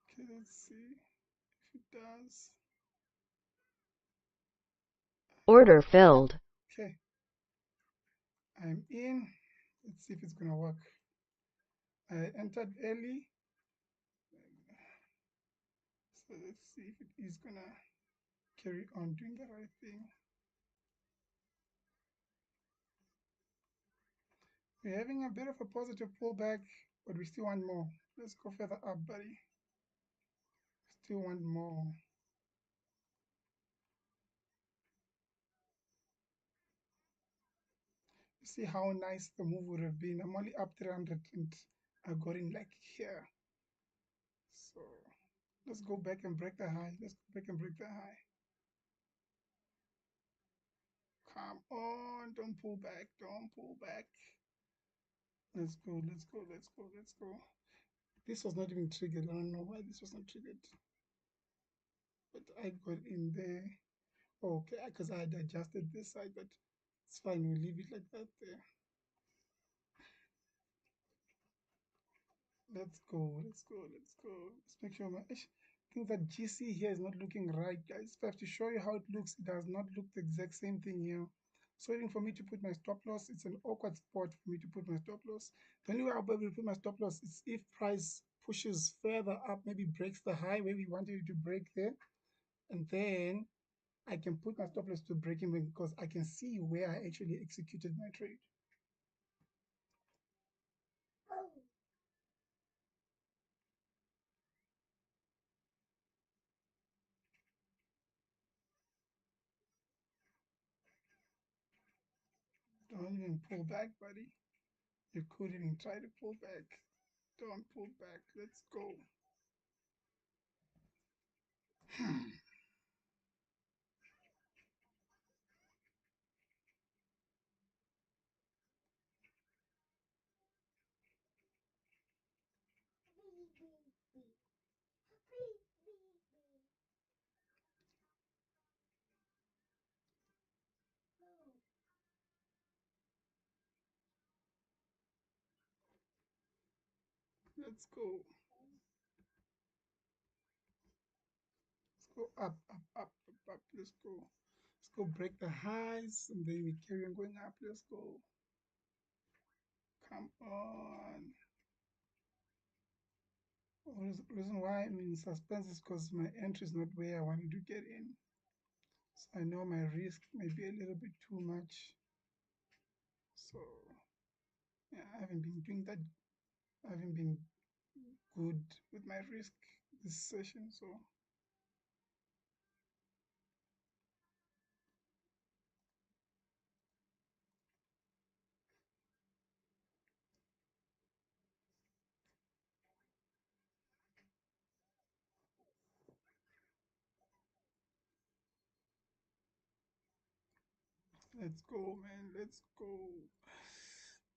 Okay, let's see if it does. Order filled. Okay, I'm in. Let's see if it's gonna work. I entered early, so let's see if it is gonna carry on doing the right thing. We're having a bit of a positive pullback, but we still want more. Let's go further up, buddy. Still want more. See how nice the move would have been. I'm only up 300 and I got in like here. So let's go back and break the high. Let's go back and break the high. Come on, don't pull back, don't pull back. Let's go, let's go, let's go, let's go. This was not even triggered. I don't know why this was not triggered. But I got in there. Okay, because I had adjusted this side, but it's fine. We'll leave it like that there. Let's go, let's go, let's go. Let's make sure I think that GC here is not looking right, guys. If I have to show you how it looks, it does not look the exact same thing here. So even for me to put my stop loss, it's an awkward spot for me to put my stop loss. The only way I'll be able to put my stop loss is if price pushes further up, maybe breaks the high where we wanted it to break there, and then I can put my stop loss to break even because I can see where I actually executed my trade. Don't even pull back, buddy. You could even try to pull back. Don't pull back. Let's go. Let's go. Let's go up, up, up, up, up. Let's go. Let's go break the highs and then we carry on going up. Let's go. Come on. The reason why I'm in suspense is because my entry is not where I wanted to get in. So I know my risk may be a little bit too much. So yeah, I haven't been doing that. I haven't been good with my risk this session. So let's go, man. Let's go.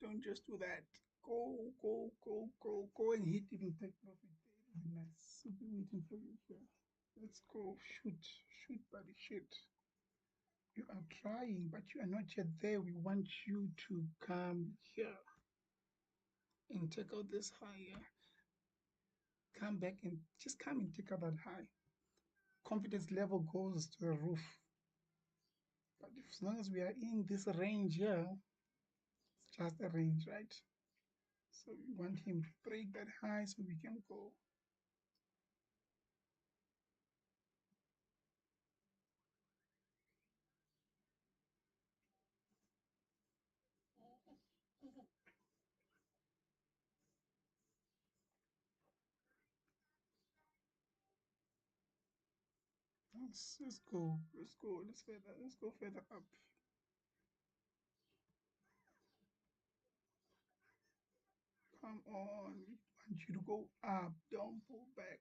Don't just do that. Go, go, go, go, go and hit even take profit. Nice. We'll be waiting for you here. Let's go. Shoot, shoot, buddy, shoot. You are trying, but you are not yet there. We want you to come here and take out this high here. Come back and just come and take out that high. Confidence level goes to the roof. But as long as we are in this range here, it's just a range, right? So we want him to break that high so we can go. Let's go. Let's go. Let's go further up. Come on. We want you to go up. Don't pull back.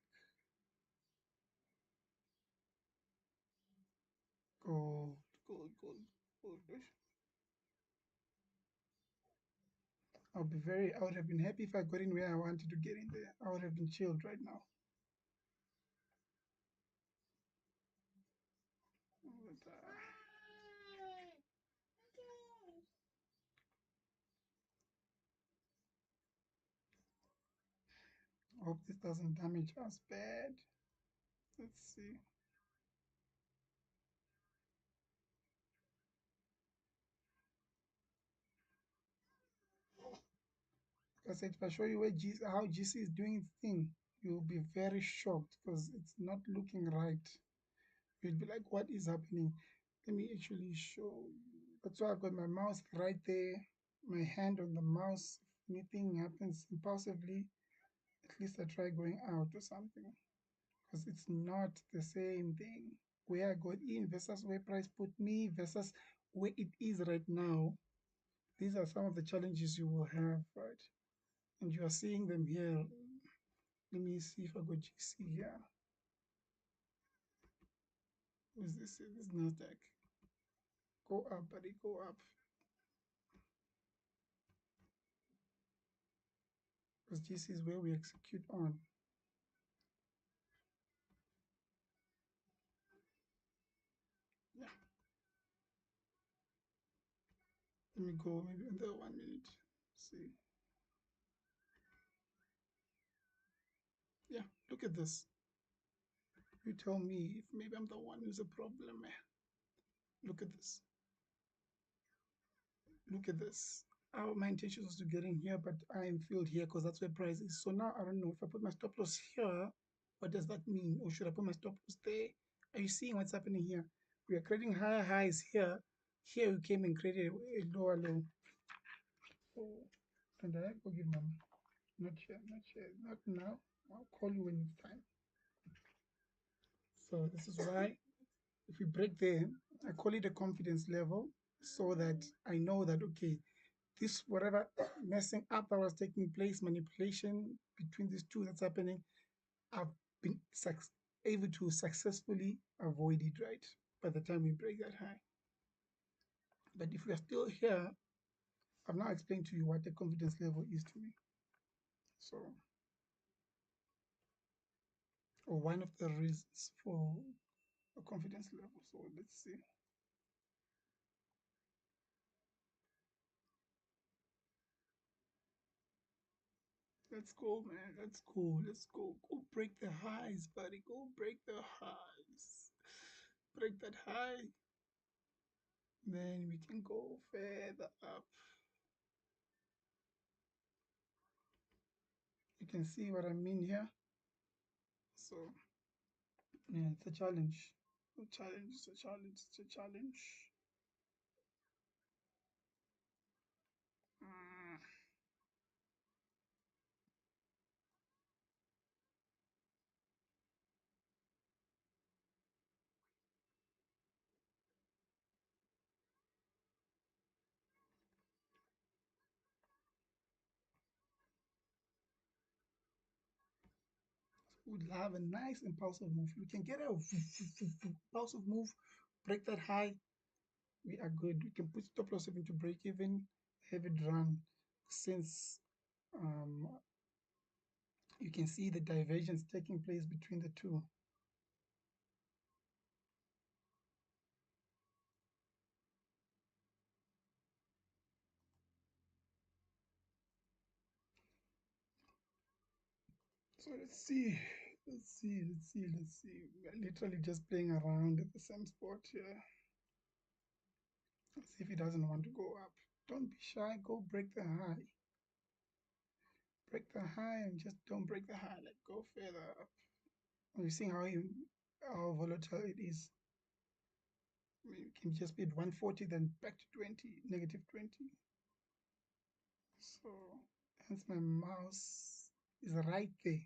Gold, gold, gold, gold. I would have been happy if I got in where I wanted to get in there. I would have been chilled right now. But, I hope this doesn't damage us bad. Let's see. Like I said, if I show you how GC is doing its thing, you'll be very shocked because it's not looking right. You'll be like, what is happening? Let me actually show you. That's why I've got my mouse right there, my hand on the mouse. If anything happens impulsively, at least I try going out or something. Because it's not the same thing. Where I got in versus where price put me versus where it is right now. These are some of the challenges you will have, right? And you are seeing them here. Let me see if I got GC here. What is this? This is NASDAQ. Go up, buddy, go up. Because GC is where we execute on. Yeah. Let me go maybe under 1 minute. See. Yeah, look at this. You tell me if maybe I'm the one who's a problem. Look at this. Look at this. My intention was to get in here, but I'm filled here because that's where price is. So now I don't know if I put my stop loss here, what does that mean? Or should I put my stop loss there? Are you seeing what's happening here? We are creating higher highs here. Here we came and created a lower low. Oh, and I go give mom. Not here, not here, not now. I'll call you when it's time. So this is why if we break there, I call it a confidence level so that I know that, okay, this whatever messing up that was taking place, manipulation between these two that's happening, I've been able to successfully avoid it, right? By the time we break that high. But if we are still here, I've now explained to you what the confidence level is to me. So, or one of the reasons for a confidence level. So let's see. Let's go, man. Let's go. Let's go. Go break the highs, buddy. Go break the highs. Break that high. Then we can go further up. You can see what I mean here. So, yeah, it's a challenge. A challenge, it's a challenge, it's a challenge. Mm. We'd have a nice impulsive move. We can get a impulsive move, break that high. We are good. We can put stop loss even to break even, have it run. Since you can see the divergence taking place between the two. So let's see. Let's see. We're literally just playing around at the same spot here. Let's see if he doesn't want to go up. Don't be shy. Go break the high. Break the high and just don't break the high. Like go further up. You're seeing how volatile it is. I mean, it can just be at 140, then back to 20, negative 20. So hence my mouse is right there.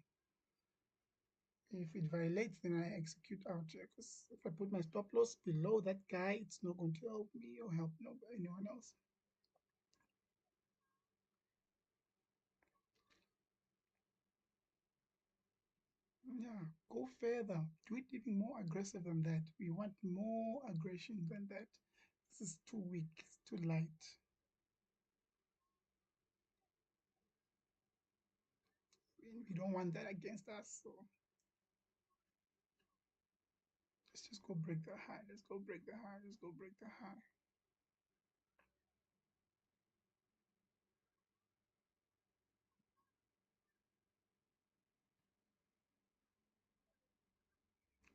If it violates, then I execute out. Because if I put my stop loss below that guy, it's not going to help me or help anyone else. Yeah, go further. Do it even more aggressive than that. We want more aggression than that. This is too weak. It's too light. We don't want that against us. So let's just go break the high. Let's go break the high. Let's go break the high.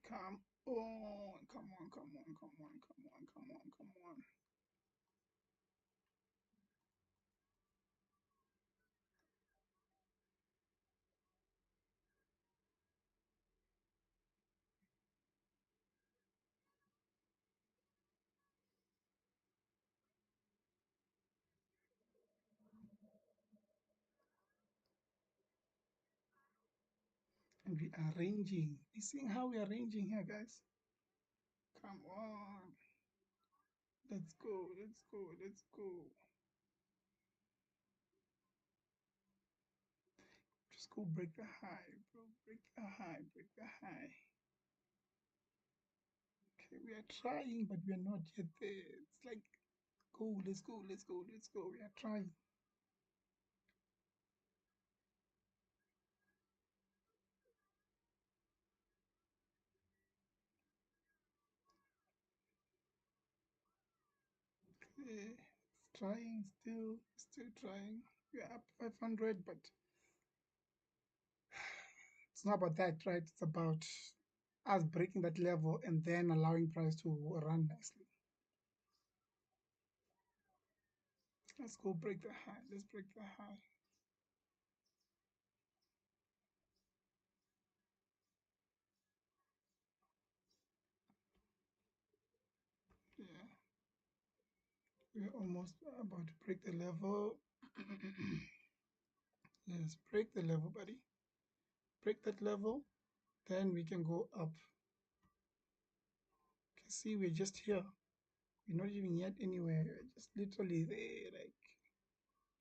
Come on. Come on. Come on. Come on. Come on. Come on. Come on. And we are ranging. You see how we are ranging here, guys? Come on. Let's go. Let's go. Let's go. Just go break the high, bro. Break the high. Break the high. Okay, we are trying, but we are not yet there. It's like, go. Let's go. Let's go. Let's go. We are trying. Okay. Trying still. Still trying. We are up 500, but it's not about that, right? It's about us breaking that level and then allowing price to run nicely. Let's go break the high. Let's break the high. Yeah, we're almost about to break the level. Yes, break the level, buddy. Break that level, then we can go up. Okay, see, we're just here. We're not even yet anywhere. We're just literally there. Like,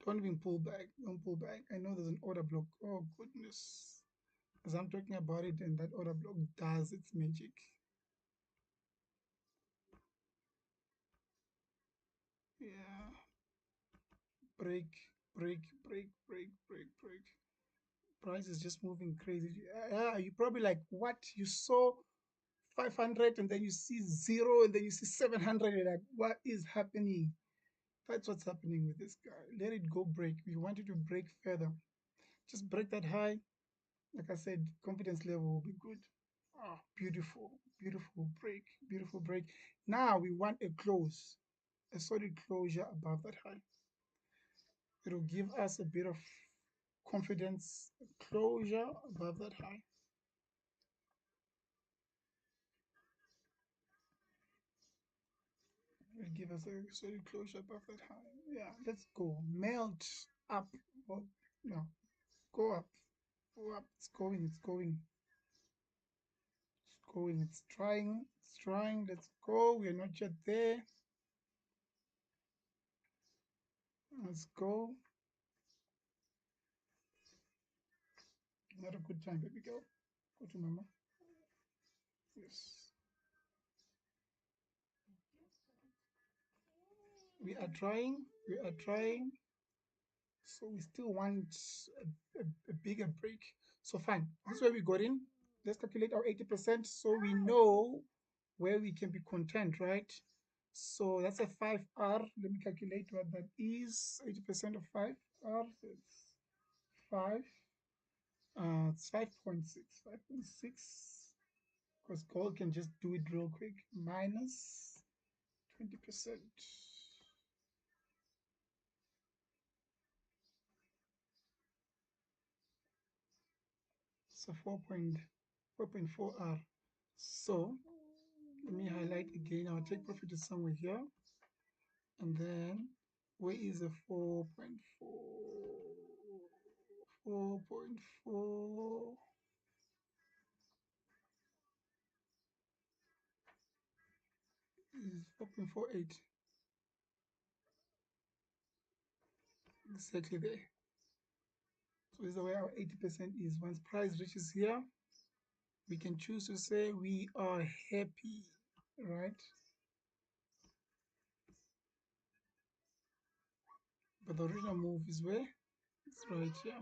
don't even pull back. Don't pull back. I know there's an order block. Oh, goodness. As I'm talking about it, and that order block does its magic. Yeah. Break, break, break, break, break, break. Price is just moving crazy. Yeah, you probably like, what? You saw 500 and then you see zero and then you see 700. You're like, what is happening? That's what's happening with this guy. Let it go break. We want it to break further. Just break that high. Like I said, confidence level will be good. Ah, beautiful, beautiful break, beautiful break. Now we want a close, a solid closure above that high. It'll give us a bit of confidence, closure above that high. It'll give us a solid closure above that high. Yeah, let's go. Melt up. Or, no, go up. Go up. It's going. It's going. It's going. It's trying. It's trying. Let's go. We're not yet there. Let's go. Not a good time, baby girl. Go to mama. Yes. We are trying. We are trying. So we still want a bigger break. So fine. This is where we got in. Let's calculate our 80% so we know where we can be content, right? So that's a 5R. Let me calculate what that is. 80% of 5R. So it's 5. It's 5.6. 5.6. Because gold can just do it real quick. Minus 20%. So 4.4R. So let me highlight again. Our take profit is somewhere here. And then where is the 4.4? 4.4. is 4.48. Exactly there. So this is where our 80% is. Once price reaches here, we can choose to say we are happy, right? But the original move is where? It's right here.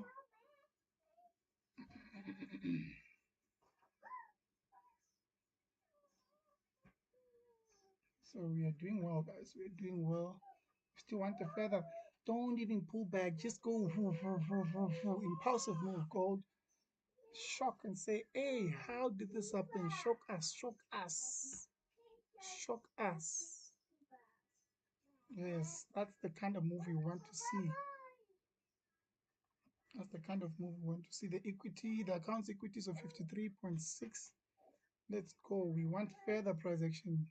So we are doing well, guys. We are doing well. Still want a feather. Don't even pull back. Just go impulsive move, gold. Shock and say, hey, how did this happen? Shock us, shock us, shock us. Yes, that's the kind of move we want to see. That's the kind of move we want to see. The equity, the accounts equities of 53.6. Let's go. We want further price action.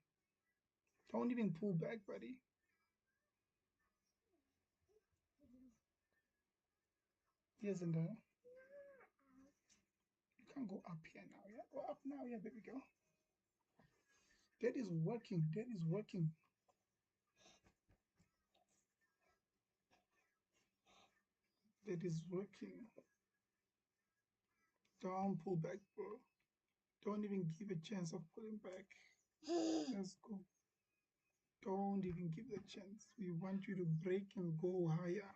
Don't even pull back, buddy. Yes, and you can go up here now. Yeah, go up now. Yeah, there we go. That is working. That is working. That is working. Don't pull back, bro. Don't even give a chance of pulling back. Let's go. Don't even give the chance. We want you to break and go higher.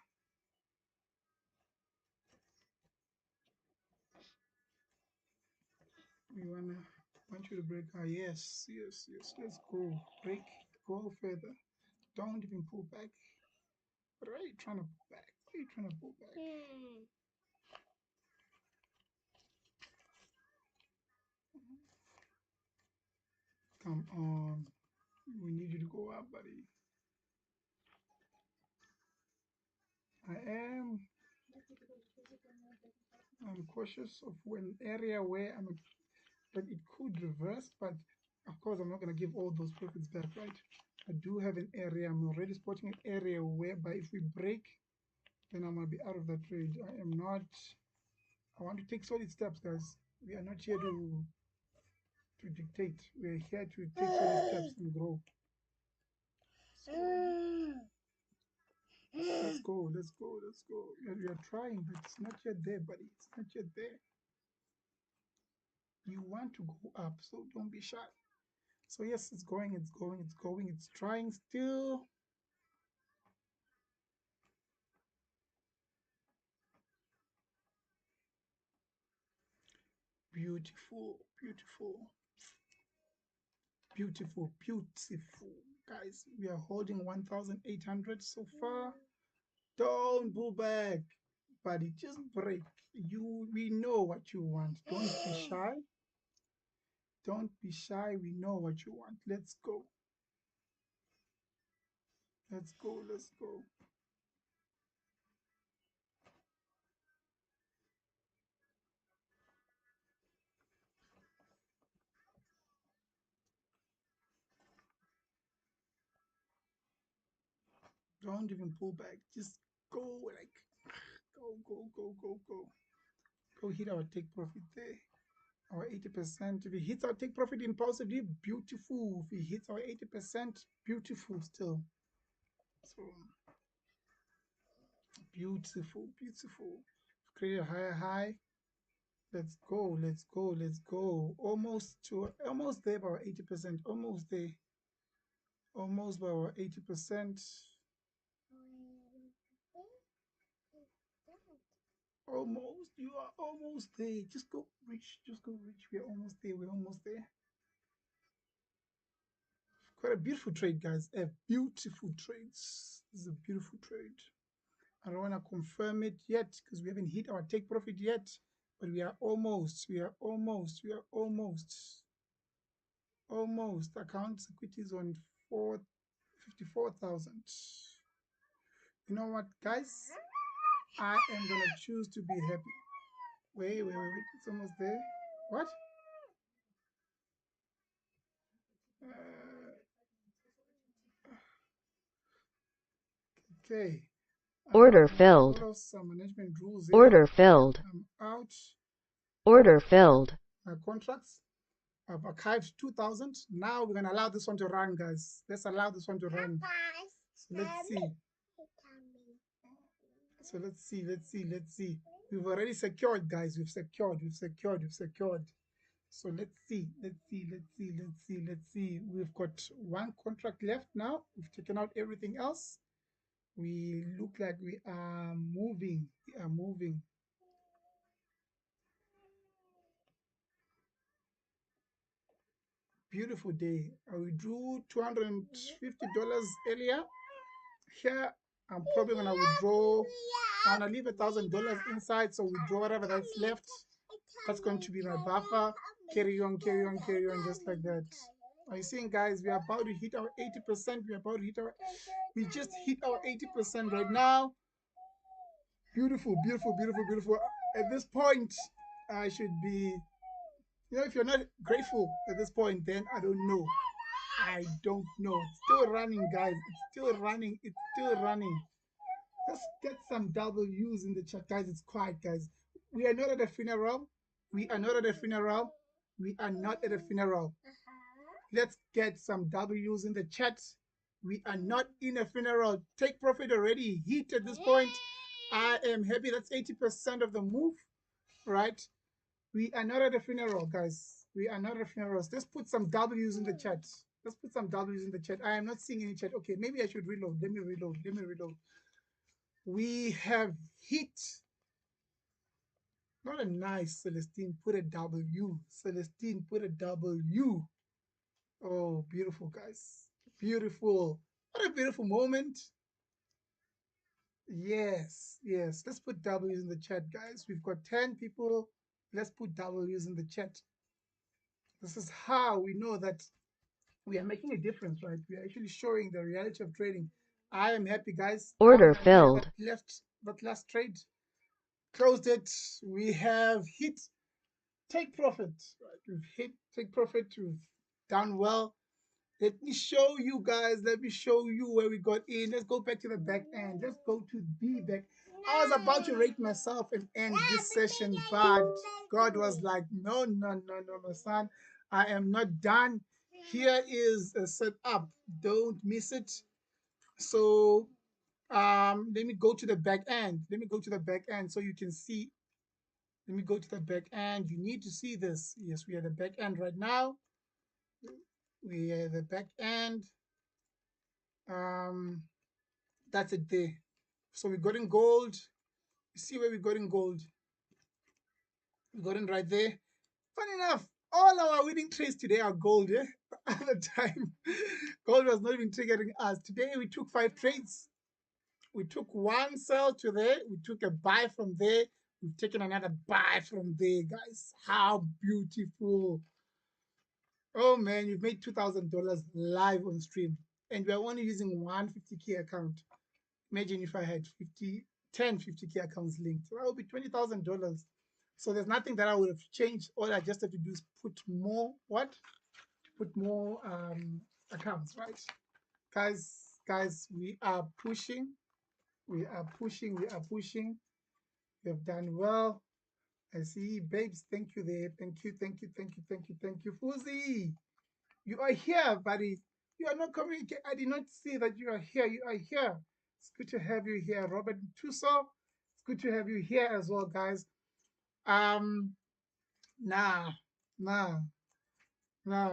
Want you to break higher. Yes, yes, yes. Let's go. Break. Go further. Don't even pull back. What are you trying to pull back? What are you trying to pull back? Come on. We need you to go up, buddy. I'm cautious of an area where but it could reverse, but of course I'm not going to give all those profits back, right? I do have an area. I'm already spotting an area whereby if we break, then I'm going to be out of that trade. I am not. I want to take solid steps, guys. We are not here to dictate. We are here to take solid steps and grow. So let's go, let's go, let's go. We are trying, but it's not yet there, buddy. It's not yet there. You want to go up, so don't be shy. So yes, it's going, it's going, it's going, it's trying still. Beautiful, beautiful, beautiful, beautiful. Guys, we are holding 1,800 so far. Don't pull back, buddy. Just break. We know what you want. Don't be shy. Don't be shy. We know what you want. Let's go. Let's go. Let's go. Don't even pull back. Just go, like, go, go, go, go, go. Go hit our take profit there. Our 80%. If it hits our take profit impulsively, beautiful. If it hits our 80%, beautiful still. So beautiful, beautiful. Create a higher high. Let's go, let's go, let's go. Almost there by our 80%. Almost there. Almost by our 80%. Almost. You are almost there. Just go reach. Just go reach. We're almost there. We're almost there. Quite a beautiful trade, guys. A beautiful trade. This is a beautiful trade. I don't want to confirm it yet because we haven't hit our take profit yet, but we are almost. We are almost. We are almost. Almost. Accounts equities on 54,000. You know what, guys? I am gonna choose to be happy. Wait. It's almost there. What? Uh, okay. Order I filled. follow some management rules here. Order filled. I'm out Order filled. my contracts. I've archived 2000. Now we're gonna allow this one to run, guys. Let's allow this one to run. So let's see. So let's see. We've already secured, guys. We've secured. So let's see. We've got one contract left now. We've taken out everything else. We look like we are moving. Beautiful day. We drew $250 earlier. Here, I'm probably gonna withdraw. I'm gonna leave $1,000 inside, so withdraw whatever that's left. That's going to be my buffer. Carry on, just like that. Are you seeing, guys? We are about to hit our 80%. We just hit our 80% right now. Beautiful. At this point, I should be, if you're not grateful at this point, then I don't know. It's still running, guys. It's still running. Let's get some W's in the chat, guys. It's quiet, guys. We are not at a funeral. We are not at a funeral. Let's get some W's in the chat. We are not in a funeral. Take profit already. Hit at this point. I am happy. That's 80% of the move, right? We are not at a funeral, guys. We are not at a funeral. Let's put some W's in the chat. I am not seeing any chat. Okay, maybe I should reload. Let me reload. We have hit. Not a nice Celestine. Put a W. Celestine, put a W. Oh, beautiful, guys. Beautiful. What a beautiful moment. Yes. Let's put W's in the chat, guys. We've got 10 people. Let's put W's in the chat. This is how we know that we are making a difference, right? We are actually showing the reality of trading. I am happy, guys. Order filled. Left that last trade. Closed it. We have hit take profit. Right? We've hit take profit. We've done well. Let me show you, guys. Let me show you where we got in. Let's go back to the back end. Let's go to the back. I was about to rate myself and end this session, but God was like, no, my son. I am not done. Here is a setup. Don't miss it. So let me go to the back end. So you can see. Let me go to the back end. You need to see this. Yes, we are the back end right now. We are the back end. That's it there. So we got in gold. You see where we got in gold? We got in right there. Funny enough, all our winning trades today are gold. The other time, gold was not even triggering us. Today we took 5 trades. We took one sell to there. We took a buy from there. We've taken another buy from there, guys. How beautiful. Oh man, you've made $2,000 live on stream. And we are only using one 50K account. Imagine if I had 10 50K accounts linked. So that would be $20,000. So there's nothing that I would have changed. All I just have to do is put more accounts, right? Guys, we are pushing. We have done well. I see babes. Thank you there. Thank you. Fuzi, you are here, buddy. You are not communicating. I did not see that you are here. You are here. It's good to have you here, Robert Tuso. It's good to have you here as well, guys. Nah,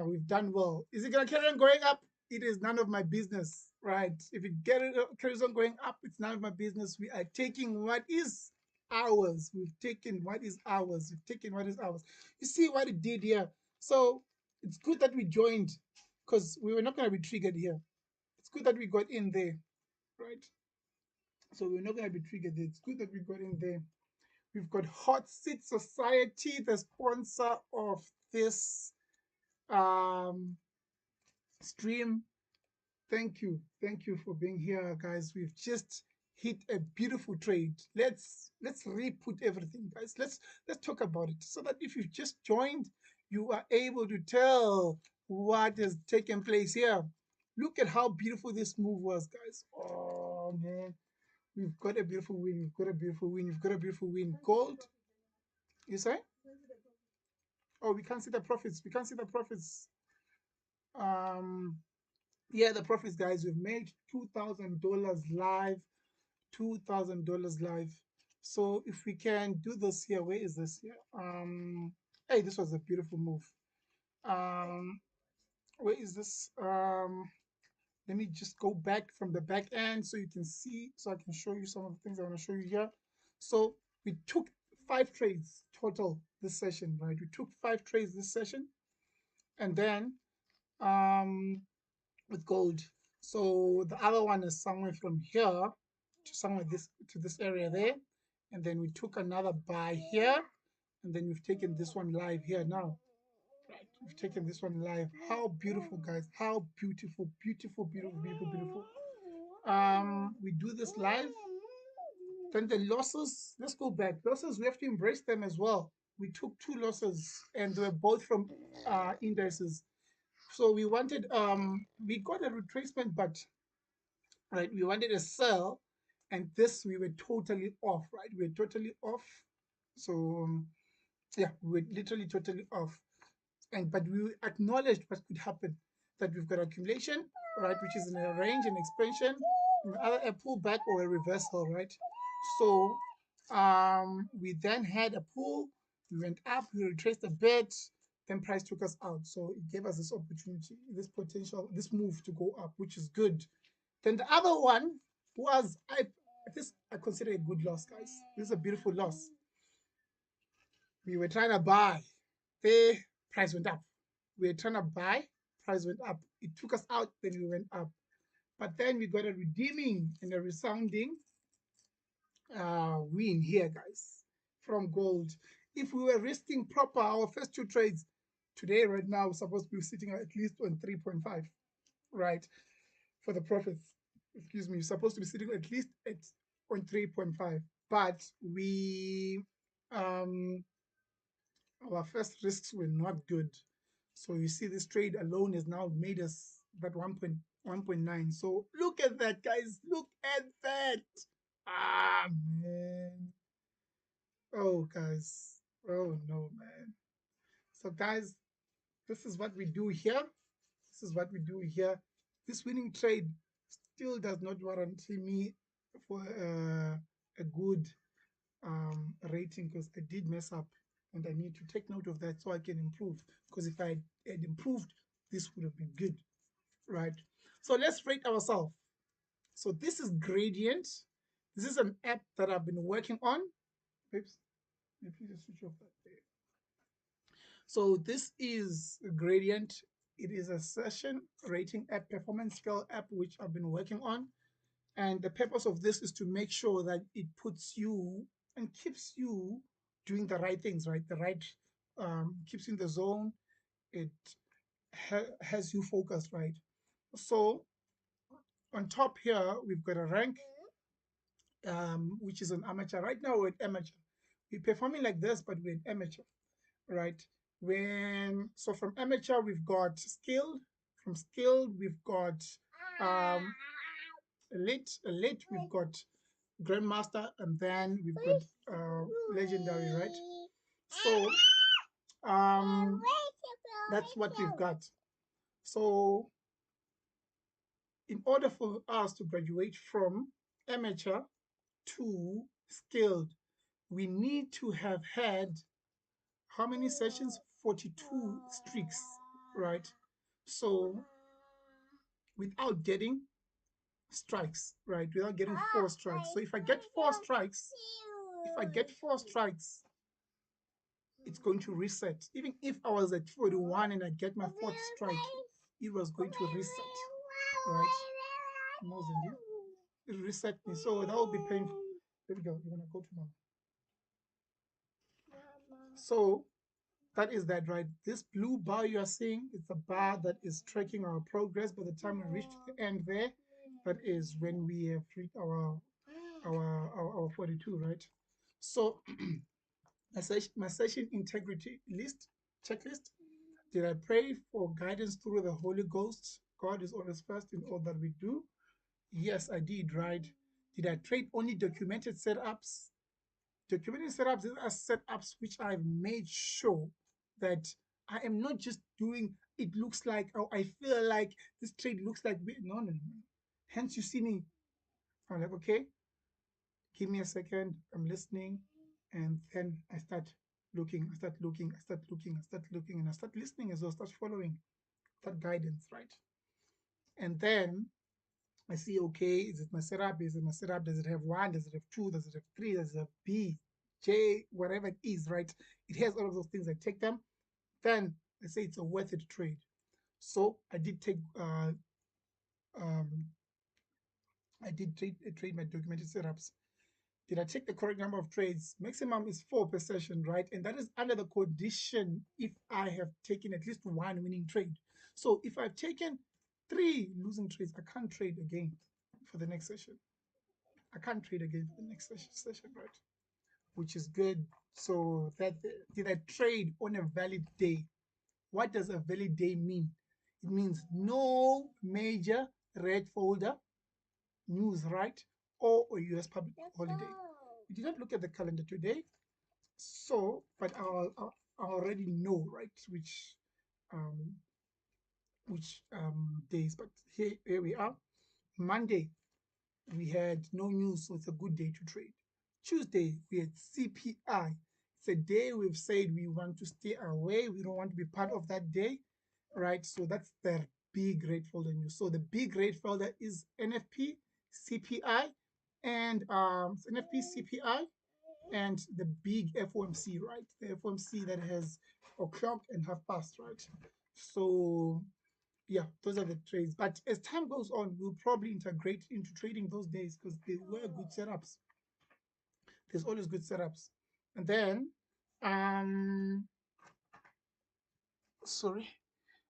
we've done well. Is it gonna carry on going up? It is none of my business, right? If it carries on going up, it's none of my business. We are taking what is ours. We've taken what is ours. You see what it did here. So it's good that we joined, because we were not gonna be triggered here. It's good that we got in there, right? So we're not gonna be triggered there. It's good that we got in there. We've got Hot Seat Society, the sponsor of this stream. Thank you for being here, guys. We've just hit a beautiful trade. Let's re-put everything, guys. Let's talk about it, so that if you just joined, you are able to tell what has taken place here. Look at how beautiful this move was, guys. Oh man, we've got a beautiful win. Gold, you say? Oh, we can't see the profits. We can't see the profits. Um, yeah, the profits, guys. We've made $2,000 live. $2,000 live. So if we can do this here, where is this here? Hey, this was a beautiful move. Um, where is this? Let me just go back from the back end so you can see, so I can show you some of the things I want to show you here. So we took 5 trades total this session, right? We took 5 trades this session, and then with gold. So the other one is somewhere from here to somewhere to this area there, and then we took another buy here, and then we've taken this one live here now. Right, we've taken this one live. How beautiful, guys! How beautiful, beautiful, beautiful, beautiful, beautiful. We do this live. Then the losses. Let's go back. Losses. We have to embrace them as well. We took 2 losses, and they were both from indices. So we wanted. We got a retracement, but right, we wanted a sell, and this we were totally off. Right, we were totally off. So yeah, we were literally totally off. But we acknowledged what could happen, that we've got accumulation, right, which is in a range and expansion, either a pullback or a reversal, right? So we then had a pull, we went up, we retraced a bit, then price took us out. So it gave us this opportunity, this potential, this move to go up, which is good. Then the other one was I consider a good loss, guys. This is a beautiful loss. We were trying to buy, the price went up. We were trying to buy, price went up. It took us out, then we went up. But then we got a redeeming and a resounding win here, guys, from gold. If we were risking proper our first 2 trades, today, right now, we're supposed to be sitting at least on 3.5, right, for the profits. Excuse me, you're supposed to be sitting at least at on 3.5. But our first risks were not good. So you see this trade alone has now made us that 1.9. So look at that, guys. Look at that. Ah, man. Oh, guys. Oh, no, man. So, guys, this is what we do here. This is what we do here. This winning trade still does not warranty me for a good rating, because I did mess up and I need to take note of that so I can improve. Because if I had improved, this would have been good, right? So let's rate ourselves. So this is Gradient. This is an app that I've been working on. Oops, let me just switch off that there. So this is Gradient. It is a session rating app, performance scale app, which I've been working on. And the purpose of this is to make sure that it puts you and keeps you doing the right things, right? The right, keeps you in the zone. It has you focused, right? So on top here, we've got a rank, which is an amateur. Right now, we're at amateur. We're performing like this, but we're at amateur, right? So from amateur, we've got skilled. From skilled, we've got elite, we've got grandmaster, and then we've got legendary, right? So that's what we've got. So in order for us to graduate from amateur to skilled, we need to have had how many sessions? 42 streaks, right? So without getting strikes, right? Without getting 4 strikes. So if I get 4 strikes, it's going to reset. Even if I was at 41 and I get my 4th strike, it was going to reset, right? It reset me, so that will be painful. There we go. You're gonna go to mom. So that is that, right? This blue bar you are seeing, it's a bar that is tracking our progress. By the time we reach the end there, that is when we have reached our 42, right? So my session integrity list checklist. Did I pray for guidance through the Holy Ghost? God is always first in all that we do. Yes, I did, right? Did I trade only documented setups? Documented setups are setups which I've made sure that I am not just doing it looks like, oh, I feel like this trade looks like, no, no, no. Hence, you see me. I'm like, okay, give me a second. I'm listening. And then I start looking, I start looking, I start looking, I start looking, and I start listening as well, start following that guidance, right? And then I see, okay, is it my setup? Is it my setup? Does it have one? Does it have two? Does it have three? Does it have B, J, whatever it is, right? It has all of those things. I take them. Then I say it's a worth it trade. So I did take, um, I did trade my documented setups. Did I take the correct number of trades? Maximum is 4 per session, right? And that is under the condition if I have taken at least one winning trade. So if I've taken 3 losing trades, I can't trade again for the next session. I can't trade again for the next session, right? Which is good. So that did I trade on a valid day? What does a valid day mean? It means no major red folder news, right? Or a US public holiday. We did not look at the calendar today, so but I already know, right, um, which days. But here we are. Monday we had no news, so it's a good day to trade. Tuesday we had CPI. It's a day we've said we want to stay away. We don't want to be part of that day, right? So that's the big red folder news. So the big red folder is NFP, CPI, and NFP, CPI, and the big FOMC, right? The FOMC that has o'clock and half past, right? So yeah, those are the trades. But as time goes on, we'll probably integrate into trading those days because they were good setups. There's always good setups. And then, um, sorry,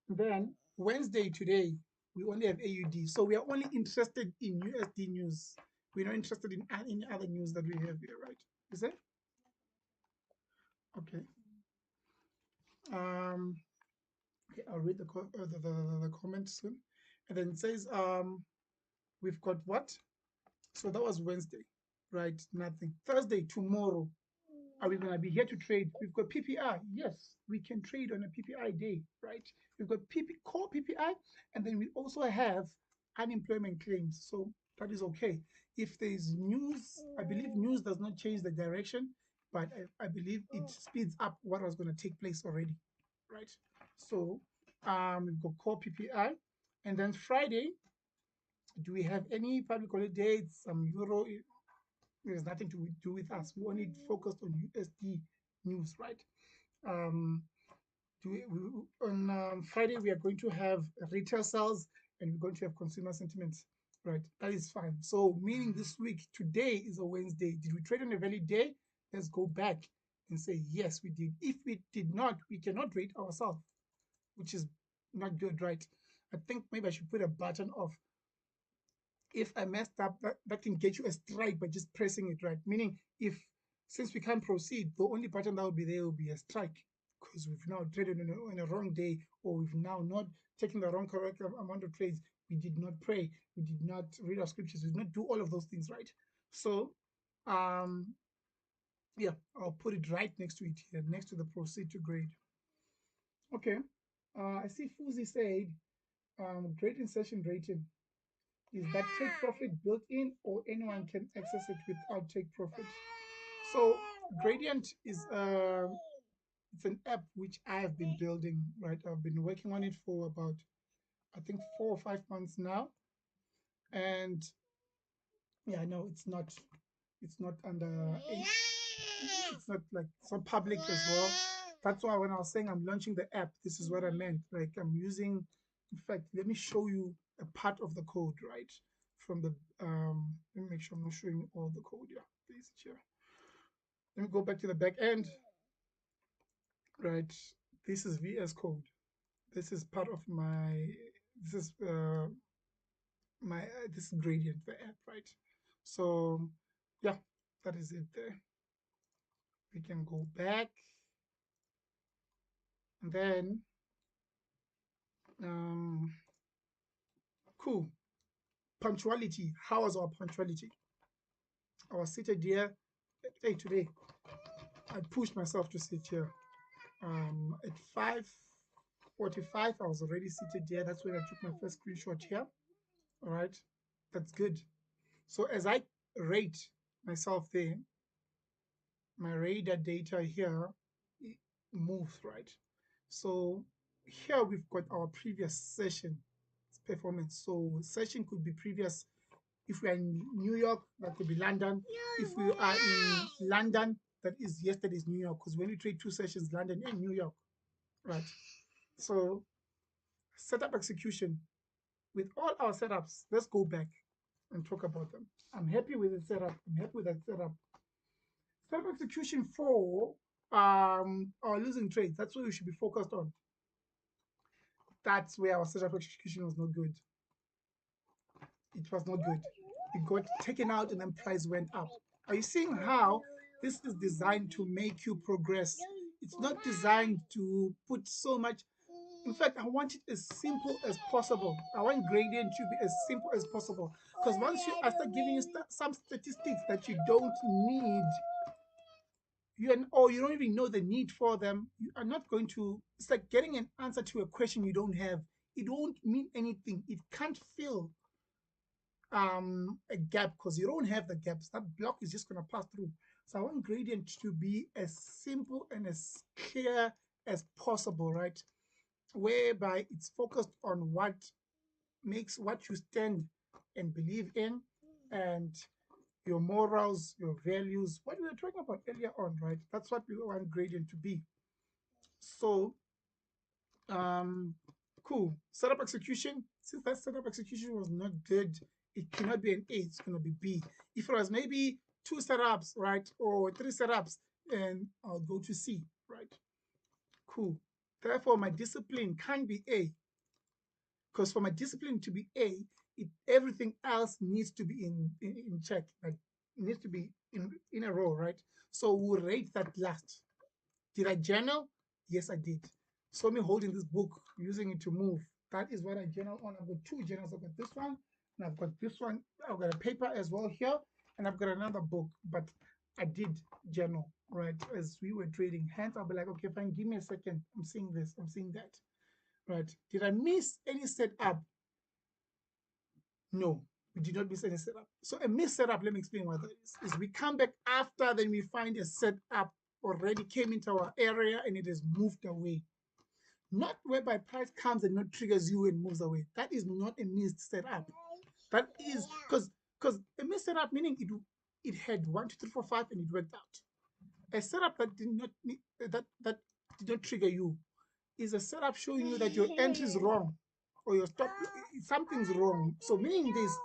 then Wednesday today, we only have AUD. So we are only interested in USD news. We're not interested in any other news that we have here, right? Is it? Okay. Um, okay, I'll read the comments soon. And then it says, we've got what? So that was Wednesday, right? Nothing. Thursday, tomorrow, are we going to be here to trade? We've got PPI. Yes, we can trade on a PPI day, right? We've got core PPI, and then we also have unemployment claims. So that is okay. If there's news, I believe news does not change the direction, but I believe it speeds up what was going to take place already, right? So we've got core PPI, and then Friday, do we have any public holidays? Some euro, there's nothing to do with us. We only focused on USD news, right? Um, on Friday, we are going to have retail sales and we're going to have consumer sentiments, right? That is fine. So, meaning this week, today is a Wednesday. Did we trade on a valid day? Let's go back and say, yes, we did. If we did not, we cannot rate ourselves, which is not good, right? I think maybe I should put a button of if I messed up, that can get you a strike by just pressing it, right? Meaning, if since we can't proceed, the only button that will be there will be a strike because we've now traded on a wrong day, or we've now not taken the wrong correct amount of trades. We did not pray, we did not read our scriptures, we did not do all of those things, right? So, yeah, I'll put it right next to it here, next to the proceed to grade. Okay, I see Fuzi said, great insertion rating. Is that take profit built in, or anyone can access it without take profit? So Gradient is it's an app which I have been building, right? I've been working on it for about, I think, 4 or 5 months now. And yeah, no, it's not under it's not like it's not public as well. That's why when I was saying I'm launching the app, this is what I meant. Like I'm using, in fact, let me show you a part of the code, right? From the let me make sure I'm not showing you all the code. Yeah, please here. Let me go back to the back end. Right. This is VS Code. This is part of my this is this gradient, the app, right? So yeah, that is it there. We can go back and then cool. Punctuality. How was our punctuality? I was seated here. Hey, today I pushed myself to sit here. At 5:45, I was already seated here. That's when I took my first screenshot here. All right, that's good. So as I rate myself there, my radar data here moves, right? So here we've got our previous session performance. So session could be previous. If we are in New York, that could be London. If we are in London, that is yesterday's New York, because when we trade two sessions, London and New York, right? So setup execution. With all our setups, let's go back and talk about them. I'm happy with the setup. I'm happy with that setup. Setup execution for our losing trades. That's what we should be focused on. That's where our setup execution was not good. It was not good. It got taken out and then price went up. Are you seeing how this is designed to make you progress? It's not designed to put so much. In fact, I want it as simple as possible. I want gradient to be as simple as possible. Because once I start giving you some statistics that you don't need, or you don't even know the need for them, you are not going to. It's like getting an answer to a question you don't have. It won't mean anything. It can't fill a gap because you don't have the gaps. That block is just going to pass through. So I want gradient to be as simple and as clear as possible, right? Whereby it's focused on what makes what you stand and believe in, and your morals, your values, what we were talking about earlier on, right? That's what we want gradient to be. So um cool. Setup execution. Since that setup execution was not good, it cannot be an A, it's gonna be B. If it was maybe two setups, right, or three setups, and I'll go to C, right? Cool. Therefore, my discipline can't be A, because for my discipline to be A, everything else needs to be in check. Like it needs to be in a row, right? So we'll rate that last. Did I journal? Yes, I did. So me holding this book, using it to move. That is what I journal on. I've got two journals. I've got this one, and I've got this one. I've got a paper as well here, and I've got another book. But I did journal, right, as we were trading. Hence, I'll be like, okay, fine, give me a second. I'm seeing this, I'm seeing that. Right. Did I miss any setup? No, we did not miss any setup. So a missed setup, let me explain what that is we come back after, then we find a setup already came into our area and it has moved away. Not whereby price comes and not triggers you and moves away. That is not a missed setup. That is because a missed setup meaning it had 1, 2, 3, 4, 5 and it worked out. A setup that did not that did not trigger you is a setup showing you that your entry is wrong or your stop, something's wrong. So meaning there's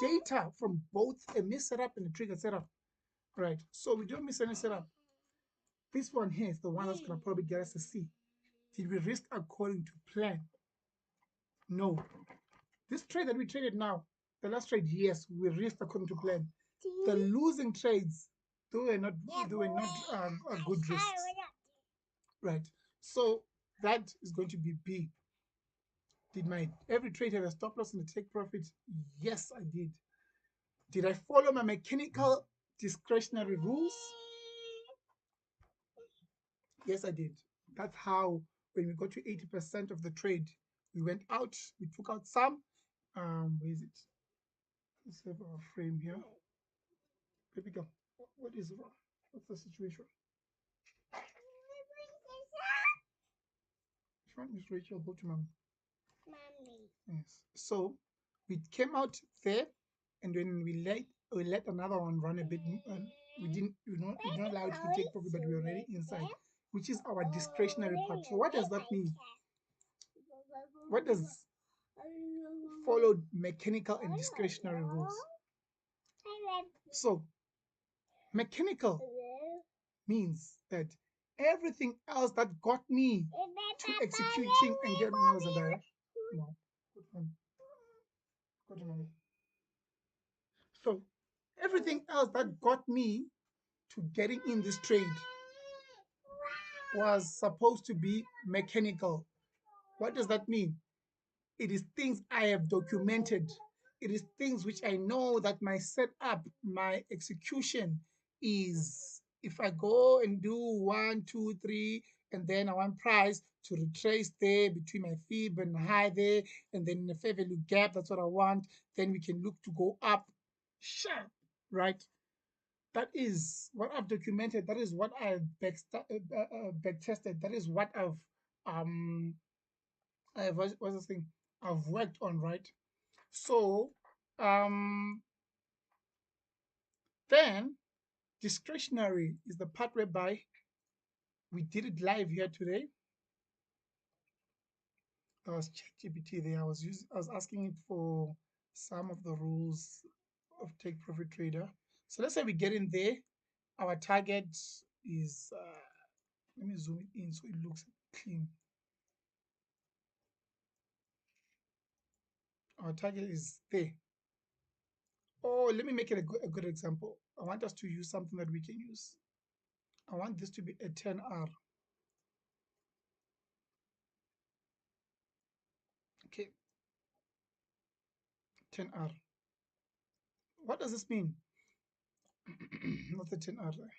data from both a miss setup and a trigger setup, right? So we don't miss any setup. This one here is the one that's gonna probably get us a C. Did we risk according to plan? No. This trade that we traded now, the last trade, yes, we risked according to plan. The losing trades, they were not good risks, right? So that is going to be B. Did my every trade have a stop loss and a take profit? Yes, I did. Did I follow my mechanical discretionary rules? Yes, I did. That's how when we got to 80% of the trade, we went out, we took out some. Where is it? Let's have our frame here. Baby girl, what is wrong? What's the situation? If you want Miss Rachel, go to mom. Mommy. Yes. So we came out there, and when we let another one run a bit. We didn't, we didn't allow it to take profit, but we were already inside, which is our discretionary part. So what does that mean? What does followed mechanical and discretionary rules? So mechanical means that everything else that got me to executing and getting no, go to mommy. So everything else that got me to getting in this trade was supposed to be mechanical. What does that mean? It is things I have documented. It is things which I know that my setup, my execution is if I go and do 1, 2, 3, and then I want price to retrace there between my fib and high there, and then the fair value gap, that's what I want, then we can look to go up sharp, right? That is what I've documented. That is what I've back tested. That is what um what's this thing I've worked on, right? So um then discretionary is the part whereby we did it live here today. I was ChatGPT there. I was asking it for some of the rules of take profit trader. So let's say we get in there. Our target is let me zoom it in so it looks clean. Our target is there. Oh, let me make it a good example. I want us to use something that we can use. I want this to be a 10R. Okay, 10R. What does this mean? Not the 10R there.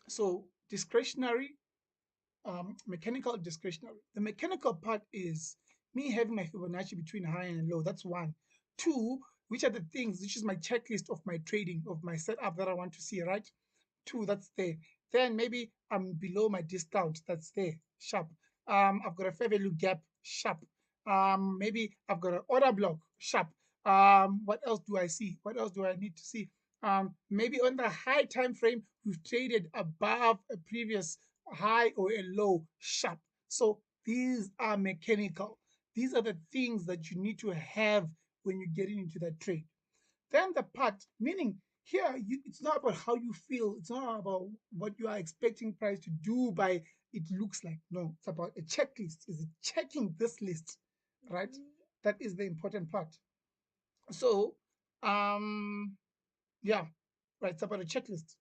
So discretionary, mechanical discretionary. The mechanical part is me having my Fibonacci between high and low. That's one. Two, which are the things, which is my checklist of my trading, of my setup that I want to see, right? Two, that's there. Then maybe I'm below my discount, that's there, sharp. I've got a fair value gap, sharp. Maybe I've got an order block, sharp. What else do I see? What else do I need to see? Maybe on the high time frame, we've traded above a previous high or a low, sharp. So these are mechanical. These are the things that you need to have when you're getting into that trade. Then the part, meaning here, it's not about how you feel. It's not about what you are expecting price to do by it looks like. No, it's about a checklist. Is it checking this list, right? That is the important part. So, yeah, right. It's about a checklist.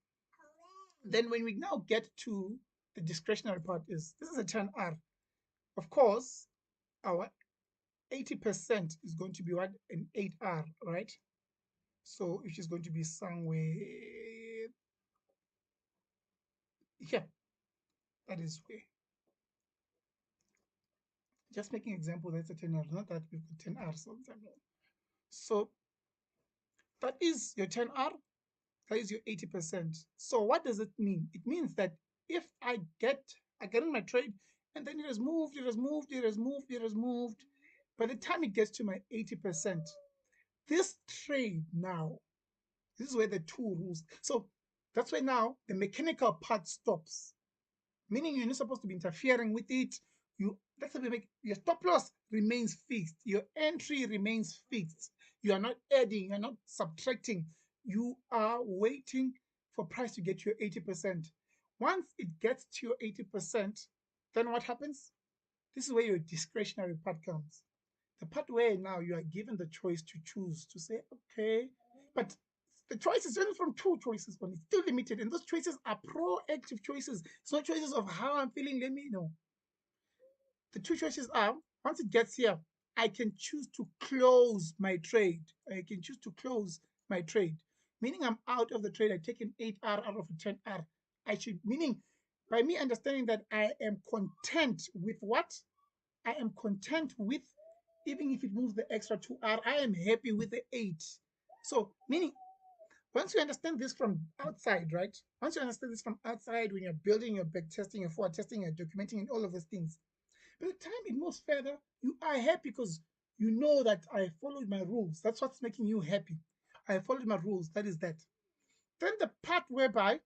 Then when we now get to the discretionary part, is this is a 10R. Of course, our 80% is going to be what, an 8R, right? So which is going to be somewhere here. That is where. Just making example, that's a 10R, not that we've got 10R. So that is your 10R, that is your 80%. So what does it mean? It means that if I get in my trade and then it has moved, it has moved, it has moved, it has moved. By the time it gets to my 80%, this trade now, this is where the two rules. So that's where now the mechanical part stops. Meaning you're not supposed to be interfering with it. That's what we make your stop loss remains fixed, your entry remains fixed. You are not adding, you're not subtracting. You are waiting for price to get to your 80%. Once it gets to your 80%, then what happens? This is where your discretionary part comes. The part where now you are given the choice to choose to say, okay, but the choice is only from two choices, but it's still limited. And those choices are proactive choices. It's not choices of how I'm feeling. Let me know. The two choices are once it gets here, I can choose to close my trade. I can choose to close my trade, meaning I'm out of the trade. I take an 8R out of a 10R. I should, meaning by me understanding that I am content with what? I am content with, even if it moves the extra 2R, I am happy with the 8. So, meaning, once you understand this from outside, right? Once you understand this from outside, when you're building your back testing, your forward testing, your documenting, and all of those things, by the time it moves further, you are happy because you know that I followed my rules. That's what's making you happy. I followed my rules. That is that. Then the part whereby,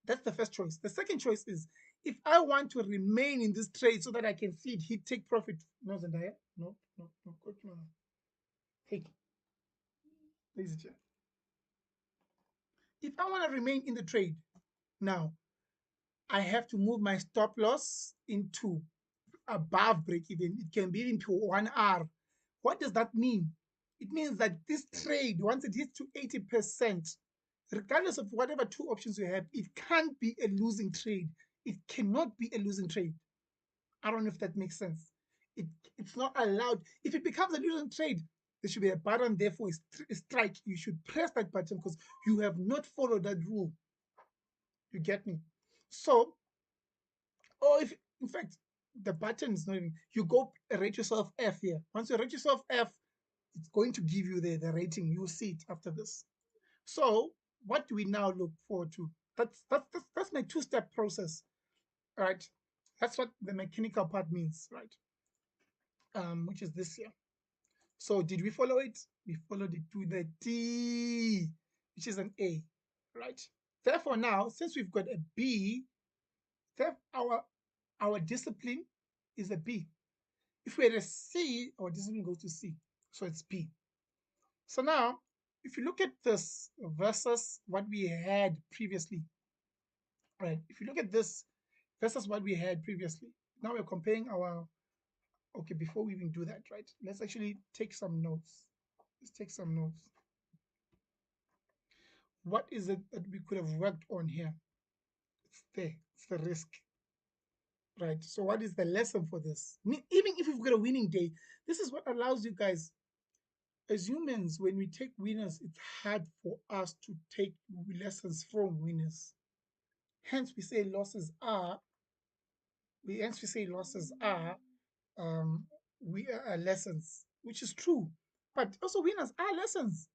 that's the first choice. The second choice is if I want to remain in this trade so that I can see it hit take profit. No, Zendaya. No, no, no. Coach, no. Hey, ladies and gentlemen. If I want to remain in the trade, now I have to move my stop loss into above break even. It can be into 1R. What does that mean? It means that this trade, once it hits to 80%, regardless of whatever two options you have, it can't be a losing trade. It cannot be a losing trade. I don't know if that makes sense. It's not allowed. If it becomes a losing trade, there should be a button there for a strike. You should press that button because you have not followed that rule. You get me? So, or if in fact the button is not even, you go rate yourself F here. Once you rate yourself F, it's going to give you the rating. You'll see it after this. So what do we now look forward to? That's my two-step process, right? That's what the mechanical part means, right? Which is this here. So did we follow it? We followed it to the T, which is an A, right? Therefore, now since we've got a B, our discipline is a B. If we had a C, our discipline goes to C, so it's B. So now, if you look at this versus what we had previously, right? If you look at this versus what we had previously, now we're comparing our. Okay, before we even do that, right? Let's actually take some notes. Let's take some notes. What is it that we could have worked on here? It's there. It's the risk, right? So what is the lesson for this? Even if we've got a winning day, this is what allows you guys, as humans, when we take winners, it's hard for us to take lessons from winners. Hence, we say losses are. Hence we say losses are we are lessons, which is true. But also winners are lessons.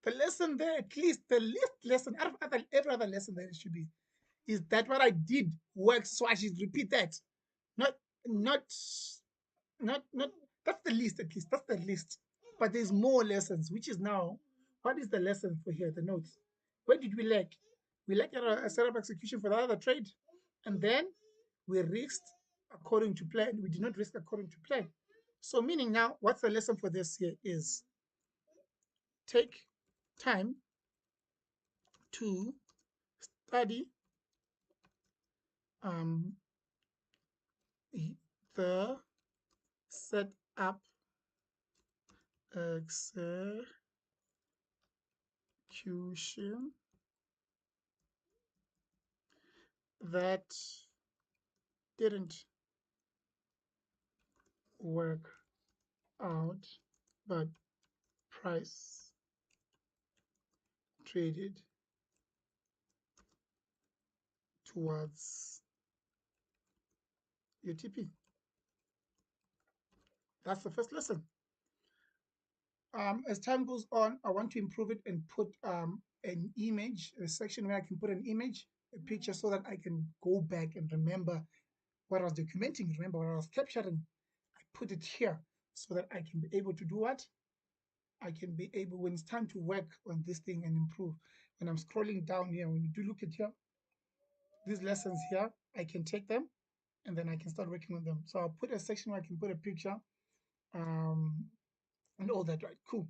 The lesson there, at least the least lesson out of every other lesson that it should be, is that what I did works, so I should repeat that. Not, not, not. That's the least, at least. That's the least. But there's more lessons, which is now, what is the lesson for here? The notes. Where did we lack? We lacked a setup execution for the other trade, and then we risked according to plan. We did not risk according to plan. So, meaning now, what's the lesson for this here is take time to study um, the setup execution that didn't work out, but price traded towards UTP. That's the first lesson. As time goes on, I want to improve it and put an image, a section where I can put an image, a picture, so that I can go back and remember what I was documenting, remember what I was capturing. I put it here so that I can be able to do what? I can be able, when it's time to work on this thing and improve, when I'm scrolling down here, when you do look at here, these lessons here, I can take them and then I can start working on them. So I'll put a section where I can put a picture and all that, right? Cool.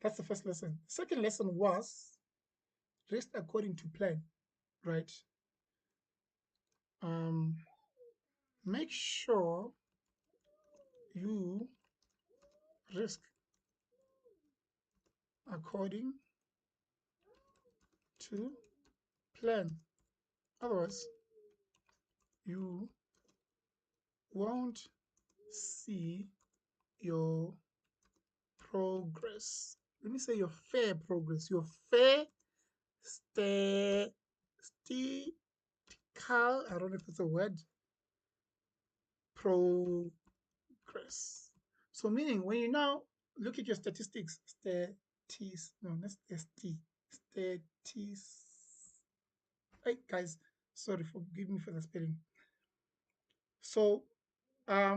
That's the first lesson. Second lesson was risk according to plan, right? Make sure you risk according to plan. Otherwise, you won't see your progress. Let me say your fair progress, your fair statistical, I don't know if it's a word, progress. So meaning when you now look at your statistics, no, that's ST, statis. Hey guys, sorry, forgive me for the spelling. So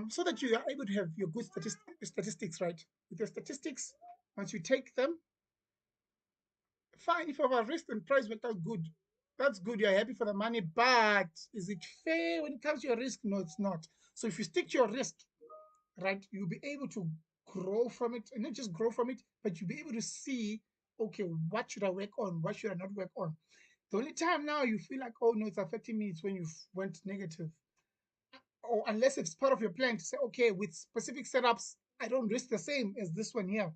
so that you are able to have your good statistics, right? With your statistics, once you take them, fine. If our risk and price worked out good, that's good. You're happy for the money, but is it fair when it comes to your risk? No, it's not. So if you stick to your risk, right, you'll be able to grow from it, and not just grow from it, but you'll be able to see, okay, what should I work on? What should I not work on? The only time now you feel like, oh no, it's affecting me, it's when you went negative, or unless it's part of your plan to say, okay, with specific setups, I don't risk the same as this one here.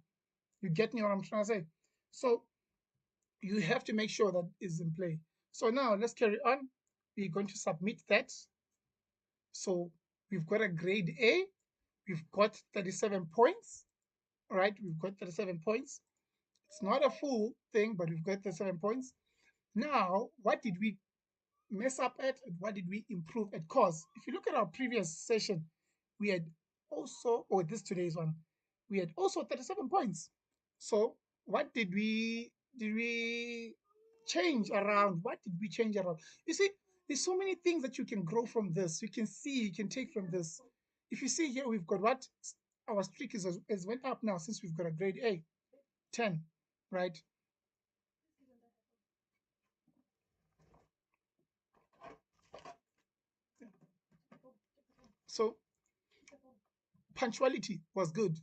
You get me what I'm trying to say? So you have to make sure that is in play. So now let's carry on. We're going to submit that. So we've got a grade A. We've got 37 points. All right, we've got 37 points. It's not a full thing, but we've got 37 points. Now, what did we mess up at and what did we improve at? Cause if you look at our previous session, we had also, or this today's one, we had also 37 points. So what did we change around? What did we change around? You see, there's so many things that you can grow from this. You can see, you can take from this. If you see here, we've got what our streak is went up now since we've got a grade A, 10, right? So punctuality was good.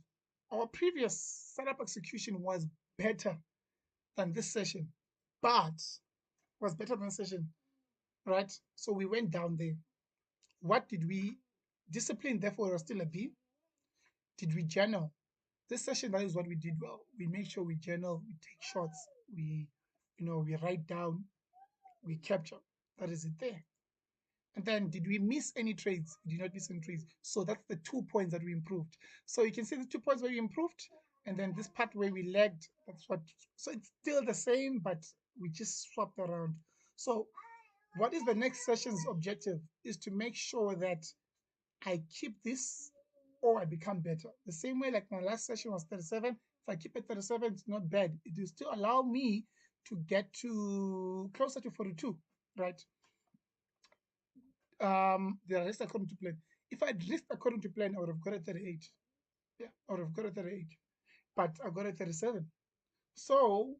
Our previous setup execution was better than this session, but was better than session, right? So we went down there. What did we discipline? Therefore, was still a B. Did we journal? This session, that is what we did well. We make sure we journal, we take shots, we write down, we capture. That is it there. And then did we miss any trades? We did not miss any trades. So that's the 2 points that we improved. So you can see the 2 points where we improved, and then this part where we lagged, that's what, so it's still the same, but we just swapped around. So what is the next session's objective is to make sure that I keep this or I become better. The same way like my last session was 37. If I keep it 37, it's not bad. It will still allow me to get to closer to 42, right? The rest according to plan. If I'd risked according to plan, I would have got a 38. Yeah, I would have got a 38. But I got a 37. So,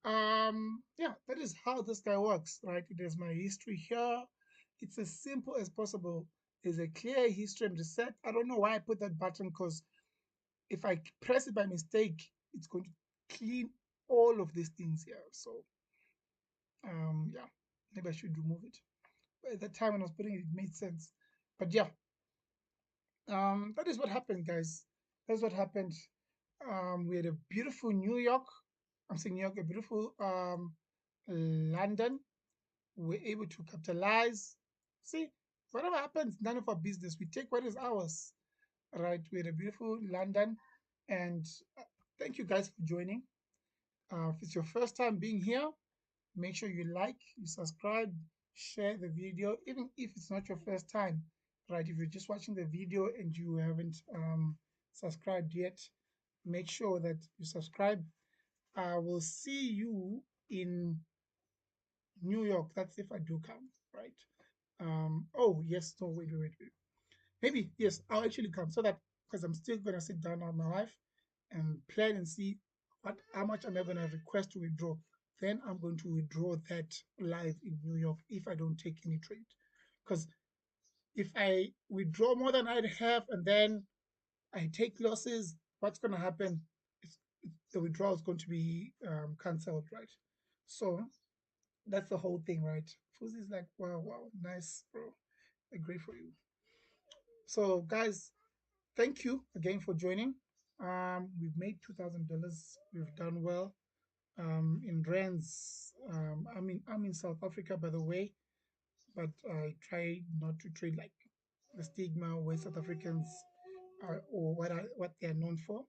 yeah, that is how this guy works, right? It is my history here. It's as simple as possible. There's a clear history and reset. I don't know why I put that button because if I press it by mistake, it's going to clean all of these things here. So, yeah, maybe I should remove it. But at that time when I was putting it, it made sense. But yeah, that is what happened, guys. That's what happened. We had a beautiful New York. I'm saying New York, a beautiful London. We're able to capitalize. See, whatever happens, none of our business. We take what is ours, right? We had a beautiful London, and thank you guys for joining. If it's your first time being here, make sure you like, you subscribe, share the video, even if it's not your first time, right? If you're just watching the video and you haven't subscribed yet, make sure that you subscribe. I will see you in New York. That's if I do come, right? Oh, yes, no, wait. Maybe, yes, I'll actually come so that because I'm still going to sit down on my wife and plan and see how much am I going to request to withdraw. Then I'm going to withdraw that live in New York if I don't take any trade. Because if I withdraw more than I'd have and then I take losses, what's going to happen? The withdrawal is going to be cancelled, right? So that's the whole thing, right? Fuzi's like, wow, nice, bro. I agree for you. So, guys, thank you again for joining. We've made $2,000. We've done well. In rands, I'm in South Africa, by the way, but I try not to trade like the stigma where South Africans are or what they are known for.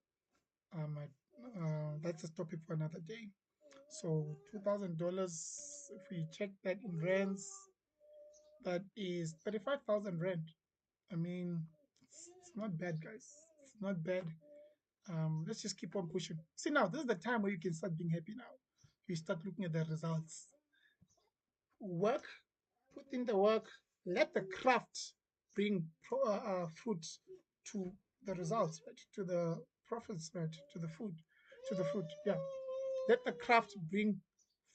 That's a topic for another day. So $2,000. If we check that in rands, that is 35,000 rand. I mean, it's not bad, guys. It's not bad. Let's just keep on pushing. See, now this is the time where you can start being happy now. You start looking at the results. Work, put in the work, let the craft bring fruit to the results, right? To the profits, right? To the food, to the fruit. Yeah. Let the craft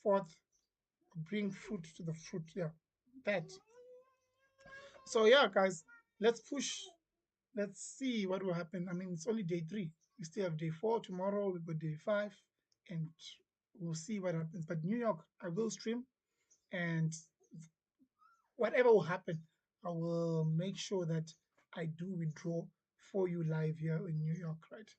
forth, bring fruit to the fruit. Yeah. That. So, yeah, guys, let's push. Let's see what will happen. I mean, it's only day 3. We still have day 4 tomorrow. We've got day 5, and we'll see what happens. But New York, I will stream, and whatever will happen, I will make sure that I do withdraw for you live here in New York, right?